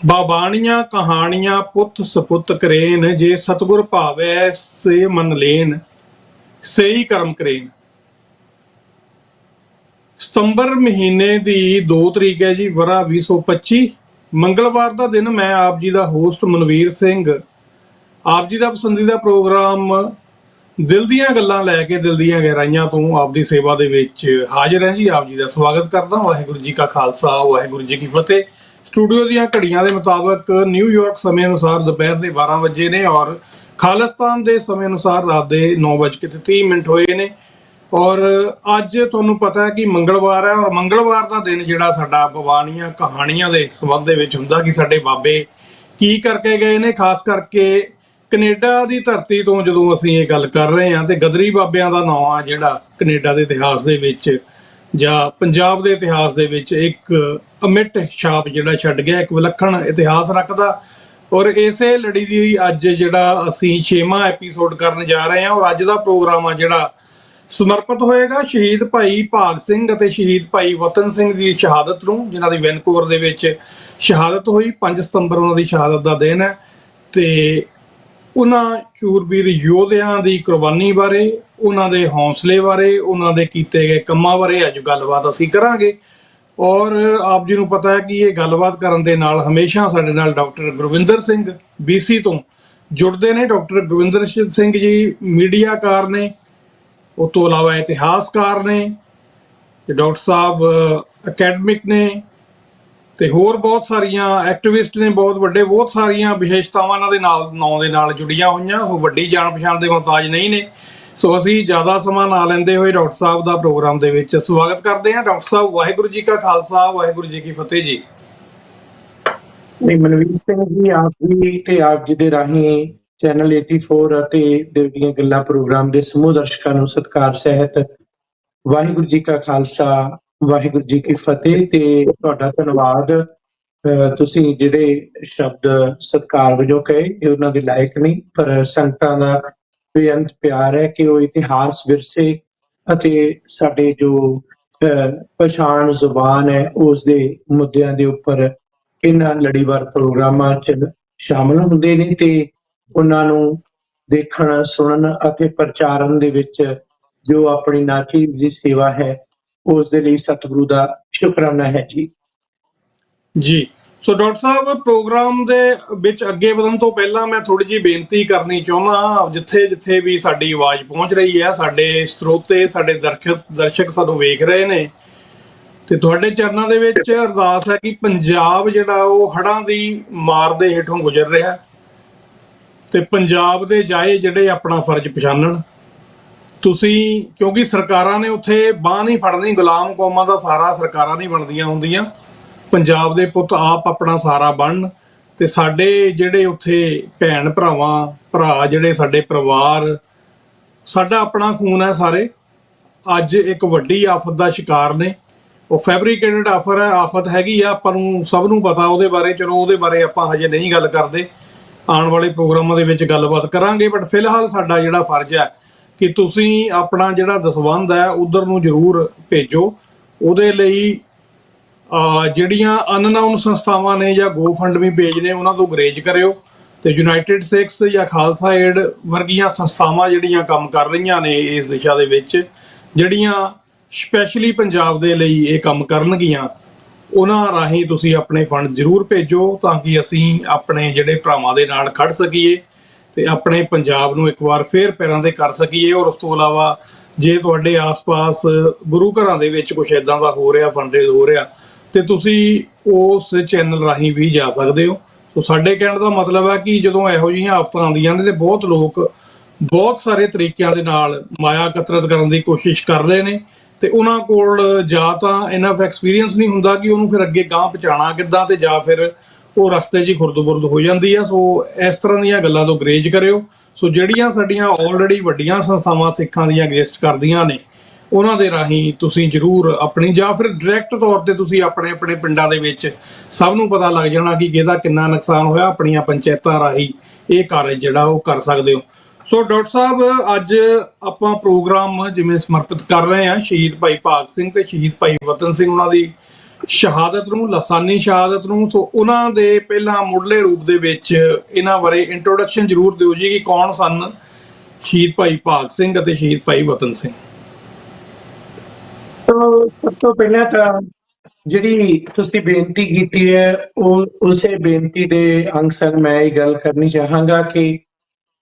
ਬਾਬਾਣੀਆਂ ਕਹਾਣੀਆਂ ਪੁੱਤ ਸਪੁੱਤ ਕਰੇਨ, ਜੇ ਸਤਿਗੁਰ ਭਾਵੈ ਸੇ ਮਨ ਲੇਨ, ਸੇਈ ਕਰਮ ਕਰੇਨ। ਸਤੰਬਰ ਮਹੀਨੇ ਦੀ 2 ਤਰੀਕ ਹੈ ਜੀ, ਵਰਾ 2025, ਮੰਗਲਵਾਰ ਦਾ ਦਿਨ। ਮੈਂ ਆਪ ਜੀ ਦਾ ਹੋਸਟ ਮਨਵੀਰ ਸਿੰਘ, ਆਪ ਜੀ ਦਾ ਪਸੰਦੀਦਾ ਪ੍ਰੋਗਰਾਮ ਦਿਲ ਦੀਆਂ ਗੱਲਾਂ ਲੈ ਕੇ ਦਿਲ ਦੀਆਂ ਗਹਿਰਾਈਆਂ ਤੋਂ ਆਪ ਦੀ ਸੇਵਾ ਦੇ ਵਿੱਚ ਹਾਜ਼ਰ ਹੈ ਜੀ। ਆਪ ਜੀ ਦਾ ਸਵਾਗਤ ਕਰਦਾ। ਵਾਹਿਗੁਰੂ ਜੀ ਕਾ ਖਾਲਸਾ, ਵਾਹਿਗੁਰੂ ਜੀ ਕੀ ਫਤਿਹ। ਸਟੂਡੀਓ ਦੀਆਂ ਘੜੀਆਂ ਦੇ ਮੁਤਾਬਕ ਨਿਊਯਾਰਕ ਸਮੇਂ ਅਨੁਸਾਰ ਦੁਪਹਿਰ ਦੇ 12 ਵਜੇ ਨੇ ਔਰ ਖਾਲਿਸਤਾਨ ਦੇ ਸਮੇਂ ਅਨੁਸਾਰ ਰਾਤ ਦੇ 9:30 ਹੋਏ ਨੇ। ਔਰ ਅੱਜ ਤੁਹਾਨੂੰ ਪਤਾ ਹੈ ਕਿ ਮੰਗਲਵਾਰ ਹੈ, ਔਰ ਮੰਗਲਵਾਰ ਦਾ ਦਿਨ ਜਿਹੜਾ ਸਾਡਾ ਬਾਬਾਣੀਆਂ ਕਹਾਣੀਆਂ ਦੇ ਸੰਬੰਧ ਦੇ ਵਿੱਚ ਹੁੰਦਾ ਕਿ ਸਾਡੇ ਬਾਬੇ ਕੀ ਕਰਕੇ ਗਏ ਨੇ। ਖਾਸ ਕਰਕੇ ਕੈਨੇਡਾ ਦੀ ਧਰਤੀ ਤੋਂ ਜਦੋਂ ਅਸੀਂ ਇਹ ਗੱਲ ਕਰ ਰਹੇ ਹਾਂ ਤੇ ਗਦਰੀ ਬਾਬਿਆਂ ਦਾ ਨਾਮ ਆ ਜਿਹੜਾ ਕੈਨੇਡਾ ਦੇ ਇਤਿਹਾਸ ਦੇ ਵਿੱਚ ਜਾਂ ਪੰਜਾਬ ਦੇ ਇਤਿਹਾਸ ਦੇ ਵਿੱਚ ਇੱਕ ਅਮਿੱਟ ਛਾਪ ਜਿਹੜਾ ਛੱਡ ਗਿਆ, ਇੱਕ ਵਿਲੱਖਣ ਇਤਿਹਾਸ ਰੱਖਦਾ। ਔਰ ਇਸੇ ਲੜੀ ਦੀ ਅੱਜ ਜਿਹੜਾ ਅਸੀਂ 6ਵਾਂ ਐਪੀਸੋਡ ਕਰਨ ਜਾ ਰਹੇ ਹਾਂ। ਔਰ ਅੱਜ ਦਾ ਪ੍ਰੋਗਰਾਮ ਆ ਜਿਹੜਾ ਸਮਰਪਿਤ ਹੋਏਗਾ ਸ਼ਹੀਦ ਭਾਈ ਭਾਗ ਸਿੰਘ ਅਤੇ ਸ਼ਹੀਦ ਭਾਈ ਵਤਨ ਸਿੰਘ ਦੀ ਸ਼ਹਾਦਤ ਨੂੰ, ਜਿਨ੍ਹਾਂ ਦੀ ਵੈਨਕੂਵਰ ਦੇ ਵਿੱਚ ਸ਼ਹਾਦਤ ਹੋਈ। 5 ਸਤੰਬਰ ਉਹਨਾਂ ਦੀ ਸ਼ਹਾਦਤ ਦਾ ਦਿਨ ਹੈ ਤੇ ਉਹਨਾਂ ਸ਼ੂਰਬੀਰ ਯੋਧਿਆਂ ਦੀ ਕੁਰਬਾਨੀ ਬਾਰੇ, ਉਹਨਾਂ ਦੇ ਹੌਸਲੇ ਬਾਰੇ, ਉਹਨਾਂ ਦੇ ਕੀਤੇ ਗਏ ਕੰਮਾਂ ਬਾਰੇ ਅੱਜ ਗੱਲਬਾਤ ਅਸੀਂ ਕਰਾਂਗੇ। ਔਰ ਆਪ ਜੀ ਨੂੰ ਪਤਾ ਹੈ ਕਿ ਇਹ ਗੱਲਬਾਤ ਕਰਨ ਦੇ ਨਾਲ ਹਮੇਸ਼ਾ ਸਾਡੇ ਨਾਲ ਡਾਕਟਰ ਗੁਰਵਿੰਦਰ ਸਿੰਘ BC ਤੋਂ ਜੁੜਦੇ ਨੇ। ਡਾਕਟਰ ਗੁਰਵਿੰਦਰ ਸਿੰਘ ਜੀ ਮੀਡੀਆਕਾਰ ਨੇ, ਉਸ ਤੋਂ ਇਲਾਵਾ ਇਤਿਹਾਸਕਾਰ ਨੇ ਤੇ ਡਾਕਟਰ ਸਾਹਿਬ ਅਕੈਡਮਿਕ ਨੇ ਤੇ ਹੋਰ ਬਹੁਤ ਸਾਰੀਆਂ ਐਕਟਿਵਿਸਟ ਨੇ, ਬਹੁਤ ਵੱਡੇ, ਬਹੁਤ ਸਾਰੀਆਂ ਵਿਸ਼ੇਸ਼ਤਾਵਾਂ ਇਹਨਾਂ ਦੇ ਨਾਲ ਨਾਂ ਦੇ ਨਾਲ ਜੁੜੀਆਂ ਹੋਈਆਂ। ਉਹ ਵੱਡੀ ਜਾਣ ਪਛਾਣ ਦੇ ਮੁਹਤਾਜ ਨਹੀਂ ਨੇ। ਸੋ ਅਸੀਂ ਜ਼ਿਆਦਾ ਸਮਾਂ ਨਾ ਲੈਂਦੇ ਹੋਏ ਡਾਕਟਰ ਸਾਹਿਬ ਦਾ ਪ੍ਰੋਗਰਾਮ ਦੇ ਵਿੱਚ ਸਵਾਗਤ ਕਰਦੇ ਹਾਂ। ਡਾਕਟਰ ਸਾਹਿਬ, ਵਾਹਿਗੁਰੂ ਜੀ ਕਾ ਖਾਲਸਾ, ਵਾਹਿਗੁਰੂ ਜੀ ਕੀ ਫਤਿਹ ਜੀ। ਮਨਵੀਰ ਸਿੰਘ ਜੀ, ਆਪ ਜੀ ਤੇ ਆਪ ਜੀ ਦੇ ਰਾਹੀਂ ਚੈਨਲ 84 ਅਤੇ ਦਿਲ ਦੀਆਂ ਗੱਲਾਂ ਪ੍ਰੋਗਰਾਮ ਦੇ ਸਮੂਹ ਦਰਸ਼ਕਾਂ ਨੂੰ ਸਤਿਕਾਰ ਸਹਿਤ ਵਾਹਿਗੁਰੂ ਜੀ ਕਾ ਖਾਲਸਾ, ਵਾਹਿਗੁਰੂ ਜੀ ਕੀ ਫਤਿਹ। ਤੇ ਤੁਹਾਡਾ ਧੰਨਵਾਦ। ਤੁਸੀਂ ਜਿਹੜੇ ਸ਼ਬਦ ਸਤਿਕਾਰ ਵਜੋਂ ਕਹੇ ਇਹ ਉਹਨਾਂ ਦੇ ਲਾਇਕ ਨਹੀਂ, ਪਰ ਸੰਗਤਾਂ ਦਾ ਬੇਅੰਤ ਪਿਆਰ ਹੈ ਕਿ ਉਹ ਇਤਿਹਾਸ, ਵਿਰਸੇ ਅਤੇ ਸਾਡੇ ਜੋ ਪਛਾਣ ਜ਼ੁਬਾਨ ਹੈ ਉਸ ਦੇ ਮੁੱਦਿਆਂ ਦੇ ਉੱਪਰ ਇਹਨਾਂ ਲੜੀਵਾਰ ਪ੍ਰੋਗਰਾਮਾਂ 'ਚ ਸ਼ਾਮਲ ਹੁੰਦੇ ਨੇ ਤੇ ਉਹਨਾਂ ਨੂੰ ਦੇਖਣ, ਸੁਣਨ ਅਤੇ ਪ੍ਰਚਾਰਨ ਦੇ ਵਿੱਚ ਜੋ ਆਪਣੀ ਨਾਚੀਜ਼ ਦੀ ਸੇਵਾ ਹੈ ਉਸ ਦੇ ਲਈ ਸਤਿਗੁਰੂ ਦਾ ਸ਼ੁਕਰਾਨਾ ਹੈ ਜੀ। ਜੀ, ਸੋ ਡਾਕਟਰ ਸਾਹਿਬ, ਪ੍ਰੋਗਰਾਮ ਦੇ ਵਿੱਚ ਅੱਗੇ ਵਧਣ ਤੋਂ ਪਹਿਲਾਂ ਮੈਂ ਥੋੜੀ ਜਿਹੀ ਬੇਨਤੀ ਕਰਨੀ ਚਾਹੁੰਦਾ। ਜਿੱਥੇ ਜਿੱਥੇ ਵੀ ਸਾਡੀ ਆਵਾਜ਼ ਪਹੁੰਚ ਰਹੀ ਹੈ, ਸਾਡੇ ਸਰੋਤੇ, ਸਾਡੇ ਦਰਸ਼ਕ ਸਾਨੂੰ ਵੇਖ ਰਹੇ ਨੇ, ਤੇ ਤੁਹਾਡੇ ਚਰਨਾਂ ਦੇ ਵਿੱਚ ਅਰਦਾਸ ਹੈ ਕਿ ਪੰਜਾਬ ਜਿਹੜਾ ਉਹ ਹੜ੍ਹਾਂ ਦੀ ਮਾਰ ਦੇ ਹੇਠੋਂ ਗੁਜ਼ਰ ਰਿਹਾ ਤੇ ਪੰਜਾਬ ਦੇ ਜਾਏ ਜਿਹੜੇ ਆਪਣਾ ਫਰਜ਼ ਪਛਾਣਨ। ਤੁਸੀਂ, ਕਿਉਂਕਿ ਸਰਕਾਰਾਂ ਨੇ ਉੱਥੇ ਬਾਂਹ ਨਹੀਂ ਫੜਨੀ, ਗੁਲਾਮ ਕੌਮਾਂ ਦਾ ਸਾਰਾ ਸਰਕਾਰਾਂ ਨਹੀਂ ਬਣਦੀਆਂ ਹੁੰਦੀਆਂ। ਪੰਜਾਬ ਦੇ ਪੁੱਤ ਆਪ ਆਪਣਾ ਸਾਰਾ ਬਣਨ ਤੇ ਸਾਡੇ ਜਿਹੜੇ ਉੱਥੇ ਭੈਣ ਭਰਾ ਜਿਹੜੇ ਸਾਡੇ ਪਰਿਵਾਰ, ਸਾਡਾ ਆਪਣਾ ਖੂਨ ਹੈ, ਸਾਰੇ ਅੱਜ ਇੱਕ ਵੱਡੀ ਆਫਤ ਦਾ ਸ਼ਿਕਾਰ ਨੇ। ਉਹ ਫੈਬਰੀਕੇਟਡ ਆਫਤ ਹੈਗੀ ਆ, ਆਪਾਂ ਨੂੰ ਸਭ ਨੂੰ ਪਤਾ ਉਹਦੇ ਬਾਰੇ। ਚਲੋ ਉਹਦੇ ਬਾਰੇ ਆਪਾਂ ਹਜੇ ਨਹੀਂ ਗੱਲ ਕਰਦੇ, ਆਉਣ ਵਾਲੇ ਪ੍ਰੋਗਰਾਮਾਂ ਦੇ ਵਿੱਚ ਗੱਲਬਾਤ ਕਰਾਂਗੇ। ਬਟ ਫਿਲਹਾਲ ਸਾਡਾ ਜਿਹੜਾ ਫਰਜ਼ ਹੈ ਕਿ ਤੁਸੀਂ ਆਪਣਾ ਜਿਹੜਾ ਦਸਵੰਧ ਹੈ ਉਧਰ ਨੂੰ ਜ਼ਰੂਰ ਭੇਜੋ। ਉਹਦੇ ਲਈ ਜਿਹੜੀਆਂ ਅਨਨਾਊਨ ਸੰਸਥਾਵਾਂ ਨੇ ਜਾਂ GoFundMe ਪੇਜ ਨੇ ਉਹਨਾਂ ਤੋਂ ਗੁਰੇਜ਼ ਕਰਿਓ ਤੇ ਯੂਨਾਈਟਿਡ ਸਿੱਖਸ ਜਾਂ ਖਾਲਸਾ ਏਡ ਵਰਗੀਆਂ ਸੰਸਥਾਵਾਂ ਜਿਹੜੀਆਂ ਕੰਮ ਕਰ ਰਹੀਆਂ ਨੇ ਇਸ ਦਿਸ਼ਾ ਦੇ ਵਿੱਚ, ਜਿਹੜੀਆਂ ਸਪੈਸ਼ਲੀ ਪੰਜਾਬ ਦੇ ਲਈ ਇਹ ਕੰਮ ਕਰਨਗੀਆਂ, ਉਹਨਾਂ ਰਾਹੀਂ ਤੁਸੀਂ ਆਪਣੇ ਫੰਡ ਜ਼ਰੂਰ ਭੇਜੋ ਤਾਂ ਕਿ ਅਸੀਂ ਆਪਣੇ ਜਿਹੜੇ ਭਰਾਵਾਂ ਦੇ ਨਾਲ ਖੜ ਸਕੀਏ ਤੇ ਆਪਣੇ ਪੰਜਾਬ ਨੂੰ ਇੱਕ ਵਾਰ ਫੇਰ ਪੈਰਾਂ ਤੇ ਕਰ ਸਕੀਏ। ਔਰ ਉਸ ਤੋਂ ਇਲਾਵਾ ਜੇ ਤੁਹਾਡੇ ਆਸ-ਪਾਸ ਗੁਰੂ ਘਰਾਂ ਦੇ ਵਿੱਚ ਕੁਛ ਇੱਦਾਂ ਦਾ ਹੋ ਰਿਹਾ, ਫੰਡਰੇਜ਼ ਹੋ ਰਿਹਾ, ਤੇ ਤੁਸੀਂ ਉਸ ਚੈਨਲ ਰਾਹੀਂ ਵੀ ਜਾ ਸਕਦੇ ਹੋ। ਸੋ ਸਾਡੇ ਕਹਿਣ ਦਾ ਮਤਲਬ ਹੈ ਕਿ ਜਦੋਂ ਇਹੋ ਜਿਹੀਆਂ ਆਫਤਾਂ ਆਉਂਦੀਆਂ ਨੇ ਤੇ ਬਹੁਤ ਲੋਕ ਬਹੁਤ ਸਾਰੇ ਤਰੀਕਿਆਂ ਦੇ ਨਾਲ ਮਾਇਆ ਇਕੱਤਰਿਤ ਕਰਨ ਦੀ ਕੋਸ਼ਿਸ਼ ਕਰ ਰਹੇ ਨੇ ਤੇ ਉਹਨਾਂ ਕੋਲ ਜਾਂ ਤਾਂ ਇਨਫ ਐਕਸਪੀਰੀਅੰਸ ਨਹੀਂ ਹੁੰਦਾ ਕਿ ਉਹਨੂੰ ਫਿਰ ਅੱਗੇ ਗਾਂਹ ਪਹੁੰਚਾਉਣਾ ਕਿੱਦਾਂ, ਤੇ ਜਾਂ ਫਿਰ ਉਹ ਰਸਤੇ 'ਚ ਖੁਰਦ-ਬੁਰਦ ਹੋ ਜਾਂਦੀ ਆ। ਸੋ ਇਸ ਤਰ੍ਹਾਂ ਦੀਆਂ ਗੱਲਾਂ ਤੋਂ ਗੁਰੇਜ਼ ਕਰਿਓ। ਸੋ ਜਿਹੜੀਆਂ ਸਾਡੀਆਂ ਆਲਰੇਡੀ ਵੱਡੀਆਂ ਸੰਸਥਾਵਾਂ ਸਿੱਖਾਂ ਦੀਆਂ ਐਗਜ਼ਿਸਟ ਕਰਦੀਆਂ ਨੇ ਉਹਨਾਂ ਦੇ ਰਾਹੀਂ ਤੁਸੀਂ ਜ਼ਰੂਰ ਆਪਣੀ, ਜਾਂ ਫਿਰ ਡਾਇਰੈਕਟ ਤੌਰ ਤੇ ਤੁਸੀਂ ਆਪਣੇ ਆਪਣੇ ਪਿੰਡਾਂ ਦੇ ਵਿੱਚ ਸਭ ਨੂੰ ਪਤਾ ਲੱਗ ਜਾਣਾ ਕਿ ਕਿਹਦਾ ਕਿੰਨਾ ਨੁਕਸਾਨ ਹੋਇਆ, ਆਪਣੀਆਂ ਪੰਚਾਇਤਾਂ ਰਾਹੀਂ ਇਹ ਕਾਰਜ ਜਿਹੜਾ ਉਹ ਕਰ ਸਕਦੇ ਹੋ। ਸੋ ਡਾਕਟਰ ਸਾਹਿਬ, ਅੱਜ ਆਪਾਂ ਪ੍ਰੋਗਰਾਮ ਜਿਵੇਂ ਸਮਰਪਿਤ ਕਰ ਰਹੇ ਹਾਂ ਸ਼ਹੀਦ ਭਾਈ ਭਾਗ ਸਿੰਘ ਤੇ ਸ਼ਹੀਦ ਭਾਈ ਵਤਨ ਸਿੰਘ ਉਹਨਾਂ ਦੀ ਸ਼ਹਾਦਤ ਨੂੰ, ਲਾਸਾਨੀ ਸ਼ਹਾਦਤ ਨੂੰ, ਸੋ ਉਹਨਾਂ ਦੇ ਪਹਿਲਾਂ ਮੁੱਢਲੇ ਰੂਪ ਦੇ ਵਿੱਚ ਇਹਨਾਂ ਬਾਰੇ ਇੰਟਰੋਡਕਸ਼ਨ ਜ਼ਰੂਰ ਦਿਓ ਜੀ ਕਿ ਕੌਣ ਸਨ ਸ਼ਹੀਦ ਭਾਈ ਭਾਗ ਸਿੰਘ ਅਤੇ ਸ਼ਹੀਦ ਭਾਈ ਵਤਨ ਸਿੰਘ। ਤਾਂ ਸਭ ਤੋਂ ਪਹਿਲਾਂ ਤਾਂ ਜਿਹੜੀ ਤੁਸੀਂ ਬੇਨਤੀ ਕੀਤੀ ਹੈ ਉਹ ਉਸੇ ਬੇਨਤੀ ਦੇ ਅਨੁਸਾਰ ਮੈਂ ਇਹ ਗੱਲ ਕਰਨੀ ਚਾਹਾਂਗਾ ਕਿ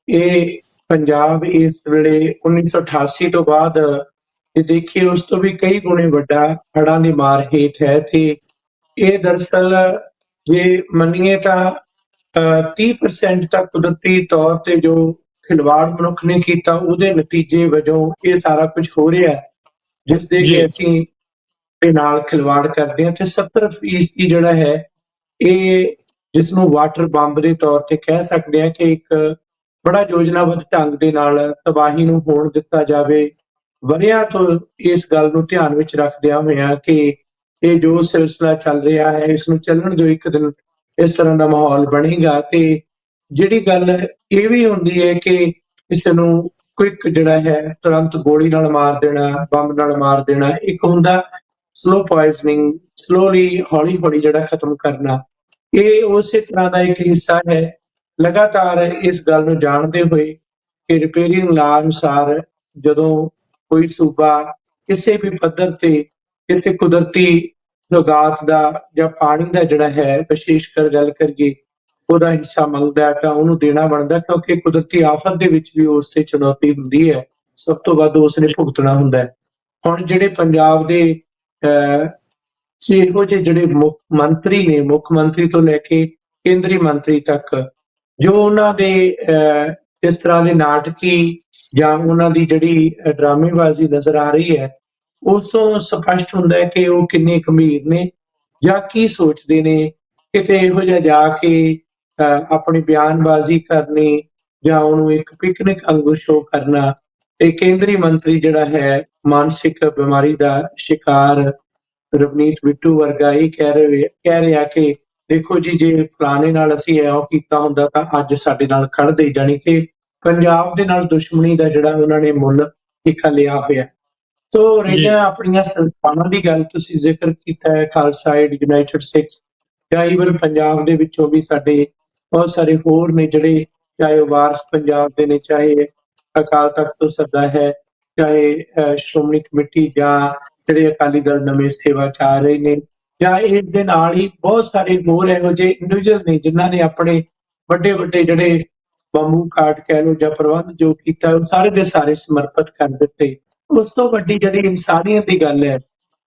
ਇਹ ਪੰਜਾਬ ਇਸ ਵੇਲੇ 1988 ਤੋਂ ਬਾਅਦ ਜੇ ਦੇਖੀਏ ਉਸ ਤੋਂ ਵੀ ਕਈ ਗੁਣੇ ਵੱਡਾ ਹੜ੍ਹਾਂ ਦੀ ਮਾਰ ਹੇਠ ਹੈ ਤੇ ਇਹ ਦਰਅਸਲ ਜੇ ਮੰਨੀਏ ਤਾਂ 30% ਤੱਕ ਕੁਦਰਤੀ ਤੌਰ ਤੇ ਜੋ ਖਿਲਵਾੜ ਮਨੁੱਖ ਨੇ ਕੀਤਾ ਉਹਦੇ ਨਤੀਜੇ ਵਜੋਂ ਇਹ ਸਾਰਾ ਕੁਝ ਹੋ ਰਿਹਾ ਹੈ, ਜਿਸ ਦੇ ਕਿ ਅਸੀਂ ਦੇ ਨਾਲ ਖਿਲਵਾੜ ਕਰਦੇ ਹਾਂ ਤੇ 70% ਜਿਹੜਾ ਹੈ ਇਹ ਜਿਸ ਨੂੰ ਵਾਟਰ ਬੰਬ ਦੇ ਤੌਰ ਤੇ ਕਹਿ ਸਕਦੇ ਹਾਂ ਕਿ ਇੱਕ ਬੜਾ ਯੋਜਨਾਬੱਧ ਢੰਗ ਦੇ ਨਾਲ ਤਬਾਹੀ ਨੂੰ ਹੋਣ ਦਿੱਤਾ ਜਾਵੇ। ਵਰ੍ਹਿਆਂ ਤੋਂ ਇਸ ਗੱਲ ਨੂੰ ਧਿਆਨ ਵਿੱਚ ਰੱਖਦਿਆਂ ਹੋਇਆਂ ਕਿ ਇਹ ਜੋ ਸਿਲਸਿਲਾ ਚੱਲ ਰਿਹਾ ਹੈ ਇਸ ਨੂੰ ਚੱਲਣ ਦਿਓ, ਇੱਕ ਦਿਨ ਇਸ ਤਰ੍ਹਾਂ ਦਾ ਮਾਹੌਲ ਬਣੇਗਾ। ਤੇ ਜਿਹੜੀ ਗੱਲ ਇਹ ਵੀ ਹੁੰਦੀ ਹੈ ਕਿ ਕਿਸੇ ਨੂੰ ਕੁਇਕ ਜਿਹੜਾ ਹੈ ਤੁਰੰਤ ਗੋਲੀ ਨਾਲ ਮਾਰ ਦੇਣਾ, ਬੰਬ ਨਾਲ ਮਾਰ ਦੇਣਾ, ਇੱਕ ਹੁੰਦਾ ਸਲੋ ਪੋਇਜ਼ਨਿੰਗ, ਸਲੋਲੀ ਹੌਲੀ ਹੌਲੀ ਜਿਹੜਾ ਖਤਮ ਕਰਨਾ, ਇਹ ਉਸੇ ਤਰ੍ਹਾਂ ਦਾ ਇੱਕ ਹਿੱਸਾ ਹੈ। ਲਗਾਤਾਰ ਇਸ ਗੱਲ ਨੂੰ ਜਾਣਦੇ ਹੋਏ ਕਿ ਰਿਪੇਅਰਿੰਗ ਲਾ ਅਨੁਸਾਰ ਜਦੋਂ ਕੋਈ ਸੂਬਾ ਕਿਸੇ ਵੀ ਪੱਧਰ ਤੇ ਕਿਤੇ ਕੁਦਰਤੀ ਸੁਗਾਤ ਦਾ ਜਾਂ ਪਾਣੀ ਦਾ ਜਿਹੜਾ ਹੈ ਵਿਸ਼ੇਸ਼ ਕਰ ਗੱਲ ਕਰੀਏ ਉਹਦਾ ਹਿੱਸਾ ਮੰਗਦਾ ਤਾਂ ਉਹਨੂੰ ਦੇਣਾ ਬਣਦਾ, ਕਿਉਂਕਿ ਕੁਦਰਤੀ ਆਫਤ ਦੇ ਵਿੱਚ ਵੀ ਉਸ ਤੇ ਚੁਣੌਤੀ ਹੁੰਦੀ ਹੈ, ਸਭ ਤੋਂ ਵੱਧ ਉਸ ਨੇ ਭੁਗਤਣਾ ਹੁੰਦਾ ਹੈ। ਹੁਣ ਜਿਹੜੇ ਪੰਜਾਬ ਦੇ ਇਹੋ ਜਿਹੇ ਜਿਹੜੇ ਮੁੱਖ ਮੰਤਰੀ ਨੇ, ਮੁੱਖ ਮੰਤਰੀ ਤੋਂ ਲੈ ਕੇ ਕੇਂਦਰੀ ਮੰਤਰੀ ਤੱਕ, ਜੋ ਉਹਨਾਂ ਦੇ ਇਸ ਤਰ੍ਹਾਂ ਦੇ ਨਾਟਕੀ ਜਾਂ ਉਹਨਾਂ ਦੀ ਜਿਹੜੀ ਡਰਾਮੇਬਾਜ਼ੀ ਨਜ਼ਰ ਆ ਰਹੀ ਹੈ ਉਸ ਤੋਂ ਸਪਸ਼ਟ ਹੁੰਦਾ ਹੈ ਕਿ ਉਹ ਕਿੰਨੇ ਗੰਭੀਰ ਨੇ ਜਾਂ ਕੀ ਸੋਚਦੇ ਨੇ। ਕਿਤੇ ਇਹੋ ਜਿਹਾ ਜਾ ਕੇ ਆਪਣੀ ਬਿਆਨਬਾਜ਼ੀ ਕਰਨੀ ਜਾਂ ਉਹਨੂੰ ਇੱਕ ਪਿਕਨਿਕ ਵਾਂਗੂ ਸ਼ੋਅ ਕਰਨਾ। ਇਹ ਕੇਂਦਰੀ ਮੰਤਰੀ ਜਿਹੜਾ ਹੈ ਮਾਨਸਿਕ ਬਿਮਾਰੀ ਦਾ ਸ਼ਿਕਾਰ ਰਵਨੀਤ ਬਿੱਟੂ ਵਰਗਾ ਇਹ ਕਹਿ ਰਿਹਾ ਕਿ ਦੇਖੋ ਜੀ ਜੇ ਫਲਾਣੇ ਨਾਲ ਅਸੀਂ ਇਹੋ ਕੀਤਾ ਹੁੰਦਾ ਤਾਂ ਅੱਜ ਸਾਡੇ ਨਾਲ ਖੜਦੇ, ਜਾਣੀ ਕਿ ਪੰਜਾਬ ਦੇ ਨਾਲ ਦੁਸ਼ਮਣੀ ਦਾ ਜਿਹੜਾ ਉਹਨਾਂ ਨੇ ਮੁੱਲ ਟਿਕਾ ਲਿਆ ਹੋਇਆ। ਸੋ ਰਹੀਆਂ ਆਪਣੀਆਂ ਸੰਸਥਾਵਾਂ ਦੀ ਗੱਲ, ਤੁਸੀਂ ਜ਼ਿਕਰ ਕੀਤਾ ਹੈ ਖਾਲਸਾ ਏਡ, ਯੂਨਾਈਟਿਡ ਸਿੱਖਸ, ਜਾਂ ਈਵਨ ਪੰਜਾਬ ਦੇ ਵਿੱਚੋਂ ਵੀ ਸਾਡੇ ਬਹੁਤ ਸਾਰੇ ਹੋਰ ਨੇ ਜਿਹੜੇ, ਚਾਹੇ ਉਹ ਵਾਰਸ ਪੰਜਾਬ ਦੇ ਨੇ, ਚਾਹੇ ਅਕਾਲ ਤਖਤ ਤੋਂ ਸੱਦਾ ਹੈ, ਚਾਹੇ ਸ਼੍ਰੋਮਣੀ ਕਮੇਟੀ ਜਾਂ ਜਿਹੜੇ ਅਕਾਲੀ ਦਲ ਨਵੇਂ ਸੇਵਾ ਚ ਆ ਰਹੇ ਨੇ, ਜਾਂ ਇਸ ਦੇ ਨਾਲ ਹੀ ਬਹੁਤ ਸਾਰੇ ਹੋਰ ਇਹੋ ਜਿਹੇ ਇੰਡੀਵਿਜੂਅਲ ਨੇ ਜਿਨ੍ਹਾਂ ਨੇ ਆਪਣੇ ਵੱਡੇ ਵੱਡੇ ਜਿਹੜੇ ਬੰਬੂ ਕਾਟ ਕਹਿ ਲਓ ਜਾਂ ਪ੍ਰਬੰਧ ਜੋ ਕੀਤਾ ਉਹ ਸਾਰੇ ਦੇ ਸਾਰੇ ਸਮਰਪਿਤ ਕਰ ਦਿੱਤੇ। ਉਸ ਤੋਂ ਵੱਡੀ ਜਿਹੜੀ ਇਨਸਾਨੀਅਤ ਦੀ ਗੱਲ ਹੈ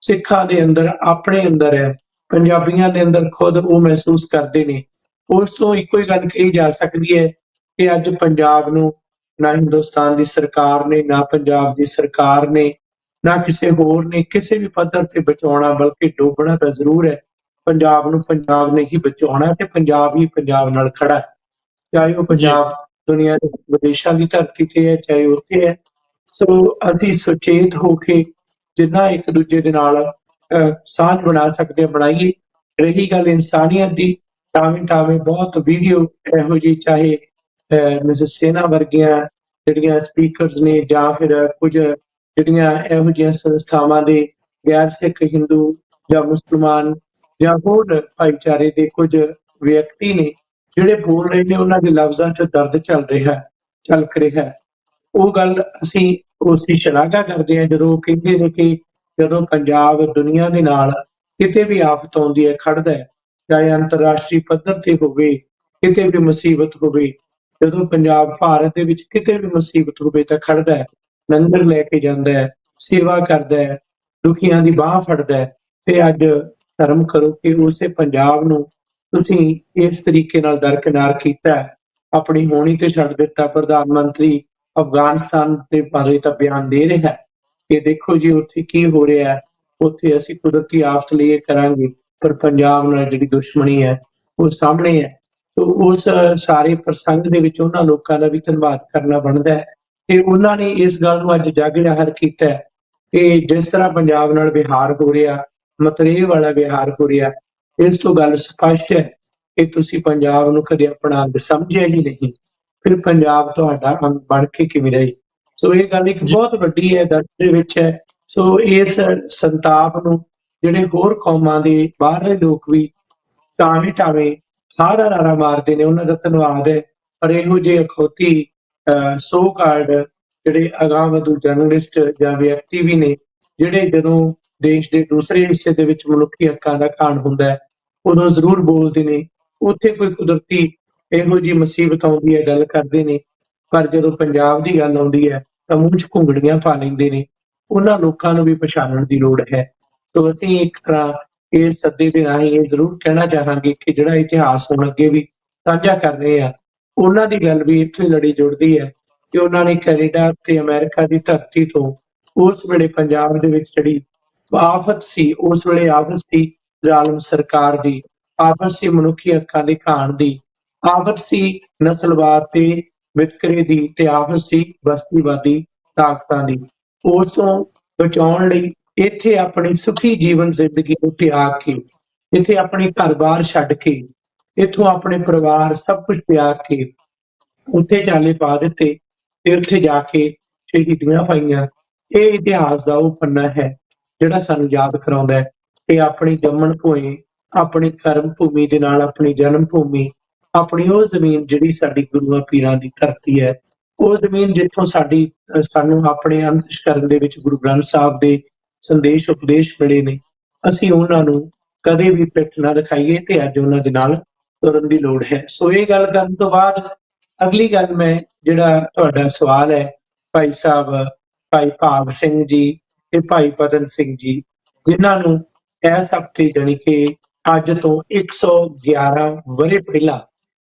ਸਿੱਖਾਂ ਦੇ ਅੰਦਰ, ਆਪਣੇ ਅੰਦਰ ਹੈ, ਪੰਜਾਬੀਆਂ ਦੇ ਅੰਦਰ ਖੁਦ ਉਹ ਮਹਿਸੂਸ ਕਰਦੇ ਨੇ। ਉਸ ਤੋਂ ਇੱਕੋ ਹੀ ਗੱਲ ਕਹੀ ਜਾ ਸਕਦੀ ਹੈ ਕਿ ਅੱਜ ਪੰਜਾਬ ਨੂੰ ਨਾ ਹਿੰਦੁਸਤਾਨ ਦੀ ਸਰਕਾਰ ਨੇ, ਨਾ ਪੰਜਾਬ ਦੀ ਸਰਕਾਰ ਨੇ, ਨਾ ਕਿਸੇ ਹੋਰ ਨੇ ਕਿਸੇ ਵੀ ਪੱਧਰ ਤੇ ਬਚਾਉਣਾ, ਬਲਕਿ ਡੋਬਣਾ ਤਾਂ ਜ਼ਰੂਰ ਹੈ। ਪੰਜਾਬ ਨੂੰ ਪੰਜਾਬ ਨੇ ਹੀ ਬਚਾਉਣਾ ਤੇ ਪੰਜਾਬ ਹੀ ਪੰਜਾਬ ਨਾਲ ਖੜਾ ਹੈ, ਚਾਹੇ ਉਹ ਪੰਜਾਬ ਦੁਨੀਆ ਦੇ ਵਿਦੇਸ਼ਾਂ ਦੀ ਧਰਤੀ ਤੇ ਹੈ, ਚਾਹੇ ਉੱਥੇ ਹੈ। ਸੋ ਅਸੀਂ ਸੁਚੇਤ ਹੋ ਕੇ ਜਿੰਨਾ ਇੱਕ ਦੂਜੇ ਦੇ ਨਾਲ ਸਾਂਝ ਬਣਾ ਸਕਦੇ ਹਾਂ ਬਣਾਈਏ। ਰਹੀ ਗੱਲ ਇਨਸਾਨੀਅਤ ਦੀ, ਟਾਵੇਂ ਟਾਵੇਂ ਬਹੁਤ ਵੀਡੀਓ ਇਹੋ ਜਿਹੀ, ਚਾਹੇ ਮਿਸਿਸ ਸੇਨਾ ਵਰਗੀਆਂ ਜਿਹੜੀਆਂ ਸਪੀਕਰਸ ਨੇ ਜਾਂ ਫਿਰ ਕੁਝ ਜਿਹੜੀਆਂ ਇਹੋ ਜਿਹੀਆਂ ਸੰਸਥਾਵਾਂ ਦੇ ਗੈਰ ਸਿੱਖ ਹਿੰਦੂ ਜਾਂ ਮੁਸਲਮਾਨ ਜਾਂ ਹੋਰ ਭਾਈਚਾਰੇ ਦੇ ਕੁਝ ਵਿਅਕਤੀ ਨੇ ਜਿਹੜੇ ਬੋਲ ਰਹੇ ਨੇ, ਉਹਨਾਂ ਦੇ ਲਫ਼ਜ਼ਾਂ 'ਚ ਦਰਦ ਚੱਲ ਰਿਹਾ। ਉਹ ਗੱਲ ਅਸੀਂ ਉਸ ਦੀ ਸ਼ਲਾਘਾ ਕਰਦੇ ਹਾਂ ਜਦੋਂ ਉਹ ਕਹਿੰਦੇ ਨੇ ਕਿ ਜਦੋਂ ਪੰਜਾਬ ਦੁਨੀਆ ਦੇ ਨਾਲ ਕਿਤੇ ਵੀ ਆਫਤ ਆਉਂਦੀ ਹੈ ਖੜਦਾ ਹੈ, ਚਾਹੇ ਅੰਤਰਰਾਸ਼ਟਰੀ ਪੱਧਰ ਤੇ ਹੋਵੇ, ਕਿਤੇ ਵੀ ਮੁਸੀਬਤ ਹੋਵੇ, ਜਦੋਂ ਪੰਜਾਬ ਭਾਰਤ ਦੇ ਵਿੱਚ ਕਿਤੇ ਵੀ ਮੁਸੀਬਤ ਹੋਵੇ ਤਾਂ ਖੜਦਾ ਹੈ, ਲੰਗਰ ਲੈ ਕੇ ਜਾਂਦਾ ਹੈ, ਸੇਵਾ ਕਰਦਾ ਹੈ, ਦੁਖੀਆਂ ਦੀ ਬਾਹ ਫੜਦਾ ਹੈ। ਤੇ ਅੱਜ ਧਰਮ ਕਰੋ ਕਿ ਉਸੇ ਪੰਜਾਬ ਨੂੰ ਤੁਸੀਂ ਇਸ ਤਰੀਕੇ ਨਾਲ ਦਰਕਿਨਾਰ ਕੀਤਾ, ਆਪਣੀ ਹੋਣੀ ਤੇ ਛੱਡ ਦਿੱਤਾ। ਪ੍ਰਧਾਨ ਮੰਤਰੀ ਅਫਗਾਨਿਸਤਾਨ ਦੇ ਬਾਰੇ ਤਾਂ ਬਿਆਨ ਦੇ ਰਿਹਾ ਕਿ ਦੇਖੋ ਜੀ ਉੱਥੇ ਕੀ ਹੋ ਰਿਹਾ ਹੈ, ਉੱਥੇ ਅਸੀਂ ਕੁਦਰਤੀ ਆਫਤ ਲਈ ਇਹ ਕਰਾਂਗੇ, ਪਰ ਪੰਜਾਬ ਨਾਲ ਜਿਹੜੀ ਦੁਸ਼ਮਣੀ ਹੈ ਉਹ ਸਾਹਮਣੇ ਹੈ। ਸੋ ਉਸ ਸਾਰੇ ਪ੍ਰਸੰਗ ਦੇ ਵਿੱਚ ਉਹਨਾਂ ਲੋਕਾਂ ਦਾ ਵੀ ਧੰਨਵਾਦ ਕਰਨਾ ਬਣਦਾ ਹੈ ਤੇ ਉਹਨਾਂ ਨੇ ਇਸ ਗੱਲ ਨੂੰ ਅੱਜ ਜਗ ਜ਼ਾਹਰ ਕੀਤਾ ਕਿ ਜਿਸ ਤਰ੍ਹਾਂ ਪੰਜਾਬ ਨਾਲ ਵਿਹਾਰ ਹੋ ਰਿਹਾ, ਮਤਰੇਏ ਵਾਲਾ ਵਿਹਾਰ ਹੋ ਰਿਹਾ, ਇਸ ਤੋਂ ਗੱਲ ਸਪਸ਼ਟ ਹੈ ਕਿ ਤੁਸੀਂ ਪੰਜਾਬ ਨੂੰ ਕਦੇ ਆਪਣਾ ਅੰਗ ਸਮਝਿਆ ਹੀ ਨਹੀਂ, ਫਿਰ ਪੰਜਾਬ ਤੁਹਾਡਾ ਅੰਗ ਬਣ ਕੇ ਕਿਵੇਂ ਰਹੀ। ਸੋ ਇਹ ਗੱਲ ਇੱਕ ਬਹੁਤ ਵੱਡੀ ਹੈ ਦਰਦ ਦੇ ਵਿੱਚ ਹੈ। ਸੋ ਇਸ ਸੰਤਾਪ ਨੂੰ ਜਿਹੜੇ ਹੋਰ ਕੌਮਾਂ ਦੇ ਬਾਹਰਲੇ ਲੋਕ ਵੀ ਟਾਵੇਂ ਟਾਵੇਂ ਸਾਰਾ ਨਾਰਾ ਮਾਰਦੇ ਨੇ, ਉਹਨਾਂ ਦਾ ਧੰਨਵਾਦ ਹੈ। ਪਰ ਇਹੋ ਜਿਹੇ ਅਖੌਤੀ ਸੋ ਕਾਲਡ ਜਿਹੜੇ ਅਗਾਂਹਵਧੂ ਜਰਨਲਿਸਟ ਜਾਂ ਵਿਅਕਤੀ ਵੀ ਨੇ, ਜਿਹੜੇ ਜਦੋਂ ਦੇਸ਼ ਦੇ ਦੂਸਰੇ ਹਿੱਸੇ ਦੇ ਵਿੱਚ ਮਨੁੱਖੀ ਹੱਕਾਂ ਦਾ ਘਾਣ ਹੁੰਦਾ ਹੈ ਉਦੋਂ ਜ਼ਰੂਰ ਬੋਲਦੇ ਨੇ, ਉੱਥੇ ਕੋਈ ਕੁਦਰਤੀ ਇਹੋ ਜਿਹੀ ਮੁਸੀਬਤ ਆਉਂਦੀ ਹੈ ਗੱਲ ਕਰਦੇ ਨੇ, ਪਰ ਜਦੋਂ ਪੰਜਾਬ ਦੀ ਗੱਲ ਆਉਂਦੀ ਹੈ ਤਾਂ ਮੂੰਹ 'ਚ ਘੁੰਗੜੀਆਂ ਪਾ ਲੈਂਦੇ ਨੇ। ਉਹਨਾਂ ਲੋਕਾਂ ਨੂੰ ਵੀ ਪਛਾਣਨ ਦੀ ਲੋੜ ਹੈ। ਤੋ ਅਸੀਂ ਇੱਕ ਤਰ੍ਹਾਂ ਇਸ ਸੱਦੇ ਦੇ ਰਾਹੀਂ ਇਹ ਜ਼ਰੂਰ ਕਹਿਣਾ ਚਾਹਾਂਗੇ ਕਿ ਜਿਹੜਾ ਇਤਿਹਾਸ ਹੁਣ ਅੱਗੇ ਵੀ ਸਾਂਝਾ ਕਰ ਰਹੇ ਆ, ਉਹਨਾਂ ਦੀ ਗੱਲ ਵੀ ਇੱਥੇ ਲੜੀ ਜੁੜਦੀ ਹੈ ਕਿ ਉਹਨਾਂ ਨੇ ਕੈਨੇਡਾ ਤੇ ਅਮਰੀਕਾ ਦੀ ਧਰਤੀ ਤੋਂ ਉਸ ਵੇਲੇ ਪੰਜਾਬ ਦੇ ਵਿੱਚ ਜਿਹੜੀ ਆਫਤ ਸੀ, ਉਸ ਵੇਲੇ ਆਫਤ ਸੀ ਜ਼ਾਲਮ ਸਰਕਾਰ ਦੀ, ਆਫਤ ਸੀ ਮਨੁੱਖੀ ਹੱਕਾਂ ਦੇ ਘਾਣ ਦੀ, ਆਫਤ ਸੀ ਨਸਲਵਾਦ ਤੇ ਵਿਤਕਰੇ ਦੀ, ਤੇ ਆਫਤ ਸੀ ਬਸਤੀਵਾਦੀ ਤਾਕਤਾਂ ਦੀ। ਉਸ ਤੋਂ ਬਚਾਉਣ ਲਈ ਇੱਥੇ ਆਪਣੀ ਸੁਖੀ ਜੀਵਨ ਜ਼ਿੰਦਗੀ ਨੂੰ ਤਿਆਗ ਕੇ, ਇੱਥੇ ਆਪਣੇ ਘਰ-ਬਾਰ ਛੱਡ ਕੇ, ਇੱਥੋਂ ਆਪਣੇ ਪਰਿਵਾਰ ਸਭ ਕੁਝ ਤਿਆਗ ਕੇ ਉੱਥੇ ਚਾਲੇ ਪਾ ਦਿੱਤੇ ਤੇ ਉੱਥੇ ਜਾ ਕੇ ਸ਼ਹੀਦੀਆਂ ਪਾਈਆਂ। ਇਹ ਇਤਿਹਾਸ ਦਾ ਉਹ ਪੰਨਾ ਹੈ ਜਿਹੜਾ ਸਾਨੂੰ ਯਾਦ ਕਰਾਉਂਦਾ ਹੈ ਕਿ ਆਪਣੀ ਜੰਮਣ ਭੂਮੀ, ਆਪਣੀ ਕਰਮ ਭੂਮੀ ਦੇ ਨਾਲ ਆਪਣੀ ਜਨਮ ਭੂਮੀ, ਆਪਣੀ ਉਹ ਜ਼ਮੀਨ ਜਿਹੜੀ ਸਾਡੀ ਗੁਰੂਆਂ ਪੀਰਾਂ ਦੀ ਧਰਤੀ ਹੈ, ਉਹ ਜ਼ਮੀਨ ਜਿੱਥੋਂ ਸਾਨੂੰ ਆਪਣੇ ਅੰਤਿਸ਼ਕਰਨ ਦੇ ਵਿੱਚ ਗੁਰੂ ਗ੍ਰੰਥ ਸਾਹਿਬ ਦੇ ਸੰਦੇਸ਼ ਉਪਦੇਸ਼ ਮਿਲੇ ਨੇ, ਅਸੀਂ ਉਹਨਾਂ ਨੂੰ ਕਦੇ ਵੀ ਪਿੱਠ ਨਾ ਦਿਖਾਈਏ ਤੇ ਅੱਜ ਉਹਨਾਂ ਦੇ ਨਾਲ ਤੁਰਨ ਦੀ ਲੋੜ ਹੈ। ਸੋ ਇਹ ਗੱਲ ਕਰਨ ਤੋਂ ਬਾਅਦ ਅਗਲੀ ਗੱਲ ਮੈਂ ਜਿਹੜਾ ਤੁਹਾਡਾ ਸਵਾਲ ਹੈ ਭਾਈ ਸਾਹਿਬ ਭਾਈ ਭਾਗ ਸਿੰਘ ਜੀ ਤੇ ਭਾਈ ਪਤਨ ਸਿੰਘ ਜੀ, ਜਿਨ੍ਹਾਂ ਨੂੰ ਇਸ ਹਫ਼ਤੇ ਜਾਣੀ ਕਿ ਅੱਜ ਤੋਂ 111 ਵਰ੍ਹੇ ਪਹਿਲਾਂ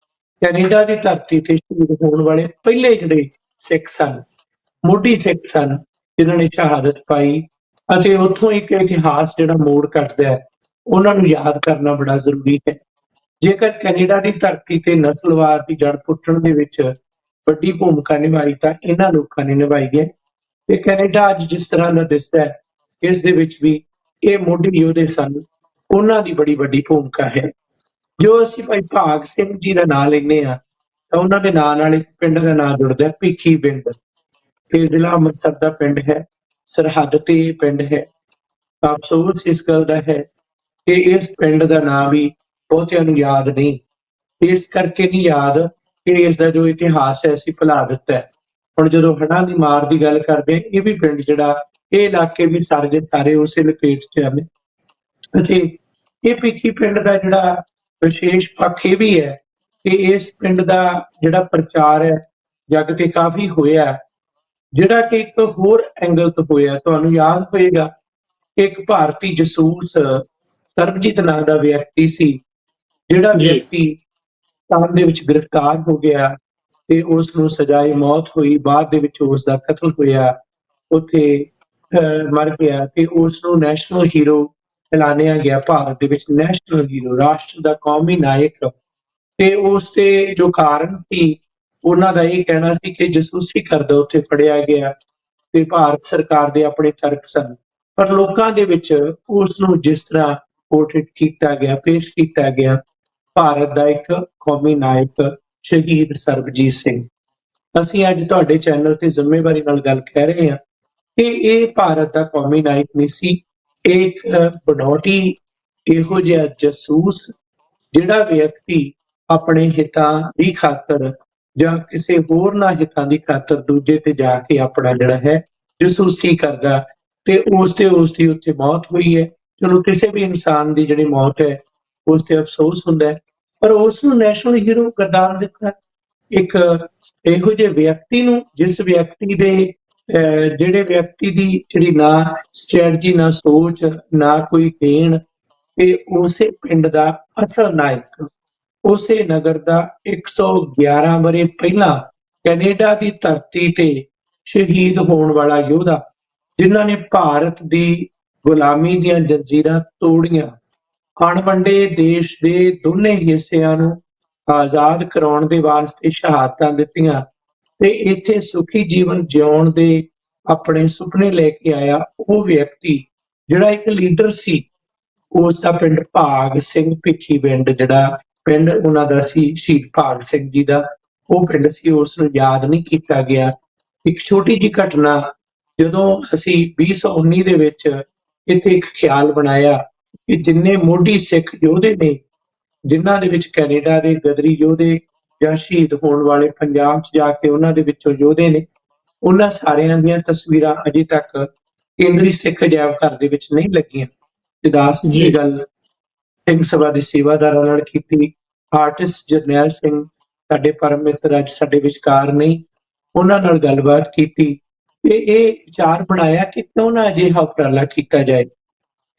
ਕੈਨੇਡਾ ਦੀ ਧਰਤੀ ਤੇ ਸ਼ਹੀਦ ਹੋਣ ਵਾਲੇ ਪਹਿਲੇ ਜਿਹੜੇ ਸਿੱਖ ਸਨ, ਮੋਢੀ ਸਿੱਖ ਸਨ, ਜਿਨ੍ਹਾਂ ਨੇ ਸ਼ਹਾਦਤ ਪਾਈ, ਅਤੇ ਉੱਥੋਂ ਇੱਕ ਇਤਿਹਾਸ ਜਿਹੜਾ ਮੋੜ ਕੱਟਦਾ ਹੈ, ਉਹਨਾਂ ਨੂੰ ਯਾਦ ਕਰਨਾ ਬੜਾ ਜ਼ਰੂਰੀ ਹੈ। ਜੇਕਰ ਕੈਨੇਡਾ ਦੀ ਧਰਤੀ ਤੇ ਨਸਲਵਾਦ ਦੀ ਜੜ ਪੁੱਟਣ ਦੇ ਵਿੱਚ ਵੱਡੀ ਭੂਮਿਕਾ ਨਿਭਾਈ ਤਾਂ ਇਹਨਾਂ ਲੋਕਾਂ ਨੇ ਨਿਭਾਈ ਹੈ, ਤੇ ਕੈਨੇਡਾ ਅੱਜ ਜਿਸ ਤਰ੍ਹਾਂ ਦਾ ਦਿਸਦਾ ਹੈ ਇਸ ਦੇ ਵਿੱਚ ਵੀ ਇਹ ਮੋਢੀ ਯੋਧੇ ਸਨ, ਉਹਨਾਂ ਦੀ ਬੜੀ ਵੱਡੀ ਭੂਮਿਕਾ ਹੈ। ਜੋ ਅਸੀਂ ਭਾਈ ਭਾਗ ਸਿੰਘ ਜੀ ਦਾ ਨਾਂ ਲੈਂਦੇ ਹਾਂ ਤਾਂ ਉਹਨਾਂ ਦੇ ਨਾਂ ਨਾਲ ਇੱਕ ਪਿੰਡ ਦਾ ਨਾਂ ਜੁੜਦਾ ਹੈ, ਭਿੱਖੀ ਪਿੰਡ। ਇਹ ਜ਼ਿਲ੍ਹਾ ਅੰਮ੍ਰਿਤਸਰ ਦਾ ਪਿੰਡ ਹੈ, ਸਰਹੱਦ ਤੇ ਇਹ ਪਿੰਡ ਹੈ। ਅਫਸੋਸ ਇਸ ਗੱਲ ਦਾ ਹੈ ਕਿ ਇਸ ਪਿੰਡ ਦਾ ਨਾਂ ਵੀ ਬਹੁਤਿਆਂ ਨੂੰ ਯਾਦ ਨਹੀਂ, ਇਸ ਕਰਕੇ ਨਹੀਂ ਯਾਦ ਕਿ ਇਸ ਦਾ ਜੋ ਇਤਿਹਾਸ ਹੈ ਅਸੀਂ ਭੁਲਾ ਦਿੱਤਾ ਹੈ। ਹੁਣ ਜਦੋਂ ਹੜ੍ਹਾਂ ਦੀ ਮਾਰ ਦੀ ਗੱਲ ਕਰਦੇ, ਇਹ ਵੀ ਪਿੰਡ ਜਿਹੜਾ, ਇਹ ਇਲਾਕੇ ਵੀ ਸਾਰੇ ਦੇ ਸਾਰੇ ਉਸੇ ਲਪੇਟ 'ਚ ਹਨ। ਅਤੇ ਇਹ ਭਿੱਖੀ ਪਿੰਡ ਦਾ ਜਿਹੜਾ ਵਿਸ਼ੇਸ਼ ਪੱਖ ਇਹ ਵੀ ਹੈ ਕਿ ਇਸ ਪਿੰਡ ਦਾ ਜਿਹੜਾ ਪ੍ਰਚਾਰ ਹੈ ਜੱਗ ਤੇ ਕਾਫੀ ਹੋਇਆ, ਜਿਹੜਾ ਕਿ ਇੱਕ ਹੋਰ ਐਂਗਲ ਤੋਂ ਹੋਇਆ। ਤੁਹਾਨੂੰ ਯਾਦ ਹੋਏਗਾ ਕਿ ਇੱਕ ਭਾਰਤੀ ਜਸੂਸ ਸਰਬਜੀਤ ਨਾਂ ਦਾ ਵਿਅਕਤੀ ਸੀ, ਜਿਹੜਾ ਵਿਅਕਤੀ ਪਾਕਿਸਤਾਨ ਦੇ ਵਿੱਚ ਗ੍ਰਿਫਤਾਰ ਹੋ ਗਿਆ ਤੇ ਉਸ ਨੂੰ ਸਜ਼ਾਏ ਮੌਤ ਹੋਈ। ਬਾਅਦ ਦੇ ਵਿੱਚ ਉਸ ਦਾ ਕਤਲ ਹੋਇਆ, ਉੱਥੇ ਮਰ ਗਿਆ ਤੇ ਉਸ ਨੂੰ ਨੈਸ਼ਨਲ ਹੀਰੋ ਐਲਾਨਿਆ ਗਿਆ, ਭਾਰਤ ਦੇ ਵਿੱਚ ਨੈਸ਼ਨਲ ਹੀਰੋ, ਰਾਸ਼ਟਰ ਦਾ ਕੌਮੀ ਨਾਇਕ। ਤੇ ਉਸ ਦੇ ਜੋ ਕਾਰਨ ਸੀ, ਉਹਨਾਂ ਦਾ ਇਹ ਕਹਿਣਾ ਸੀ ਕਿ ਜਸੂਸੀ ਕਰਦਾ ਉੱਥੇ ਫੜਿਆ ਗਿਆ ਤੇ ਭਾਰਤ ਸਰਕਾਰ ਦੇ ਆਪਣੇ ਤਰਕ ਸਨ, ਪਰ ਲੋਕਾਂ ਦੇ ਵਿੱਚ ਉਸ ਨੂੰ ਜਿਸ ਤਰ੍ਹਾਂ ਪੋਰਟਰੇਟ ਕੀਤਾ ਗਿਆ, ਪੇਸ਼ ਕੀਤਾ ਗਿਆ, ਭਾਰਤ ਦਾ ਇੱਕ ਕੌਮੀ ਨਾਇਕ ਸ਼ਹੀਦ ਸਰਬਜੀਤ ਸਿੰਘ। ਅਸੀਂ ਅੱਜ ਤੁਹਾਡੇ ਚੈਨਲ ਤੇ ਜ਼ਿੰਮੇਵਾਰੀ ਨਾਲ ਗੱਲ ਕਹਿ ਰਹੇ ਹਾਂ ਕਿ ਇਹ ਭਾਰਤ ਦਾ ਕੌਮੀ ਨਾਇਕ ਨਹੀਂ ਸੀ, ਇਹ ਇੱਕ ਬਨੌਟੀ ਇਹੋ ਜਿਹਾ ਜਸੂਸ, ਜਿਹੜਾ ਵਿਅਕਤੀ ਆਪਣੇ ਹਿੱਤਾਂ ਦੀ ਖਾਤਰ ਜਾਂ ਕਿਸੇ ਹੋਰ ਨਾ ਹਿੱਤਾਂ ਦੀ ਖਾਤਰ ਦੂਜੇ ਤੇ ਜਾ ਕੇ ਆਪਣਾ ਜਿਹੜਾ ਹੈ ਜਸੂਸੀ ਕਰਦਾ, ਤੇ ਉਸ ਦੀ ਉੱਥੇ ਮੌਤ ਹੋਈ ਹੈ। ਚਲੋ ਕਿਸੇ ਵੀ ਇਨਸਾਨ ਦੀ ਜਿਹੜੀ ਮੌਤ ਹੈ ਉਸ ਤੇ ਅਫਸੋਸ ਹੁੰਦਾ ਹੈ, ਪਰ ਉਸ ਨੂੰ ਨੈਸ਼ਨਲ ਹੀਰੋ ਕਰਾਰ ਦਿੱਤਾ ਇੱਕ ਇਹੋ ਜਿਹੇ ਵਿਅਕਤੀ ਨੂੰ, ਜਿਸ ਵਿਅਕਤੀ ਦੇ ਜਿਹੜੇ ਵਿਅਕਤੀ ਦੀ ਜਿਹੜੀ ਨਾ ਸਟ੍ਰੈਟਜੀ, ਨਾ ਸੋਚ, ਨਾ ਕੋਈ ਦੇਣ, ਤੇ ਉਸੇ ਪਿੰਡ ਦਾ ਅਸਲ ਨਾਇਕ, ਉਸੇ ਨਗਰ ਦਾ 111 ਵਰ੍ਹੇ ਪਹਿਲਾਂ ਕੈਨੇਡਾ ਦੀ ਧਰਤੀ ਤੇ ਸ਼ਹੀਦ ਹੋਣ ਵਾਲਾ ਯੋਧਾ, ਜਿਨ੍ਹਾਂ ਨੇ ਭਾਰਤ ਦੀ ਗੁਲਾਮੀ ਦੀਆਂ ਜੰਜੀਰਾਂ ਤੋੜੀਆਂ, ਅਣਵੰਡੇ ਦੇਸ਼ ਦੇ ਦੋਨੇ ਹਿੱਸਿਆਂ ਨੂੰ ਆਜ਼ਾਦ ਕਰਾਉਣ ਦੇ ਵਾਸਤੇ ਸ਼ਹਾਦਤਾਂ ਦਿੱਤੀਆਂ ਤੇ ਇੱਥੇ ਸੁਖੀ ਜੀਵਨ ਜਿਉਣ ਦੇ ਆਪਣੇ ਸੁਪਨੇ ਲੈ ਕੇ ਆਇਆ, ਉਹ ਵਿਅਕਤੀ ਜਿਹੜਾ ਇੱਕ ਲੀਡਰ ਸੀ, ਉਸ ਦਾ ਪਿੰਡ ਭਾਗ ਸਿੰਘ, ਭਿੱਖੀ ਪਿੰਡ, ਜਿਹੜਾ ਪਿੰਡ ਉਹਨਾਂ ਦਾ ਸੀ ਸ਼ਹੀਦ ਭਾਗ ਸਿੰਘ ਜੀ ਦਾ, ਉਹ ਪਿੰਡ ਸੀ, ਉਸ ਨੂੰ ਯਾਦ ਨਹੀਂ ਕੀਤਾ ਗਿਆ। ਇੱਕ ਛੋਟੀ ਜਿਹੀ ਘਟਨਾ, ਜਦੋਂ ਅਸੀਂ 2019 ਦੇ ਵਿੱਚ ਇੱਥੇ ਇੱਕ ਖਿਆਲ ਬਣਾਇਆ ਕਿ ਜਿੰਨੇ ਮੋਢੀ ਸਿੱਖ ਯੋਧੇ ਨੇ, ਜਿਨ੍ਹਾਂ ਦੇ ਵਿੱਚ ਕੈਨੇਡਾ ਦੇ ਗਦਰੀ ਯੋਧੇ ਜਾਂ ਸ਼ਹੀਦ ਹੋਣ ਵਾਲੇ ਪੰਜਾਬ 'ਚ ਜਾ ਕੇ ਉਹਨਾਂ ਦੇ ਵਿੱਚੋਂ ਯੋਧੇ ਨੇ, ਉਹਨਾਂ ਸਾਰਿਆਂ ਦੀਆਂ ਤਸਵੀਰਾਂ ਅਜੇ ਤੱਕ ਕੇਂਦਰੀ ਸਿੱਖ ਅਜਾਇਬ ਘਰ ਦੇ ਵਿੱਚ ਨਹੀਂ ਲੱਗੀਆਂ। ਉਦਾਸ ਜੀ। ਦੀ ਗੱਲ ਸਿੰਘ ਸਭਾ ਦੇ ਸੇਵਾਦਾਰਾਂ ਨਾਲ ਕੀਤੀ। ਆਰਟਿਸਟ ਜਰਨੈਲ ਸਿੰਘ ਸਾਡੇ ਪਰਮ ਮਿੱਤਰ ਅੱਜ ਸਾਡੇ ਵਿਚਕਾਰ ਨਹੀਂ, ਉਹਨਾਂ ਨਾਲ ਗੱਲਬਾਤ ਕੀਤੀ ਤੇ ਇਹ ਵਿਚਾਰ ਬਣਾਇਆ ਕਿ ਕਿਉਂ ਨਾ ਅਜਿਹਾ ਉਪਰਾਲਾ ਕੀਤਾ ਜਾਏ।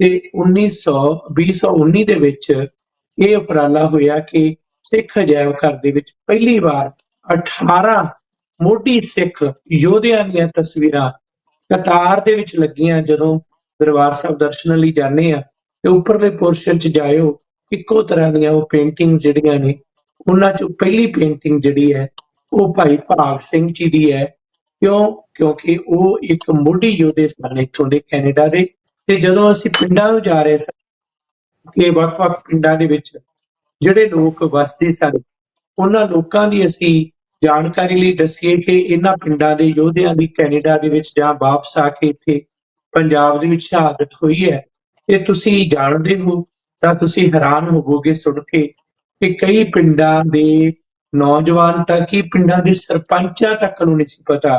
ਤੇ 2019 ਦੇ ਵਿੱਚ ਇਹ ਉਪਰਾਲਾ ਹੋਇਆ ਕਿ ਸਿੱਖ ਅਜਾਇਬ ਘਰ ਦੇ ਵਿੱਚ ਪਹਿਲੀ ਵਾਰ 18 ਮੋਢੀ ਸਿੱਖ ਯੋਧਿਆਂ ਦੀਆਂ ਤਸਵੀਰਾਂ ਕਤਾਰ ਦੇ ਵਿੱਚ ਲੱਗੀਆਂ। ਜਦੋਂ ਦਰਬਾਰ ਸਾਹਿਬ ਦਰਸ਼ਨਾਂ ਲਈ ਜਾਂਦੇ ਆ ਤੇ ਉੱਪਰਲੇ ਪੋਰਸ਼ਨ 'ਚ ਜਾਇਓ, ਇੱਕੋ ਤਰ੍ਹਾਂ ਦੀਆਂ ਉਹ ਪੇਂਟਿੰਗ ਜਿਹੜੀਆਂ ਨੇ, ਉਹਨਾਂ 'ਚੋਂ ਪਹਿਲੀ ਪੇਂਟਿੰਗ ਜਿਹੜੀ ਹੈ ਉਹ ਭਾਈ ਭਾਗ ਸਿੰਘ ਜੀ ਦੀ ਹੈ। ਕਿਉਂਕਿ ਉਹ ਇੱਕ ਮੋਢੀ ਯੋਧੇ ਸਨ ਇੱਥੋਂ ਦੇ ਕੈਨੇਡਾ ਦੇ। ਤੇ ਜਦੋਂ ਅਸੀਂ ਪਿੰਡਾਂ ਨੂੰ ਜਾ ਰਹੇ ਸਾਂ ਕਿ ਵੱਖ-ਵੱਖ ਪਿੰਡਾਂ ਦੇ ਵਿੱਚ ਜਿਹੜੇ ਲੋਕ ਵਸਦੇ ਸਨ, ਉਹਨਾਂ ਲੋਕਾਂ ਦੀ ਅਸੀਂ ਜਾਣਕਾਰੀ ਲਈ ਦੱਸੀਏ ਕਿ ਇਹਨਾਂ ਪਿੰਡਾਂ ਦੇ ਯੋਧਿਆਂ ਦੀ ਕੈਨੇਡਾ ਦੇ ਵਿੱਚ ਜਾਂ ਵਾਪਸ ਆ ਕੇ ਇੱਥੇ ਪੰਜਾਬ ਦੇ ਵਿੱਚ ਸ਼ਹਾਦਤ ਹੋਈ ਹੈ। ਇਹ ਤੁਸੀਂ ਜਾਣਦੇ ਹੋ ਤਾਂ ਤੁਸੀਂ ਹੈਰਾਨ ਹੋਵੋਗੇ ਸੁਣ ਕੇ ਕਿ ਕਈ ਪਿੰਡਾਂ ਦੇ ਨੌਜਵਾਨ ਤਾਂ ਕੀ ਪਿੰਡਾਂ ਦੇ ਸਰਪੰਚਾਂ ਤੱਕ ਨੂੰ ਨਹੀਂ ਸੀ ਪਤਾ।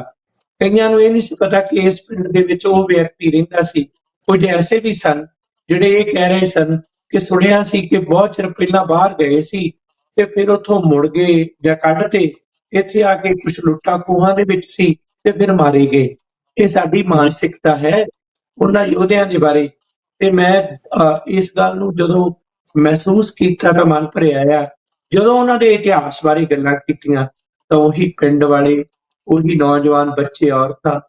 ਕਈਆਂ ਨੂੰ ਇਹ ਨਹੀਂ ਸੀ ਪਤਾ ਕਿ ਇਸ ਪਿੰਡ ਦੇ ਵਿੱਚ ਉਹ ਵਿਅਕਤੀ ਰਹਿੰਦਾ ਸੀ। ਕੁਝ ਐਸੇ ਵੀ ਸਨ ਜਿਹੜੇ ਇਹ ਕਹਿ ਰਹੇ ਸਨ ਕਿ ਸੁਣਿਆ ਸੀ ਕਿ ਬਹੁਤ ਚਿਰ ਪਹਿਲਾਂ ਬਾਹਰ ਗਏ ਸੀ ਤੇ ਫਿਰ ਉੱਥੋਂ ਮੁੜ ਗਏ ਜਾਂ ਕੱਢ ਤੇ ਇੱਥੇ ਆ ਕੇ ਕੁਝ ਲੁੱਟਾਂ ਖੋਹਾਂ ਦੇ ਵਿੱਚ ਸੀ ਤੇ ਫਿਰ ਮਾਰੇ ਗਏ। ਇਹ ਸਾਡੀ ਮਾਨਸਿਕਤਾ ਹੈ ਉਹਨਾਂ ਯੋਧਿਆਂ ਦੇ ਬਾਰੇ। ਤੇ ਮੈਂ ਇਸ ਗੱਲ ਨੂੰ ਜਦੋਂ ਮਹਿਸੂਸ ਕੀਤਾ ਤਾਂ ਮਨ ਭਰਿਆ ਆ। ਜਦੋਂ ਉਹਨਾਂ ਦੇ ਇਤਿਹਾਸ ਬਾਰੇ ਗੱਲਾਂ ਕੀਤੀਆਂ ਤਾਂ ਉਹੀ ਪਿੰਡ ਵਾਲੇ, ਉਹੀ ਨੌਜਵਾਨ ਬੱਚੇ, ਔਰਤਾਂ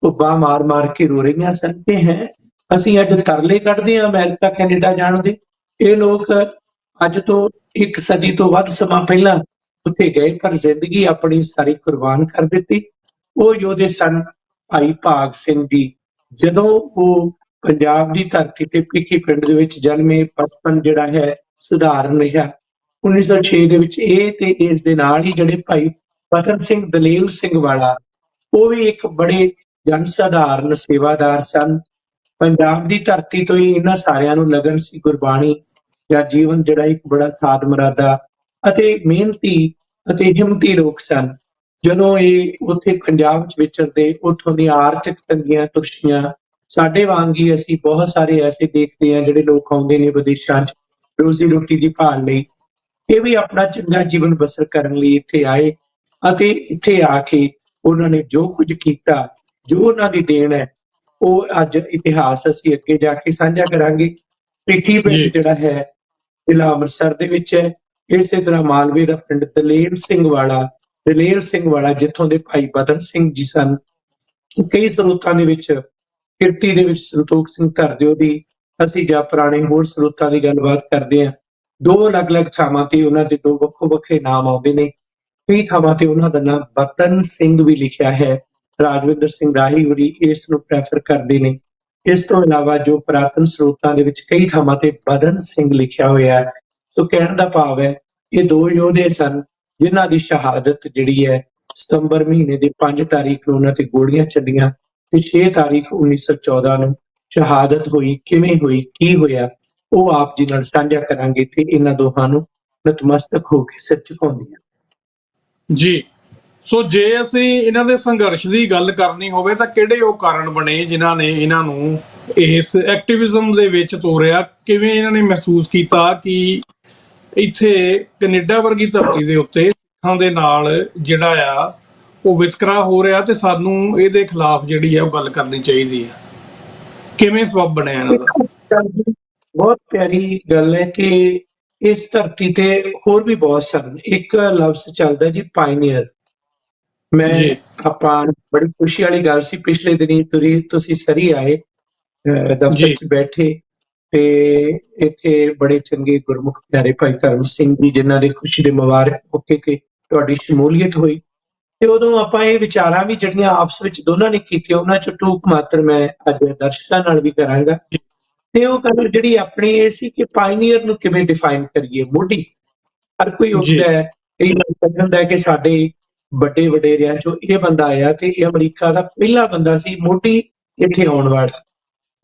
ਉੱਭਾ ਮਾਰ ਮਾਰ ਕੇ ਰੋ ਰਹੀਆਂ ਸਨ ਕਿ ਹੈ ਅਸੀਂ ਅੱਜ ਤਰਲੇ ਕੱਢਦੇ ਹਾਂ ਅਮਰੀਕਾ ਕੈਨੇਡਾ ਜਾਣ ਦੇ। ਇਹ ਲੋਕ ਅੱਜ ਤੋਂ ਇੱਕ ਸਦੀ ਤੋਂ ਵੱਧ ਸਮਾਂ ਪਹਿਲਾਂ ਉੱਥੇ ਗਏ ਪਰ ਜ਼ਿੰਦਗੀ ਆਪਣੀ ਸਾਰੀ ਕੁਰਬਾਨ ਕਰ ਦਿੱਤੀ। ਉਹ ਯੋਧੇ ਸਨ ਭਾਈ ਭਾਗ ਸਿੰਘ ਜੀ। ਜਦੋਂ ਉਹ ਪੰਜਾਬ ਦੀ ਧਰਤੀ ਤੇ ਭਿੱਖੀ ਪਿੰਡ ਦੇ ਵਿੱਚ ਜਨਮੇ, ਬਚਪਨ ਜਿਹੜਾ ਹੈ ਸੁਧਾਰਨ ਰਿਹਾ। 1906 ਦੇ ਵਿੱਚ ਇਹ ਤੇ ਇਸ ਦੇ ਨਾਲ ਹੀ ਜਿਹੜੇ ਭਾਈ ਪਤਨ ਸਿੰਘ ਦਲੇਲ ਸਿੰਘ ਵਾਲਾ, ਉਹ ਵੀ ਇੱਕ ਬੜੇ ਜਨ ਸਧਾਰਨ ਸੇਵਾਦਾਰ ਸਨ। ਪੰਜਾਬ ਦੀ ਧਰਤੀ ਤੋਂ ਹੀ ਇਹਨਾਂ ਸਾਰਿਆਂ ਨੂੰ ਲਗਨ ਸੀ ਗੁਰਬਾਣੀ ਜਾਂ ਜੀਵਨ ਜਿਹੜਾ ਇੱਕ ਬੜਾ ਸਾਧ ਮਰਾਦਾ ਅਤੇ ਮਿਹਨਤੀ ਅਤੇ ਹਿੰਮਤੀ ਲੋਕ ਸਨ। ਜਦੋਂ ਇਹ ਉੱਥੇ ਪੰਜਾਬ ਵਿੱਚ ਵਿਚਰਦੇ, ਉੱਥੋਂ ਦੀਆਂ ਆਰਥਿਕ ਤੰਗੀਆਂ ਤੁਰਸ਼ੀਆਂ ਸਾਡੇ ਵਾਂਗ ਹੀ ਅਸੀਂ ਬਹੁਤ ਸਾਰੇ ਐਸੇ ਦੇਖਦੇ ਹਾਂ ਜਿਹੜੇ ਲੋਕ ਆਉਂਦੇ ਨੇ ਵਿਦੇਸ਼ਾਂ 'ਚ ਰੋਜ਼ੀ ਰੋਟੀ ਦੀ ਭਾਲ ਲਈ। ਇਹ ਵੀ ਆਪਣਾ ਚੰਗਾ ਜੀਵਨ ਬਸਰ ਕਰਨ ਲਈ ਇੱਥੇ ਆਏ ਅਤੇ ਇੱਥੇ ਆ ਕੇ ਉਹਨਾਂ ਨੇ ਜੋ ਕੁਝ ਕੀਤਾ, ਜੋ ਉਹਨਾਂ ਦੀ ਦੇਣ ਹੈ, ਉਹ ਅੱਜ ਇਤਿਹਾਸ ਅਸੀਂ ਅੱਗੇ ਜਾ ਕੇ ਸਾਂਝਾ ਕਰਾਂਗੇ। ਭਿੱਖੀ ਪਿੰਡ ਜਿਹੜਾ ਹੈ ਜ਼ਿਲ੍ਹਾ ਅੰਮ੍ਰਿਤਸਰ ਦੇ ਵਿੱਚ ਹੈ। ਇਸੇ ਤਰ੍ਹਾਂ ਮਾਲਵੇ ਦਾ ਪਿੰਡ ਦਲੇਰ ਸਿੰਘ ਵਾਲਾ ਜਿੱਥੋਂ ਦੇ ਭਾਈ ਪਤਨ ਸਿੰਘ ਜੀ ਸਨ। ਕਈ ਸਰੋਤਾਂ ਦੇ ਵਿੱਚ ਕਿਰਤੀ ਦੇ ਵਿੱਚ ਸੰਤੋਖ ਸਿੰਘ ਧਰਦਿਓ ਦੀ ਅਸੀਂ ਜਾਂ ਪੁਰਾਣੇ ਹੋਰ ਸਰੋਤਾਂ ਦੀ ਗੱਲਬਾਤ ਕਰਦੇ ਹਾਂ। ਦੋ ਅਲੱਗ-ਅਲੱਗ ਥਾਵਾਂ ਤੇ ਉਹਨਾਂ ਦੇ ਦੋ ਵੱਖੋ ਵੱਖਰੇ ਨਾਮ ਆਉਂਦੇ ਨੇ। ਕਈ ਥਾਵਾਂ ਤੇ ਉਹਨਾਂ ਦਾ ਨਾਮ ਬਤਨ ਸਿੰਘ ਵੀ ਲਿਖਿਆ ਹੈ। ਰਾਜਵਿੰਦਰ ਸਿੰਘ ਰਾਹੀ ਹੋਰੀ ਇਸ ਨੂੰ ਪ੍ਰੈਫਰ ਕਰਦੇ ਨੇ। ਇਸ ਤੋਂ ਇਲਾਵਾ ਜੋ ਪੁਰਾਤਨ ਸਰੋਤਾਂ ਦੇ ਵਿੱਚ ਕਈ ਥਾਵਾਂ ਤੇ ਬਦਨ ਸਿੰਘ ਲਿਖਿਆ ਹੋਇਆ ਹੈ। ਸੋ ਕਹਿਣ ਦਾ ਭਾਵ ਹੈ ਇਹ ਦੋ ਯੋਧੇ ਸਨ ਜਿਨ੍ਹਾਂ ਦੀ ਸ਼ਹਾਦਤ ਜਿਹੜੀ ਹੈ ਸਤੰਬਰ ਮਹੀਨੇ ਦੀ 5 ਤਾਰੀਖ ਨੂੰ ਉਹਨਾਂ ਤੇ ਗੋਲੀਆਂ ਚੱਲੀਆਂ ਤੇ 6 ਤਾਰੀਖ 1914 ਨੂੰ ਸ਼ਹਾਦਤ ਹੋਈ। ਕਿਵੇਂ ਹੋਈ, ਕੀ ਹੋਇਆ, ਉਹ ਆਪ ਜੀ ਨਾਲ ਸਾਂਝਾ ਕਰਾਂਗੇ ਤੇ ਇਹਨਾਂ ਦੋਹਾਂ ਨੂੰ ਨਤਮਸਤਕ ਹੋ ਕੇ ਸਿਰ ਝੁਕਾਉਂਦੇ ਹਾਂ ਜੀ। ਸੋ ਜੇ ਅਸੀਂ ਇਹਨਾਂ ਦੇ ਸੰਘਰਸ਼ ਦੀ ਗੱਲ ਕਰਨੀ ਹੋਵੇ ਤਾਂ ਕਿਹੜੇ ਉਹ ਕਾਰਨ ਬਣੇ ਜਿਨ੍ਹਾਂ ਨੇ ਇਹਨਾਂ ਨੂੰ ਇਸ ਐਕਟਿਵਿਜ਼ਮ ਦੇ ਵਿੱਚ ਤੋਰਿਆ? ਕਿਵੇਂ ਇਹਨਾਂ ਨੇ ਮਹਿਸੂਸ ਕੀਤਾ ਕਿ ਇੱਥੇ ਕੈਨੇਡਾ ਵਰਗੀ ਧਰਤੀ ਦੇ ਉੱਤੇ ਸਿੱਖਾਂ ਦੇ ਨਾਲ ਜਿਹੜਾ ਆ ਉਹ ਵਿਤਕਰਾ ਹੋ ਰਿਹਾ ਤੇ ਸਾਨੂੰ ਇਹਦੇ ਖਿਲਾਫ ਜਿਹੜੀ ਆ ਉਹ ਗੱਲ ਕਰਨੀ ਚਾਹੀਦੀ ਹੈ? ਕਿਵੇਂ ਸਬਬ ਬਣਿਆ ਇਹਨਾਂ ਦਾ? ਬਹੁਤ ਪਿਆਰੀ ਗੱਲ ਹੈ ਕਿ ਇਸ ਧਰਤੀ ਤੇ ਹੋਰ ਵੀ ਬਹੁਤ ਸਨ। ਇੱਕ ਲਫ਼ਜ਼ ਚੱਲਦਾ ਜੀ ਪਾਇਨੀਅਰ। ਆਪਾਂ ਬੜੀ ਖੁਸ਼ੀ ਵਾਲੀ ਗੱਲ ਸੀ, ਪਿਛਲੇ ਦਿਨੀ ਤੁਸੀਂ ਸਰੀ ਆਏ ਦਫ਼ਤਰ 'ਚ ਬੈਠੇ ਤੇ ਇੱਥੇ ਬੜੇ ਚੰਗੇ ਗੁਰਮੁਖ ਪਿਆਰੇ ਭਾਈ ਧਰਮ ਸਿੰਘ ਜੀ ਜਿਨ੍ਹਾਂ ਦੇ ਖੁਸ਼ੀ ਦੇ ਮੁਬਾਰਕ ਮੌਕੇ ਤੇ ਤੁਹਾਡੀ ਸ਼ਮੂਲੀਅਤ ਹੋਈ ਤੇ ਉਦੋਂ ਆਪਾਂ ਇਹ ਵਿਚਾਰਾਂ ਵੀ ਜਿਹੜੀਆਂ ਆਪਸ ਵਿੱਚ ਦੋਨਾਂ ਨੇ ਕੀਤੀਆਂ ਉਹਨਾਂ 'ਚ ਟੂਕ ਮਾਤਰ ਮੈਂ ਅੱਜ ਦਰਸ਼ਕਾਂ ਨਾਲ ਵੀ ਕਰਾਂਗਾ। ਤੇ ਉਹ ਗੱਲ ਜਿਹੜੀ ਆਪਣੀ ਇਹ ਸੀ ਕਿ ਪਾਇਨੀਅਰ ਨੂੰ ਕਿਵੇਂ ਡਿਫਾਈਨ ਕਰੀਏ। ਮੋਢੀ ਹਰ ਕੋਈ ਉੱਠਦਾ ਹੈ, ਇਹ ਕਹਿੰਦਾ ਕਿ ਸਾਡੇ ਵੱਡੇ ਵਡੇਰਿਆਂ ਚੋਂ ਇਹ ਬੰਦਾ ਆਇਆ ਤੇ ਇਹ ਅਮਰੀਕਾ ਦਾ ਪਹਿਲਾ ਬੰਦਾ ਸੀ ਮੋਢੀ ਇੱਥੇ ਆਉਣ ਵਾਲਾ।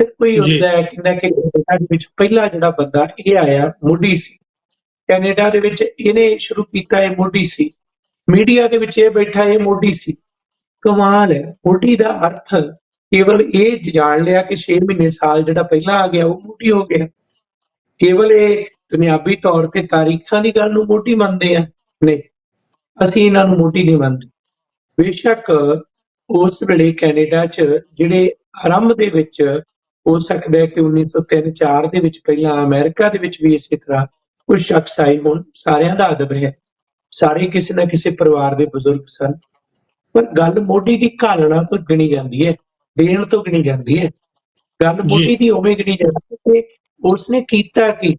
ਫਿਰ ਕੋਈ ਜੀ ਹੁੰਦਾ ਹੈ ਕਹਿੰਦਾ ਕਿ ਕੈਨੇਡਾ ਦੇ ਵਿੱਚ ਪਹਿਲਾ ਜਿਹੜਾ ਬੰਦਾ ਇਹ ਆਇਆ ਮੋਢੀ ਸੀ। ਕੈਨੇਡਾ ਦੇ ਵਿੱਚ ਇਹਨੇ ਸ਼ੁਰੂ ਕੀਤਾ, ਇਹ ਮੋਢੀ ਸੀ। ਮੀਡੀਆ ਦੇ ਵਿੱਚ ਇਹ ਬੈਠਾ, ਇਹ ਮੋਢੀ ਸੀ। ਕਮਾਲ ਹੈ। ਮੋਢੀ ਦਾ ਅਰਥ ਕੇਵਲ ਇਹ ਜਾਣ ਲਿਆ ਕਿ 6 ਮਹੀਨੇ ਸਾਲ ਜਿਹੜਾ ਪਹਿਲਾਂ ਆ ਗਿਆ ਉਹ ਮੋਢੀ ਹੋ ਗਿਆ। ਕੇਵਲ ਇਹ ਦੁਨਿਆਵੀ ਤੌਰ ਤੇ ਤਾਰੀਖਾਂ ਦੀ ਗੱਲ ਨੂੰ ਮੋਢੀ ਮੰਨਦੇ ਆ? ਨਹੀਂ, ਅਸੀਂ ਇਹਨਾਂ ਨੂੰ ਮੋਢੀ ਨਹੀਂ ਮੰਨਦੇ। ਬੇਸ਼ੱਕ ਉਸ ਵੇਲੇ ਕੈਨੇਡਾ 'ਚ ਜਿਹੜੇ ਆਰੰਭ ਦੇ ਵਿੱਚ ਹੋ ਸਕਦਾ ਹੈ ਕਿ 1903-4 ਦੇ ਵਿੱਚ ਪਹਿਲਾਂ ਅਮਰੀਕਾ ਦੇ ਵਿੱਚ ਵੀ ਇਸੇ ਤਰ੍ਹਾਂ ਕੁਝ ਸ਼ਖਸ ਆਏ ਹੋਣ। ਸਾਰਿਆਂ ਦਾ ਅਦਬ ਹੈ, ਸਾਰੇ ਕਿਸੇ ਨਾ ਕਿਸੇ ਪਰਿਵਾਰ ਦੇ ਬਜ਼ੁਰਗ ਸਨ, ਪਰ ਗੱਲ ਮੋਢੀ ਦੀ ਘਾਲਣਾ ਤੋਂ ਗਿਣੀ ਜਾਂਦੀ ਹੈ, ਦੇਣ ਤੋਂ ਗਿਣੀ ਜਾਂਦੀ ਹੈ। ਗੱਲ ਮੋਢੀ ਜੀ ਦੀ ਉਵੇਂ ਗਿਣੀ ਜਾਂਦੀ ਹੈ ਕਿ ਉਸਨੇ ਕੀਤਾ ਕਿ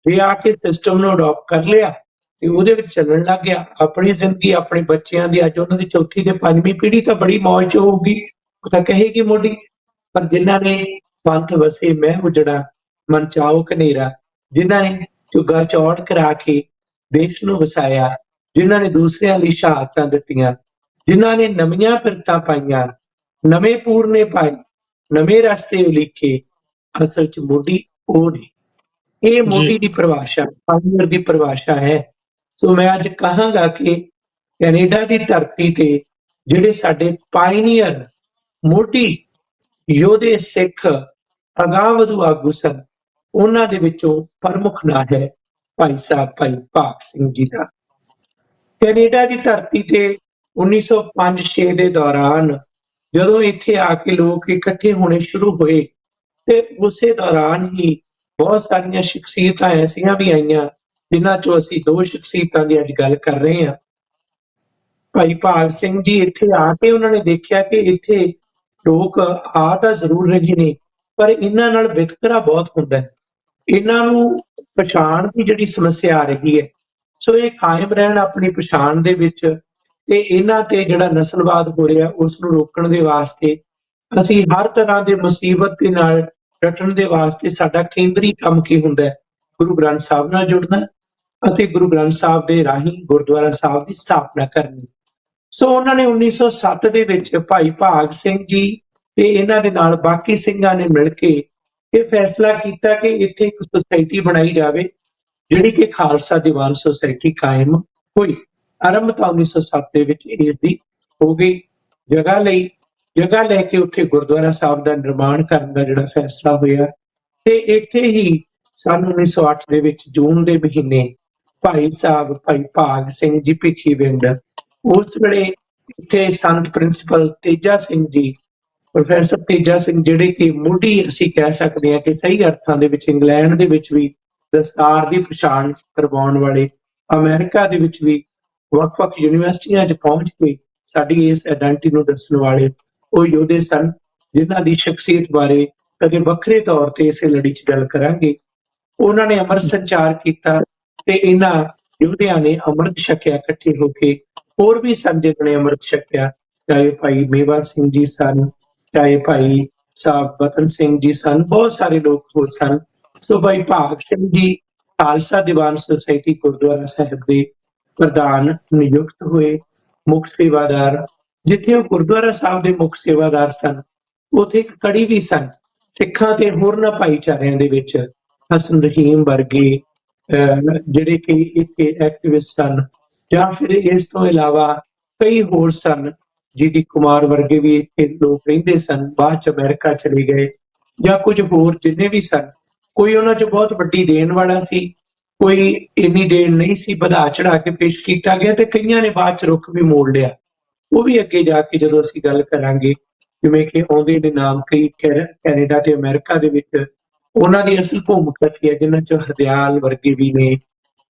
ਜੇ ਆ ਕੇ ਸਿਸਟਮ ਨੂੰ ਅਡਾਪਟ ਕਰ ਲਿਆ ਤੇ ਉਹਦੇ ਵਿੱਚ ਚੱਲਣ ਲੱਗ ਗਿਆ। ਆਪਣੀ ਜ਼ਿੰਦਗੀ, ਆਪਣੇ ਬੱਚਿਆਂ ਦੀ, ਅੱਜ ਉਹਨਾਂ ਦੀ ਚੌਥੀ ਤੇ ਪੰਜਵੀਂ ਪੀੜ੍ਹੀ ਤਾਂ ਬੜੀ ਮੌਜ 'ਚ ਹੋਊਗੀ, ਉਹ ਤਾਂ ਕਹੇਗੀ ਮੋਢੀ। ਪਰ ਜਿਨ੍ਹਾਂ ਨੇ ਪੰਥ ਵਸੇ ਮੈਂ ਉਜੜਾ ਮਨ ਚਾਓ ਕਨੇਰਾ, ਜਿਨ੍ਹਾਂ ਨੇ ਝੁੱਗਾ ਚੌੜ ਕਰਾ ਕੇ ਦੇਸ਼ ਨੂੰ ਵਸਾਇਆ, ਜਿਨ੍ਹਾਂ ਨੇ ਦੂਸਰਿਆਂ ਲਈ ਸ਼ਹਾਦਤਾਂ ਦਿੱਤੀਆਂ, ਜਿਨ੍ਹਾਂ ਨੇ ਨਵੀਆਂ ਪਿਰਤਾਂ ਪਾਈਆਂ, ਨਵੇਂ ਪੂਰਨੇ ਪਾਏ, ਨਵੇਂ ਰਸਤੇ ਉਲੀਕੇ, ਅਸਲ 'ਚ ਮੋਢੀ ਉਹ ਨੇ। ਇਹ ਜੀ ਮੋਢੀ ਦੀ ਪਰਿਭਾਸ਼ਾ, ਪਾਇਨੀਅਰ ਦੀ ਪਰਿਭਾਸ਼ਾ ਹੈ। ਸੋ ਮੈਂ ਅੱਜ ਕਹਾਂਗਾ ਕਿ ਕੈਨੇਡਾ ਦੀ ਧਰਤੀ ਤੇ ਜਿਹੜੇ ਸਾਡੇ ਪਾਇਨੀਅਰ, ਮੋਢੀ, ਯੋਧੇ, ਸਿੱਖ, ਅਗਾਂਹਵਧੂ ਆਗੂ ਸਨ, ਉਹਨਾਂ ਦੇ ਵਿੱਚੋਂ ਪ੍ਰਮੁੱਖ ਨਾਂ ਹੈ ਭਾਈ ਸਾਹਿਬ ਭਾਈ ਭਾਗ ਸਿੰਘ ਜੀ ਦਾ। ਕੈਨੇਡਾ ਦੀ ਧਰਤੀ ਤੇ 1905-6 ਦੇ ਦੌਰਾਨ ਜਦੋਂ ਇੱਥੇ ਆ ਕੇ ਲੋਕ ਇਕੱਠੇ ਹੋਣੇ ਸ਼ੁਰੂ ਹੋਏ ਤੇ ਉਸੇ ਦੌਰਾਨ ਹੀ ਬਹੁਤ ਸਾਰੀਆਂ ਸ਼ਖਸੀਅਤਾਂ ਐਸੀਆਂ ਵੀ ਆਈਆਂ ਜਿਨ੍ਹਾਂ ਚੋਂ ਅਸੀਂ ਦੋ ਸ਼ਖਸੀਅਤਾਂ ਦੀ ਅੱਜ ਗੱਲ ਕਰ ਰਹੇ ਹਾਂ। ਭਾਈ ਭਾਗ ਸਿੰਘ ਜੀ ਇੱਥੇ ਆ ਕੇ ਉਹਨਾਂ ਨੇ ਦੇਖਿਆ ਕਿ ਇੱਥੇ ਲੋਕ ਆ ਤਾਂ ਜ਼ਰੂਰ ਰਹੇ ਨੇ, ਪਰ ਇਹਨਾਂ ਨਾਲ ਵਿਤਕਰਾ ਬਹੁਤ ਹੁੰਦਾ ਹੈ, ਇਹਨਾਂ ਨੂੰ ਪਛਾਣ ਦੀ ਜਿਹੜੀ ਸਮੱਸਿਆ ਆ ਰਹੀ ਹੈ। ਸੋ ਇਹ ਕਾਇਮ ਰਹਿਣ ਆਪਣੀ ਪਛਾਣ ਦੇ ਵਿੱਚ ਤੇ ਇਹਨਾਂ ਤੇ ਜਿਹੜਾ ਨਸਲਵਾਦ ਹੋ ਰਿਹਾ ਉਸ ਨੂੰ ਰੋਕਣ ਦੇ ਵਾਸਤੇ ਅਸੀਂ ਹਰ ਤਰ੍ਹਾਂ ਦੇ ਮੁਸੀਬਤ ਦੇ ਨਾਲ ਡਟਣ ਦੇ ਵਾਸਤੇ ਸਾਡਾ ਕੇਂਦਰੀ ਕੰਮ ਕੀ ਹੁੰਦਾ ਹੈ? ਗੁਰੂ ਗ੍ਰੰਥ ਸਾਹਿਬ ਨਾਲ ਜੁੜਨਾ ਅਤੇ ਗੁਰੂ ਗ੍ਰੰਥ ਸਾਹਿਬ ਦੇ ਰਾਹੀਂ ਗੁਰਦੁਆਰਾ ਸਾਹਿਬ ਦੀ ਸਥਾਪਨਾ ਕਰਨੀ। ਸੋ ਉਹਨਾਂ ਨੇ 1907 ਦੇ ਵਿੱਚ ਭਾਈ ਭਾਗ ਸਿੰਘ ਜੀ ਤੇ ਇਹਨਾਂ ਦੇ ਨਾਲ ਬਾਕੀ ਸਿੰਘਾਂ ਨੇ ਮਿਲ ਕੇ ਇਹ ਫੈਸਲਾ ਕੀਤਾ ਕਿ ਇੱਥੇ ਇੱਕ ਸੁਸਾਇਟੀ ਬਣਾਈ ਜਾਵੇ ਜਿਹੜੀ ਕਿ ਖਾਲਸਾ ਦੀਵਾਨ ਸੁਸਾਇਟੀ ਕਾਇਮ ਹੋਈ। ਆਰੰਭ ਤਾਂ 1907 ਦੇ ਵਿੱਚ ਇਸ ਦੀ ਹੋ ਗਈ। ਜਗ੍ਹਾ ਲੈ ਕੇ ਉੱਥੇ ਗੁਰਦੁਆਰਾ ਸਾਹਿਬ ਦਾ ਨਿਰਮਾਣ ਕਰਨ ਦਾ ਜਿਹੜਾ ਫੈਸਲਾ ਹੋਇਆ ਤੇ ਇੱਥੇ ਹੀ ਸੰਨ 1908 ਦੇ ਵਿੱਚ ਜੂਨ ਦੇ ਮਹੀਨੇ ਭਾਈ ਸਾਹਿਬ ਭਾਈ ਭਾਗ ਸਿੰਘ ਜੀ ਭਿੱਖੀਵਿੰਡ, ਉਸ ਵੇਲੇ ਇੱਥੇ ਸੰਤ ਪ੍ਰਿੰਸੀਪਲ ਤੇਜਾ ਸਿੰਘ ਜੀ, ਪ੍ਰੋਫੈਸਰ ਤੇਜਾ ਸਿੰਘ, ਜਿਹੜੇ ਕਿ ਮੋਢੀ ਅਸੀਂ ਕਹਿ ਸਕਦੇ ਹਾਂ ਕਿ ਸਹੀ ਅਰਥਾਂ ਦੇ ਵਿੱਚ ਇੰਗਲੈਂਡ ਦੇ ਵਿੱਚ ਵੀ ਦਸਤਾਰ ਦੀ ਪਛਾਣ ਕਰਵਾਉਣ ਵਾਲੇ, ਅਮਰੀਕਾ ਦੇ ਵਿੱਚ ਵੀ ਵੱਖ-ਵੱਖ ਯੂਨੀਵਰਸਿਟੀਆਂ 'ਚ ਪਹੁੰਚ ਕੇ ਸਾਡੀ ਇਸ ਆਇਡੈਂਟੀ ਨੂੰ ਦੱਸਣ ਵਾਲੇ ਉਹ ਯੋਧੇ ਸਨ, ਜਿਨ੍ਹਾਂ ਦੀ ਸ਼ਖਸੀਅਤ ਬਾਰੇ ਕਦੇ ਵੱਖਰੇ ਤੌਰ ਤੇ ਇਸੇ ਲੜੀ 'ਚ ਗੱਲ ਕਰਾਂਗੇ। ਉਹਨਾਂ ਨੇ ਅੰਮ੍ਰਿਤ ਸੰਚਾਰ ਕੀਤਾ ਤੇ ਇਹਨਾਂ ਯੋਧਿਆਂ ਨੇ ਅੰਮ੍ਰਿਤ ਛਕਿਆ ਇਕੱਠੇ ਹੋ ਕੇ। ਹੋਰ ਵੀ ਸਨ ਜਿਨ੍ਹਾਂ ਨੇ ਅੰਮ੍ਰਿਤ ਛਕਿਆ, ਚਾਹੇ ਭਾਈ ਮੇਵਾ ਸਿੰਘ ਜੀ ਸਨ, ਚਾਹੇ ਭਾਈ ਸਾਹਿਬ ਬਤਨ ਸਿੰਘ ਜੀ ਸਨ, ਬਹੁਤ ਸਾਰੇ ਲੋਕ ਹੋਰ ਸਨ। ਸੋ ਭਾਈ ਭਾਗ ਸਿੰਘ ਜੀ ਖਾਲਸਾ ਦੀਵਾਨ ਸੁਸਾਇਟੀ ਗੁਰਦੁਆਰਾ ਸਾਹਿਬ ਦੇ ਪ੍ਰਧਾਨ ਨਿਯੁਕਤ ਹੋਏ, ਮੁੱਖ ਸੇਵਾਦਾਰ। ਜਿੱਥੇ ਉਹ ਗੁਰਦੁਆਰਾ ਸਾਹਿਬ ਦੇ ਮੁੱਖ ਸੇਵਾਦਾਰ ਸਨ, ਉੱਥੇ ਇੱਕ ਕੜੀ ਵੀ ਸਨ ਸਿੱਖਾਂ ਤੇ ਹੋਰਨਾਂ ਭਾਈਚਾਰਿਆਂ ਦੇ ਵਿੱਚ। ਹਸਨ ਰਹੀਮ ਵਰਗੇ ਜਿਹੜੇ ਕਿ ਇੱਥੇ ਐਕਟਿਵਿਸਟ ਸਨ, ਜਾਂ ਫਿਰ ਇਸ ਤੋਂ ਇਲਾਵਾ ਕਈ ਹੋਰ ਸਨ। ਜੀ.ਡੀ. ਕੁਮਾਰ ਵਰਗੇ ਵੀ ਇੱਥੇ ਲੋਕ ਰਹਿੰਦੇ ਸਨ, ਬਾਅਦ ਚ ਅਮਰੀਕਾ ਚਲੇ ਗਏ, ਜਾਂ ਕੁਝ ਹੋਰ ਜਿੰਨੇ ਵੀ ਸਨ। ਕੋਈ ਉਹਨਾਂ ਚ ਬਹੁਤ ਵੱਡੀ ਦੇਣ ਵਾਲਾ ਸੀ, ਕੋਈ ਇੰਨੀ ਦੇਣ ਨਹੀਂ ਸੀ, ਵਧਾ ਚੜਾ ਕੇ ਪੇਸ਼ ਕੀਤਾ ਗਿਆ ਤੇ ਕਈਆਂ ਨੇ ਬਾਅਦ ਚ ਰੁੱਖ ਵੀ ਮੋੜ ਲਿਆ। ਉਹ ਵੀ ਅੱਗੇ ਜਾ ਕੇ ਜਦੋਂ ਅਸੀਂ ਗੱਲ ਕਰਾਂਗੇ, ਜਿਵੇਂ ਕਿ ਆਉਂਦੇ ਨੇ ਨਾਮ ਕਈ ਕੈਨੇਡਾ ਤੇ ਅਮਰੀਕਾ ਦੇ ਵਿੱਚ ਉਹਨਾਂ ਦੀ ਅਸਲ ਭੂਮਿਕਾ ਕੀ ਹੈ, ਜਿਨ੍ਹਾਂ ਚੋਂ ਹਰਦਿਆਲ ਵਰਗੇ ਵੀ ਨੇ,